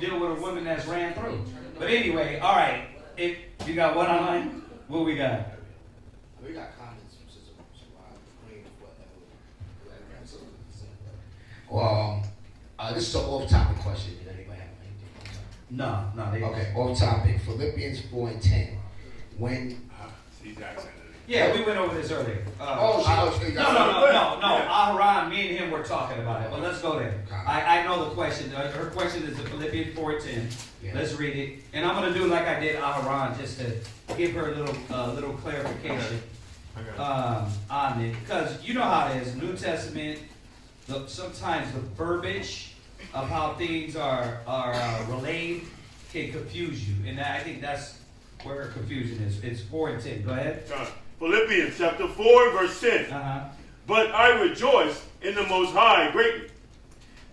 deal with a woman that's ran through. But anyway, all right. If you got one online, what we got? We got comments from Sister Queen, whatever. Well, this is an off-topic question. Did anybody have anything? No. Okay, off-topic. Philippians 4:10. When Yeah, we went over this earlier. No. Yeah. Aharon, me and him were talking about it, but let's go there. I know the question. Her question is in Philippians 4:10. Yeah. Let's read it, and I'm going to do like I did Aharon, just to give her a little clarification on it, because you know how it is. New Testament, sometimes the verbiage of how things are relayed can confuse you, and I think that's where her confusion is. It's 4 and 10. Go ahead. Philippians chapter 4, verse 10. But I rejoice in the Most High greatly,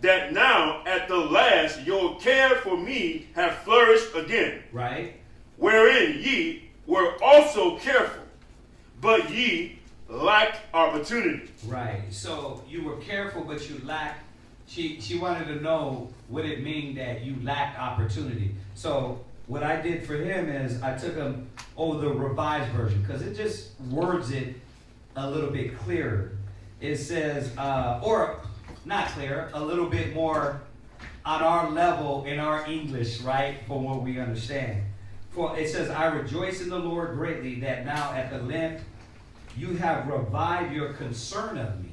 that now at the last your care for me have flourished again. Right. Wherein ye were also careful, but ye lacked opportunity. Right. So you were careful, but you lacked. She wanted to know what it mean that you lacked opportunity. So what I did for him is I took him the Revised Version, because it just words it a little bit clearer. It says, or not clear, a little bit more on our level in our English, right, from what we understand. For it says, I rejoice in the Lord greatly that now at the length you have revived your concern of me,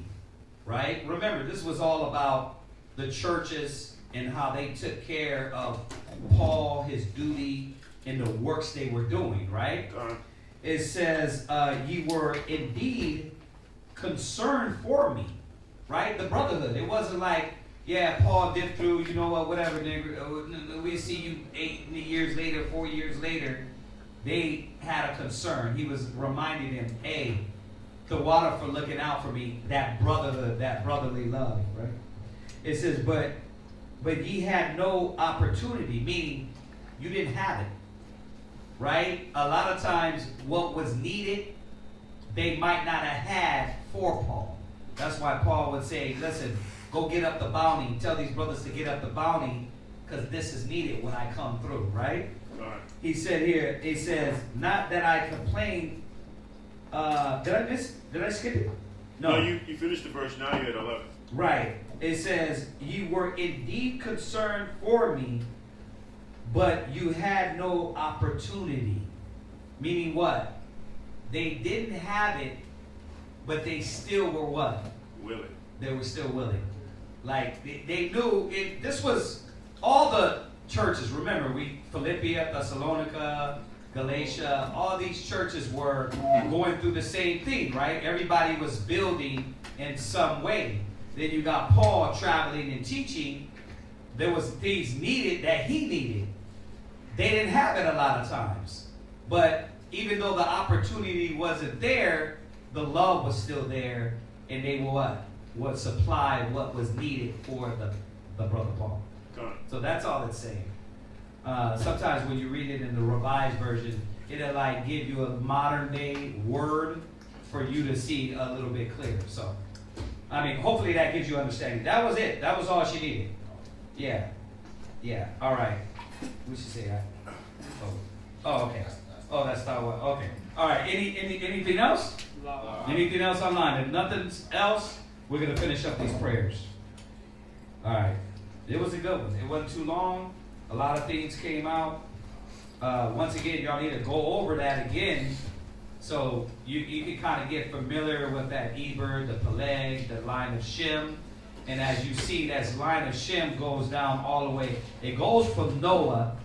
right? Remember, this was all about the churches and how they took care of Paul, his duty, and the works they were doing, right? It says, ye were indeed concerned for me, right? The brotherhood. It wasn't like, yeah, Paul dipped through, you know what, whatever, nigga. We see you 8 years later, 4 years later. They had a concern. He was reminding them, hey, the water for looking out for me, that brotherhood, that brotherly love, right? It says, but ye had no opportunity, meaning you didn't have it, right? A lot of times what was needed, they might not have had for Paul. That's why Paul would say, listen, go get up the bounty. Tell these brothers to get up the bounty, because this is needed when I come through, right? He said here, it says, not that I complain. Did I skip it? No, you finished the verse, now you're at 11. Right. It says, ye were indeed concerned for me, but you had no opportunity. Meaning what? They didn't have it, but they still were what? Willing. They were still willing. Like, they knew it. This was all the churches. Remember, Philippia, Thessalonica, Galatia, all these churches were going through the same thing, right? Everybody was building in some way. Then you got Paul traveling and teaching. There was things needed that he needed. They didn't have it a lot of times. But even though the opportunity wasn't there, the love was still there, and they were what? Would supply what was needed for the brother Paul. So that's all it's saying. Sometimes when you read it in the Revised Version, it'll like give you a modern day word for you to see a little bit clearer. So, I mean, hopefully that gives you understanding. That was it. That was all she needed. Yeah. All right. We should say that. Oh, okay. Oh, that's not what. Okay. All right. Anything else? Anything else online? If nothing else, we're gonna finish up these prayers. All right. It was a good one. It wasn't too long. A lot of things came out. once again, y'all need to go over that again, so you can kind of get familiar with that Eber, the Peleg, the line of Shem. And as you see, that line of Shem goes down all the way. It goes from Noah.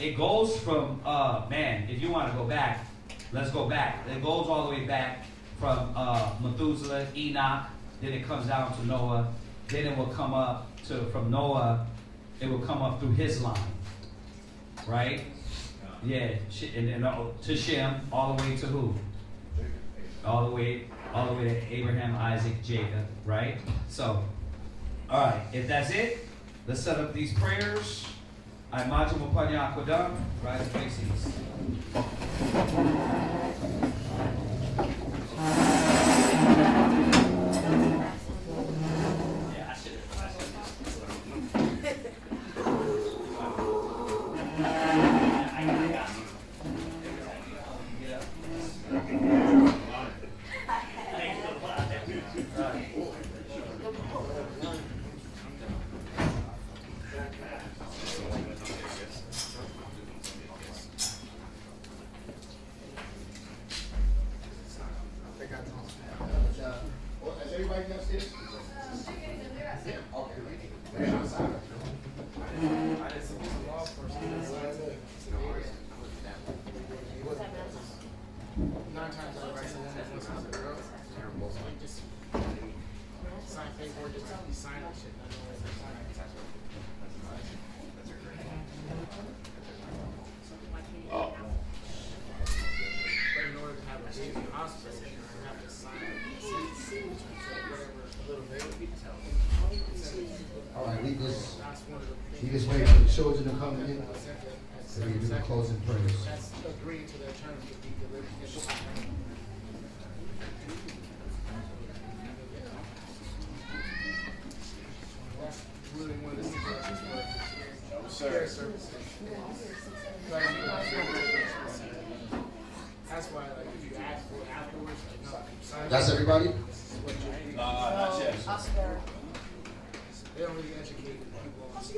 It goes from, if you want to go back, let's go back. It goes all the way back from Methuselah, Enoch. Then it comes down to Noah. Then it will come up from Noah, it will come up through his line. Right? Yeah. And then to Shem, all the way to who? All the way to Abraham, Isaac, Jacob, right? So, all right, if that's it, let's set up these prayers. I imagine we'll put Yakodam, right in places. Is everybody upstairs? Nine times out of 10, it's not the girl. Just sign paperwork, just be signing shit. But in order to have a baby in the hospital, you have to sign a little bit. All right, we just wait for the children to come in. So we do the closing prayers. That's agreeing to their terms to be delivered. That's really one of the situations where care services. That's why, like, if you ask for it afterwards, like, no, sign. That's everybody? Not yet. They don't really educate people on things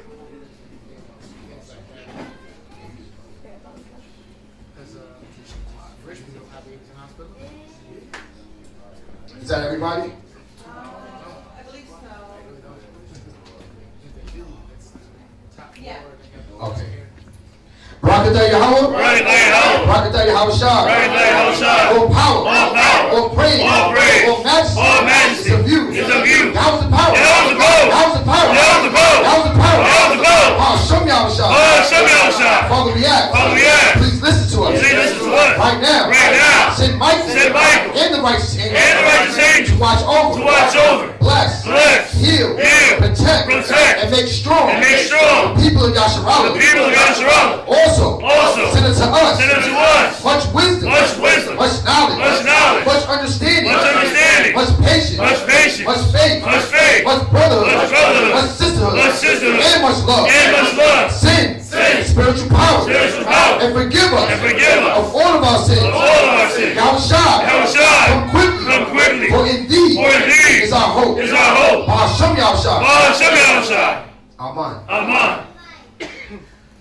like that. Because rich people don't have babies in hospital. Is that everybody? I believe so. If they do, it's top floor. Yeah. Okay. Barakatah Yahweh. Barakatah Yahushua. All power. All praise. All majesty. Is of you. Yahweh's the power. Yahweh's the power. Yahweh's the power. Hashem Yahushua. Father, we ask. Please listen to us. Right now. Send Michael and the righteous angel to watch over. Bless. Heal. Protect. And make strong. The people of Yasharallah. Also, send it to us. Much wisdom. Much knowledge. Much understanding. Much patience. Much faith. Much brotherhood. Much sisterhood. And much love. Sin. Spiritual power. And forgive us of all of our sins. Yahushua. Come quickly. For indeed is our hope. Hashem Yahushua. Amen.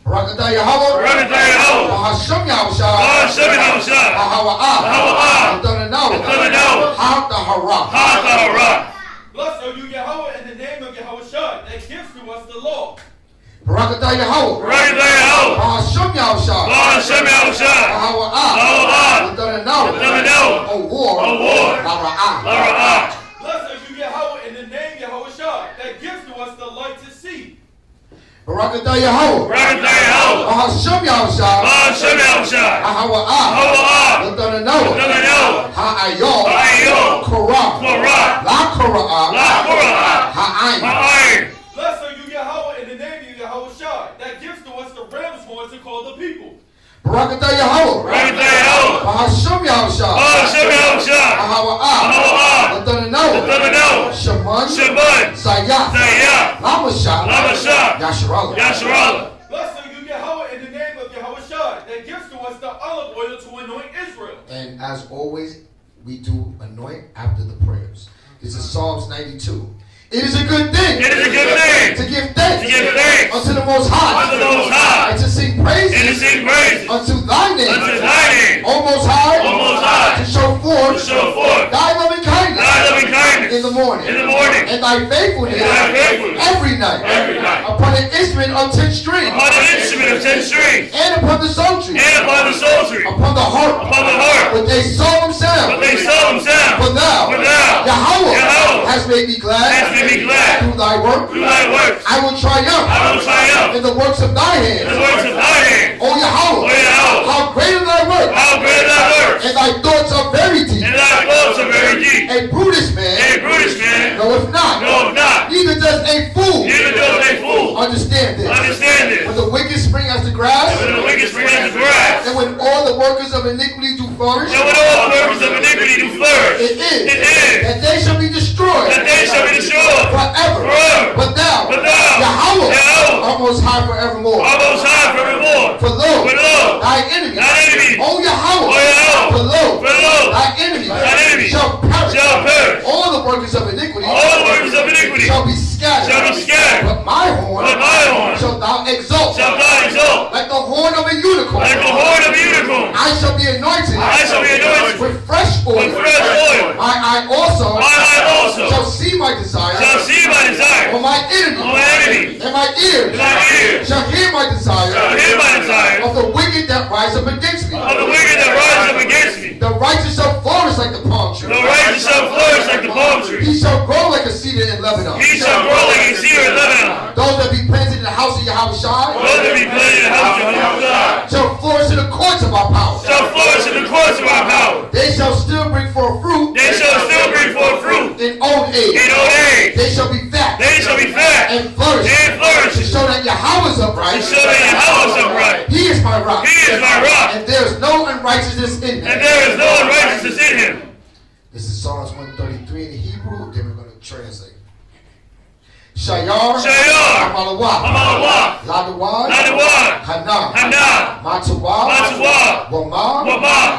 Barakatah Yahweh. Hashem Yahushua. Hawa'ah. Hara. Blessed are you, Yahweh, in the name of Yahushua, that gives to us the law. Barakatah Yahweh. Hashem Yahushua. Hawa'ah. A war. Hara'ah. Blessed are you, Yahweh, in the name Yahushua, that gives to us the light to see. Barakatah Yahweh. Hashem Yahushua. Hawa'ah. Ha'ayol. Korah. La Korah. Ha'ayin. Blessed are you, Yahweh, in the name of Yahushua, that gives to us the ram's horn to call the people. Barakatah Yahweh. Hashem Yahushua. Hawa'ah. Shaman. Zayah. Lamashah. Yasharallah. Blessed are you, Yahweh, in the name of Yahushua, that gives to us the olive oil to anoint Israel. And as always, we do anoint after the prayers. This is Psalms 92. It is a good thing. It is a good thing. To give thanks. To give thanks. Unto the Most High. Unto the Most High. And to sing praises. And to sing praises. Unto thy name. Unto thy name. O Most High. O Most High. To show forth. To show forth. Thy loving kindness. Thy loving kindness. In the morning. In the morning. And thy faithfulness. And thy faithfulness. Every night. Every night. Upon an instrument of 10 strings. Upon an instrument of 10 strings. And upon the psaltery. And upon the psaltery. Upon the harp. Upon the harp. With a solemn sound. With a solemn sound. For thou. Yahweh. Has made me glad. Has made me glad. Through thy work. Through thy works. I will triumph. I will triumph. In the works of thy hands. In the works of thy hands. O Yahweh. O Yahweh. How great are thy works. How great are thy works. And thy thoughts are very deep. And thy thoughts are very deep. A brutish man. A brutish man. Knoweth not. Knoweth not. Neither does a fool. Neither does a fool. Understand this. Understand this. When the wicked spring as the grass. And when the wicked spring as the grass. And when all the workers of iniquity do flourish. And when all the workers of iniquity do flourish. It is. It is. That they shall be destroyed. That they shall be destroyed. Forever. Forever. But thou. Yahweh. Are most high forevermore. Are most high forevermore. For lo. Thy enemies. Thy enemies. O Yahweh. O Yahweh. For lo. Thy enemies. Thy enemies. Shall perish. Shall perish. All the workers of iniquity. All the workers of iniquity. Shall be scattered. Shall be scattered. But my horn. Shall thou exalt. Shall thou exalt. Like the horn of a unicorn. Like the horn of a unicorn. I shall be anointed. I shall be anointed. With fresh oil. With fresh oil. My eye also. My eye also. Shall see my desire. Shall see my desire. For my enemies. For my enemies. And my ears. And my ears. Shall hear my desire. Shall hear my desire. Of the wicked that rise up against me. Of the wicked that rise up against me. The righteous shall flourish like the palm tree. The righteous shall flourish like the palm tree. He shall grow like a cedar in Lebanon. He shall grow like a cedar in Lebanon. Those that be planted in the house of Yahweh Shai. Those that be planted in the house of Yahweh shall flourish in the courts of our power. Shall flourish in the courts of our power. They shall still bring forth fruit. They shall still bring forth fruit. In old age. In old age. They shall be fat. They shall be fat. And flourish. And flourish. To show that Yahweh is upright. To show that Yahweh is upright. He is my rock. He is my rock. And there is no unrighteousness in him. And there is no unrighteousness in him. This is Psalms 133 in the Hebrew. Then we're going to translate. Shayar. Amalawa. Ladawad. Hanan. Matawa. Wama.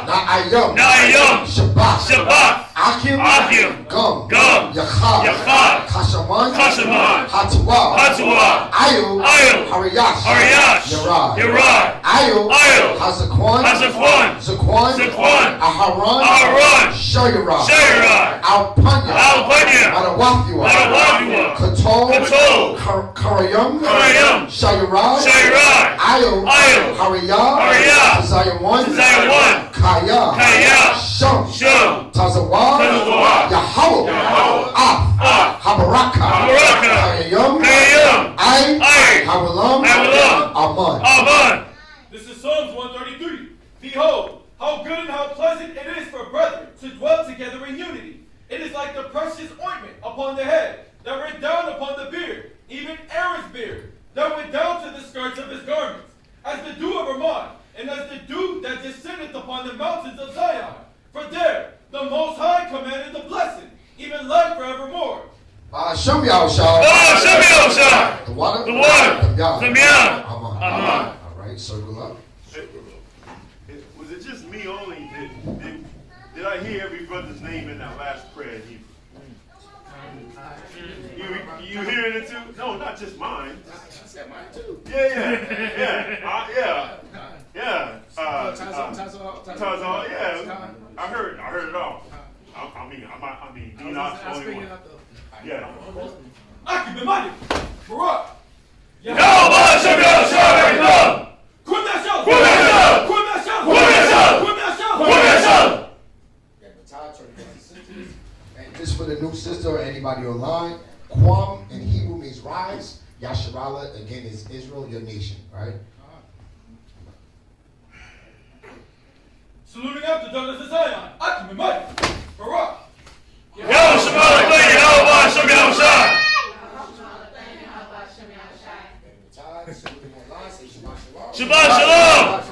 Na'ayam. Shabbat. Akim. Gum. Yachad. Kashaman. Hatawa. Ayu. Hariyash. Yarad. Ayu. Hazakwan. Zakwan. Aharon. Shayarad. Alpanya. Madawafua. Katol. Karayam. Shayarad. Ayu. Hariyah. Zion. Kaya. Shum. Tazawa. Yahweh. Habaraka. Kayam. Hawalam. Aman. This is Psalms 133. Behold, how good and how pleasant it is for brethren to dwell together in unity. It is like the precious ointment upon the head, that went down upon the beard, even Aaron's beard, that went down to the skirts of his garments, as the dew of Hermon, and as the dew that descendeth upon the mountains of Zion. For there the Most High commanded the blessing, even life forevermore. Show me how shall. Show me how shall. The water. The water. The Aman. All right, circle up. Was it just me only? Did I hear every brother's name in that last prayer in Hebrew? You hearing it too? No, not just mine. I said mine too. Yeah. Tazal, yeah. I heard it all. I mean, Enoch's the only one. Yeah. Akim B'mani, Barak. Yahweh Shem Yahshua. And this for the new sister or anybody online. Kwam in Hebrew means rise. Yasharala again is Israel, your nation, right? Saluting out the daughters of Zion. Akim B'mani, Barak. Yahweh Shem Yahshua. Shabbat Shalom.